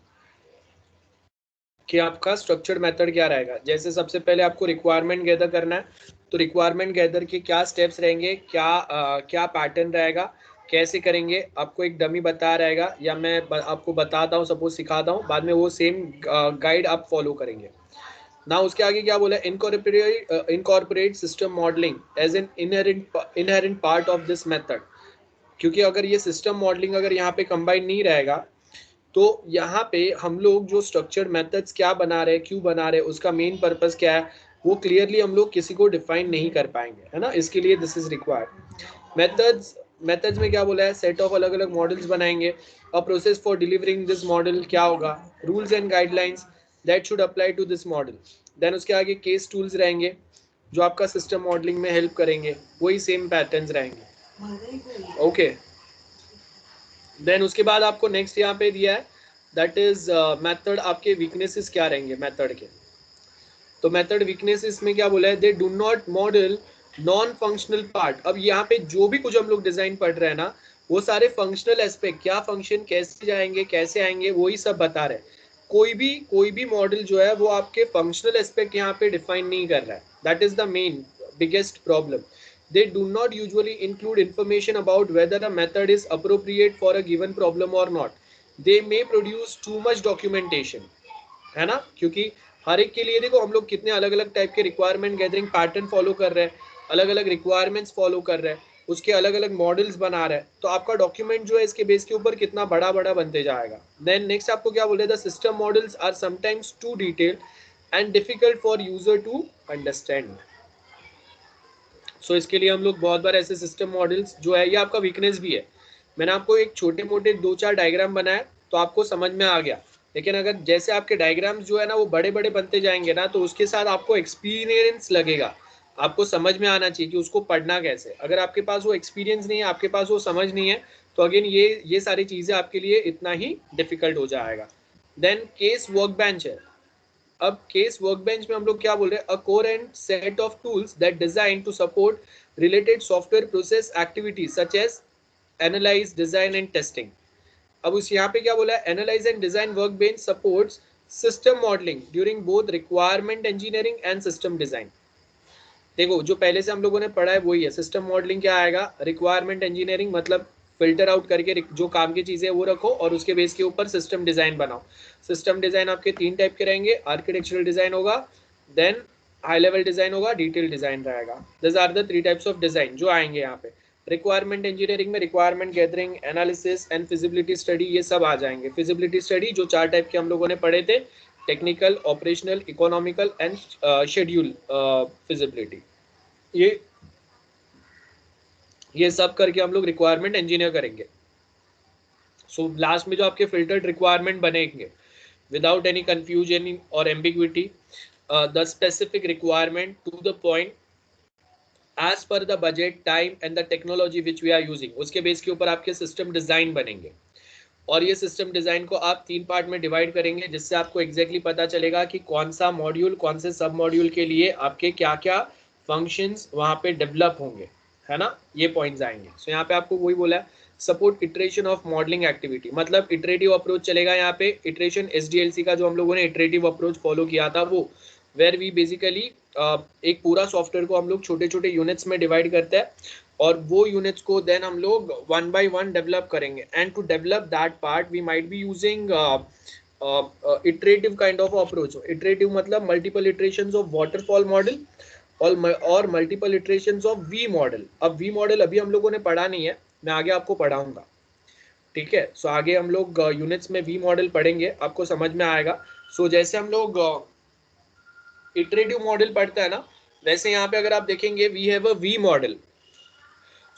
कि आपका स्ट्रक्चर्ड मेथड क्या रहेगा। जैसे सबसे पहले आपको रिक्वायरमेंट गैदर करना है, तो रिक्वायरमेंट गैदर के क्या स्टेप्स रहेंगे, क्या पैटर्न रहेगा, कैसे करेंगे, आपको एक डमी बता रहेगा या मैं आपको बताता हूँ, सपोज सिखाता हूँ, बाद में वो सेम गाइड आप फॉलो करेंगे ना। उसके आगे क्या बोला है, incorporate system modelling as an inherent part of this method, क्योंकि अगर ये सिस्टम मॉडलिंग अगर यहाँ पे कंबाइन नहीं रहेगा तो यहाँ पे हम लोग जो स्ट्रक्चर्ड मेथड्स क्या बना रहे हैं, क्यों बना रहे हैं, उसका मेन पर्पस क्या है, वो क्लियरली हम लोग किसी को डिफाइन नहीं कर पाएंगे, है ना। इसके लिए दिस इज रिक्वायर्ड। मेथड्स में क्या बोला है, सेट ऑफ अलग अलग मॉडल्स बनाएंगे, a process for delivering this model क्या होगा, rules and guidelines that should apply to this model. Then उसके आगे केस टूल्स रहेंगे जो आपका सिस्टम मॉडलिंग में हेल्प करेंगे, वही सेम पैटर्न्स रहेंगे, ओके। देन उसके बाद आपको नेक्स्ट यहाँ पे दिया है दैट इज मेथड, आपके वीकनेसेस क्या रहेंगे मेथड के। तो मेथड वीकनेसेस में क्या बोला है, they do not model non functional part. अब यहाँ पे जो भी कुछ हम लोग डिजाइन पढ़ रहे हैं ना वो सारे फंक्शनल एस्पेक्ट, क्या फंक्शन कैसे जाएंगे कैसे आएंगे वही सब बता रहे हैं। कोई भी मॉडल जो है वो आपके फंक्शनल एस्पेक्ट यहाँ पे डिफाइन नहीं कर रहा है, that is the main biggest problem. They do not usually include information about whether a method is appropriate for a given problem or not. They may produce too much documentation, है ना, क्योंकि हर एक के लिए देखो हम लोग कितने अलग अलग टाइप के रिक्वायरमेंट गैदरिंग पैटर्न फॉलो कर रहे हैं, अलग अलग रिक्वायरमेंट्स फॉलो कर रहे हैं, उसके अलग अलग मॉडल्स बना रहे हैं, तो आपका डॉक्यूमेंट जो है इसके बेस के ऊपर कितना बड़ा बड़ा बनते जाएगा। देन नेक्स्ट आपको क्या बोल रहे थे, system models are sometimes too detailed and difficult for user to understand. So इसके लिए हम लोग बहुत बार ऐसे सिस्टम मॉडल्स जो है, ये आपका वीकनेस भी है। मैंने आपको एक छोटे मोटे 2-4 डायग्राम बनाए तो आपको समझ में आ गया, लेकिन अगर जैसे आपके डायग्राम्स जो है ना वो बड़े बड़े बनते जाएंगे ना तो उसके साथ आपको एक्सपीरियंस लगेगा, आपको समझ में आना चाहिए कि उसको पढ़ना कैसे। अगर आपके पास वो एक्सपीरियंस नहीं है, आपके पास वो समझ नहीं है, तो अगेन ये सारी चीज़ें आपके लिए इतना ही डिफिकल्ट हो जाएगा। देन केस वर्क बेंच है। अब केस वर्कबेंच में हम लोग क्या बोल रहे हैं, a coherent set of tools that design to support related software process activities such as analyze, design and testing. अब उस यहाँ पे क्या बोला है, analyze and design workbench supports system modeling during both requirement engineering and system design. देखो जो पहले से हम लोगों ने पढ़ा है वही है, सिस्टम मॉडलिंग क्या आएगा, रिक्वायरमेंट इंजीनियरिंग मतलब फिल्टर आउट करके जो काम की चीजें वो रखो और उसके बेस के ऊपर सिस्टम डिजाइन बनाओ। सिस्टम डिजाइन आपके 3 टाइप के रहेंगे, आर्किटेक्चरल डिजाइन होगा, देन हाई लेवल डिजाइन होगा, डिटेल डिजाइन रहेगा। This are the 3 types of design जो आएंगे यहाँ पे। रिक्वायरमेंट इंजीनियरिंग में requirement gathering, analysis and feasibility study, ये सब आ जाएंगे। फिजिबिलिटी स्टडी जो 4 टाइप के हम लोगों ने पढ़े थे, technical, operational, economical and schedule feasibility, ये सब करके हम लोग रिक्वायरमेंट इंजीनियर करेंगे। सो लास्ट में जो आपके फिल्टर्ड रिक्वायरमेंट बनेंगे विदाउट एनी कंफ्यूजन और ambiguity, the specific requirement to the point as per the budget, time and the technology which we are using, उसके बेस के ऊपर आपके सिस्टम डिजाइन बनेंगे। और ये सिस्टम डिजाइन को आप 3 पार्ट में डिवाइड करेंगे जिससे आपको एग्जैक्टली पता चलेगा कि कौन सा मॉड्यूल कौन से सब मॉड्यूल के लिए आपके क्या क्या फंक्शंस वहाँ पे डेवलप होंगे, है ना, ये पॉइंट्स आएंगे। सो यहाँ पे आपको वही बोला है, support iteration of modelling activity, मतलब इटरेटिव अप्रोच चलेगा यहाँ पे। इटरेशन SDLC का जो हम लोगों ने इटरेटिव अप्रोच फॉलो किया था वो, वेर वी बेसिकली एक पूरा सॉफ्टवेयर को हम लोग छोटे छोटे यूनिट्स में डिवाइड करते हैं और वो यूनिट्स को देन हम लोग वन बाय वन डेवलप करेंगे. And to develop that part we might be using iterative kind of approach. Iterative मतलब multiple iterations of waterfall model और multiple iterations of V model. अब V model अभी हम लोगों ने पढ़ा नहीं है, मैं आगे आपको पढ़ाऊंगा. ठीक है, सो आगे हम लोग यूनिट्स में V मॉडल पढ़ेंगे, आपको समझ में आएगा. सो जैसे हम लोग इटरेटिव मॉडल पढ़ते हैं ना, वैसे यहाँ पे अगर आप देखेंगे we have a V model.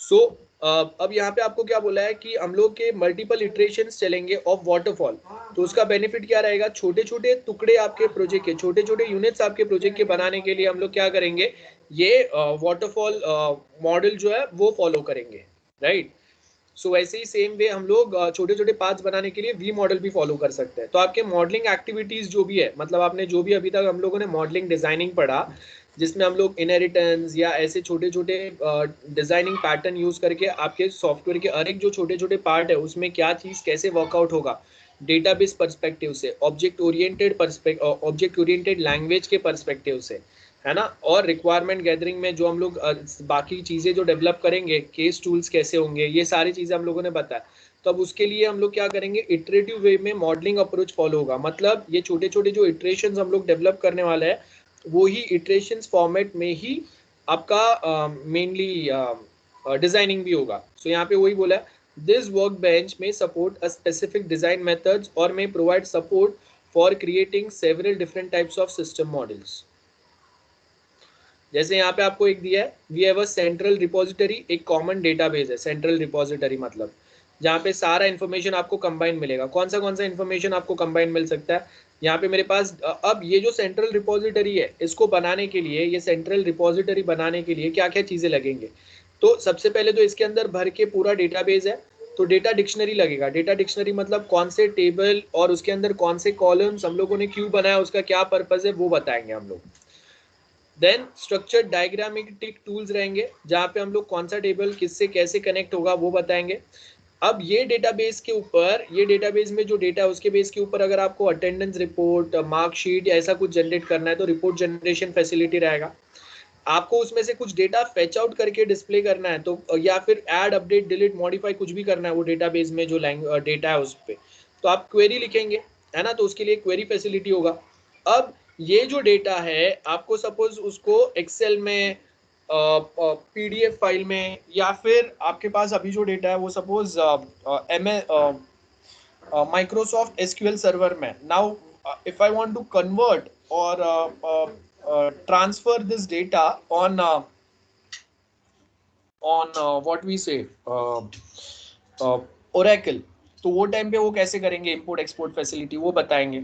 So अब यहाँ पे आपको क्या बोला है कि हम लोग के मल्टीपल इटरेशंस चलेंगे ऑफ वाटरफॉल. तो उसका बेनिफिट क्या रहेगा, छोटे छोटे टुकड़े आपके प्रोजेक्ट के, छोटे छोटे यूनिट्स आपके प्रोजेक्ट के बनाने के लिए हम लोग क्या करेंगे, ये वाटरफॉल मॉडल जो है वो फॉलो करेंगे. राइट. सो वैसे ही सेम वे हम लोग छोटे छोटे पार्ट्स बनाने के लिए वी मॉडल भी फॉलो कर सकते हैं. तो आपके मॉडलिंग एक्टिविटीज जो भी है, मतलब आपने जो भी अभी तक हम लोगों ने मॉडलिंग डिजाइनिंग पढ़ा, जिसमें हम लोग इनहेरिटेंस या ऐसे छोटे छोटे डिजाइनिंग पैटर्न यूज करके आपके सॉफ्टवेयर के हर एक जो छोटे छोटे पार्ट है उसमें क्या चीज कैसे वर्कआउट होगा, डेटाबेस पर्सपेक्टिव से, ऑब्जेक्ट ओरिएंटेड लैंग्वेज के पर्सपेक्टिव से, है ना, और रिक्वायरमेंट गैदरिंग में जो हम लोग बाकी चीजें जो डेवलप करेंगे, केस टूल्स कैसे होंगे, ये सारी चीजें हम लोगों ने बताया. तो अब उसके लिए हम लोग क्या करेंगे, इटरेटिव वे में मॉडलिंग अप्रोच फॉलो होगा. मतलब ये छोटे छोटे जो इटरेशंस हम लोग डेवलप करने वाले हैं वो ही इटरेशंस फॉर्मेट में ही आपका मेनली डिजाइनिंग भी होगा. सो यहाँ पे वही बोला है, दिस वर्क बेंच में support a specific design methods और में provide support for creating several different types of system models. जैसे यहाँ पे आपको एक दिया है, we have a central repository, एक कॉमन डेटाबेस है. सेंट्रल रिपोजिटरी मतलब जहाँ पे सारा इन्फॉर्मेशन आपको कंबाइन मिलेगा. कौन सा इन्फॉर्मेशन आपको कंबाइन मिल सकता है, यहाँ पे मेरे पास अब ये जो सेंट्रल रिपोजिटरी है, इसको बनाने के लिए, ये सेंट्रल रिपोजिटरी बनाने के लिए क्या क्या चीजें लगेंगे. तो सबसे पहले तो इसके अंदर भर के पूरा डेटाबेस है, तो डेटा डिक्शनरी लगेगा. डेटा डिक्शनरी मतलब कौन से टेबल और उसके अंदर कौन से कॉलम्स हम लोगों ने क्यों बनाया, उसका क्या पर्पज है, वो बताएंगे हम लोग. देन स्ट्रक्चर्ड डायग्रामेटिक टूल्स रहेंगे, जहाँ पे हम लोग कौन सा टेबल किससे कैसे कनेक्ट होगा वो बताएंगे. अब ये डेटाबेस के ऊपर, ये डेटाबेस में जो डेटा है उसके बेस के ऊपर अगर आपको अटेंडेंस रिपोर्ट, मार्कशीट या ऐसा कुछ जनरेट करना है तो रिपोर्ट जनरेशन फैसिलिटी रहेगा. आपको उसमें से कुछ डेटा फेच आउट करके डिस्प्ले करना है तो, या फिर ऐड अपडेट डिलीट मॉडिफाई कुछ भी करना है वो डेटाबेस में जो डेटा है उस पर, तो आप क्वेरी लिखेंगे, है ना, तो उसके लिए क्वेरी फैसिलिटी होगा. अब ये जो डेटा है आपको सपोज उसको एक्सेल में, पीडीएफ फाइल में, या फिर आपके पास अभी जो डेटा है वो सपोज माइक्रोसॉफ्ट एसक्यूएल सर्वर में. Now if I want to convert और transfer this data on what we say Oracle, तो वो टाइम पे वो कैसे करेंगे, इंपोर्ट एक्सपोर्ट फैसिलिटी वो बताएंगे.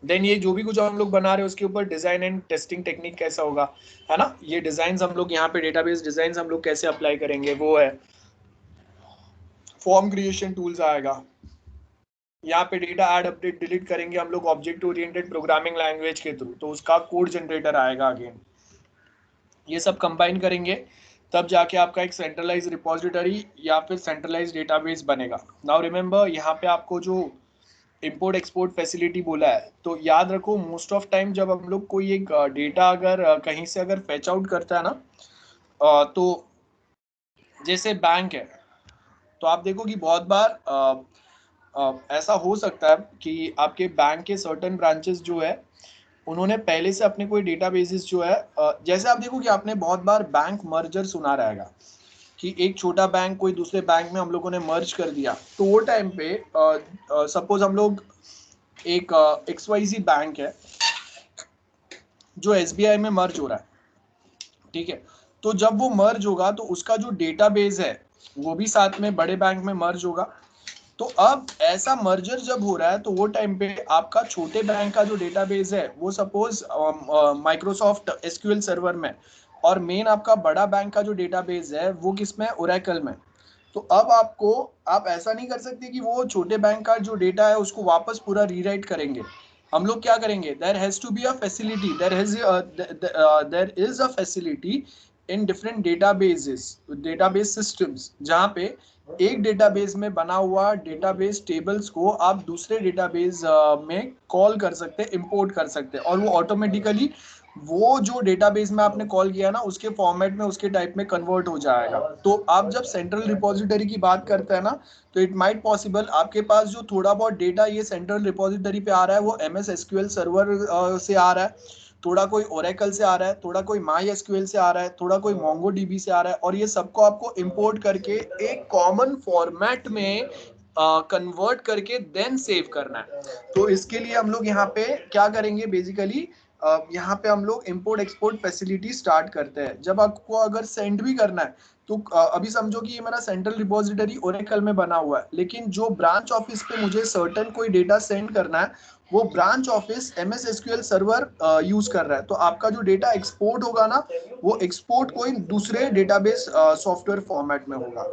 देन ये जो भी कुछ हम लोग बना रहे हैं उसके ऊपर डिजाइन एंड टेस्टिंग टेक्निक कैसा होगा, है ना, ये डिजाइन हम लोग यहाँ पे डेटाबेस डिजाइन हम लोग कैसे अप्लाई करेंगे वो है. फॉर्म क्रिएशन टूल्स आएगा, यहाँ पे डेटा ऐड अपडेट डिलीट करेंगे हम लोग ऑब्जेक्ट ओरिएंटेड प्रोग्रामिंग लैंग्वेज के थ्रू, तो उसका कोड जनरेटर आएगा. अगेन ये सब कंबाइन करेंगे तब जाके आपका एक सेंट्रलाइज रिपोजिटरी या फिर सेंट्रलाइज डेटाबेस बनेगा. नाउ रिमेंबर, यहाँ पे आपको जो इंपोर्ट एक्सपोर्ट फैसिलिटी बोला है, तो याद रखो मोस्ट ऑफ टाइम जब हम लोग कोई एक डेटा अगर कहीं से अगर फेच आउट करता है ना, तो जैसे बैंक है, तो आप देखो कि बहुत बार ऐसा हो सकता है कि आपके बैंक के सर्टेन ब्रांचेस जो है उन्होंने पहले से अपने कोई डेटाबेसेस जो है, जैसे आप देखो कि आपने बहुत बार बैंक मर्जर सुना रहेगा कि एक छोटा बैंक कोई दूसरे बैंक में हम लोगों ने मर्ज कर दिया. तो वो टाइम पे सपोज हम लोग एक XYZ बैंक है जो SBI में मर्ज हो रहा है, ठीक है, तो जब वो मर्ज होगा तो उसका जो डेटाबेस है वो भी साथ में बड़े बैंक में मर्ज होगा. तो अब ऐसा मर्जर जब हो रहा है तो वो टाइम पे आपका छोटे बैंक का जो डेटाबेस है वो सपोज माइक्रोसॉफ्ट एसक्यूएल सर्वर में, और मेन आपका बड़ा बैंक का जो डेटाबेस है वो किस में, ओरेकल में. तो अब आप ऐसा नहीं कर सकते कि वो छोटे बैंक का जो डेटा है उसको वापस पूरा रीराइट करेंगे. हम लोग क्या करेंगे, there has to be a facility, there is a facility in different database systems, जहाँ पे एक डेटाबेस में बना हुआ डेटाबेस टेबल्स को आप दूसरे डेटाबेस में कॉल कर सकते हैं, इंपोर्ट कर सकते हैं, और वो ऑटोमेटिकली वो जो डेटाबेस में आपने कॉल किया ना उसके फॉर्मेट में, उसके टाइप में कन्वर्ट हो जाएगा। तो आप जब सेंट्रल रिपोजिटरी की बात करते हैं ना, तो इट माइट पॉसिबल आपके पास जो थोड़ा बहुत डेटा ये सेंट्रल रिपोजिटरी पे आ रहा है वो MS SQL सर्वर से आ रहा है, थोड़ा कोई ओरेकल से आ रहा है, थोड़ा कोई MySQL से आ रहा है, थोड़ा कोई MongoDB से आ रहा है, और ये सबको आपको इंपोर्ट करके एक कॉमन फॉर्मेट में कन्वर्ट करके देन सेव करना है। तो इसके लिए हम लोग यहाँ पे क्या करेंगे, बेसिकली यहाँ पे हम लोग इंपोर्ट एक्सपोर्ट फैसिलिटी स्टार्ट करते हैं। जब आपको अगर सेंड भी करना है तो अभी समझो कि ये मेरा सेंट्रल रिपोजिटरी ओरेकल में बना हुआ है, लेकिन जो ब्रांच ऑफिस पे मुझे सर्टेन कोई डेटा सेंड करना है वो branch office MS SQL server use कर रहा है। तो आपका जो डेटा एक्सपोर्ट होगा ना वो एक्सपोर्ट कोई दूसरे डेटाबेस सॉफ्टवेयर फॉर्मेट में होगा।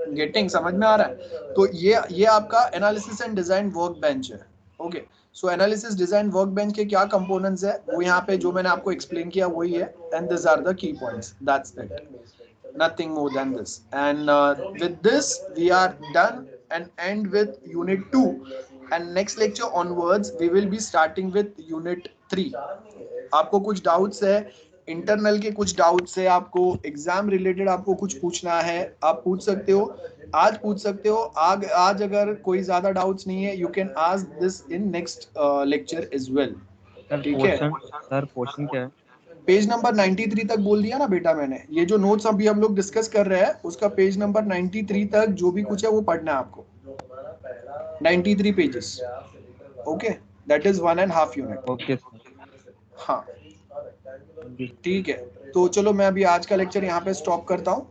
गेटिंग समझ में आ रहा है? तो ये आपका analysis and design work bench है। ओके, सो एनालिसिस डिजाइन वर्क बेंच के क्या कंपोनेंट्स है वो यहाँ पे जो मैंने आपको एक्सप्लेन किया वही है, and this are the key points, that's it, nothing more than this. And with this we are done and end with unit 2, and next lecture onwards we will be starting with unit 3. आपको कुछ doubts है, internal के कुछ doubts है, आपको exam related आपको कुछ पूछना है, आप पूछ सकते हो, आज पूछ सकते हो। आज अगर कोई ज्यादा डाउट्स नहीं है, you can ask this in next lecture as well. ठीक है सर, पोर्शन क्या है? पेज नंबर 93 तक बोल दिया ना बेटा मैंने। ये जो नोट्स अभी हम लोग डिस्कस कर रहे हैं उसका पेज नंबर 93 तक जो भी कुछ है वो पढ़ना है आपको, 93 pages. Okay, that is 1.5 unit. Okay हाँ ठीक है, तो चलो मैं अभी आज का लेक्चर यहाँ पे स्टॉप करता हूँ।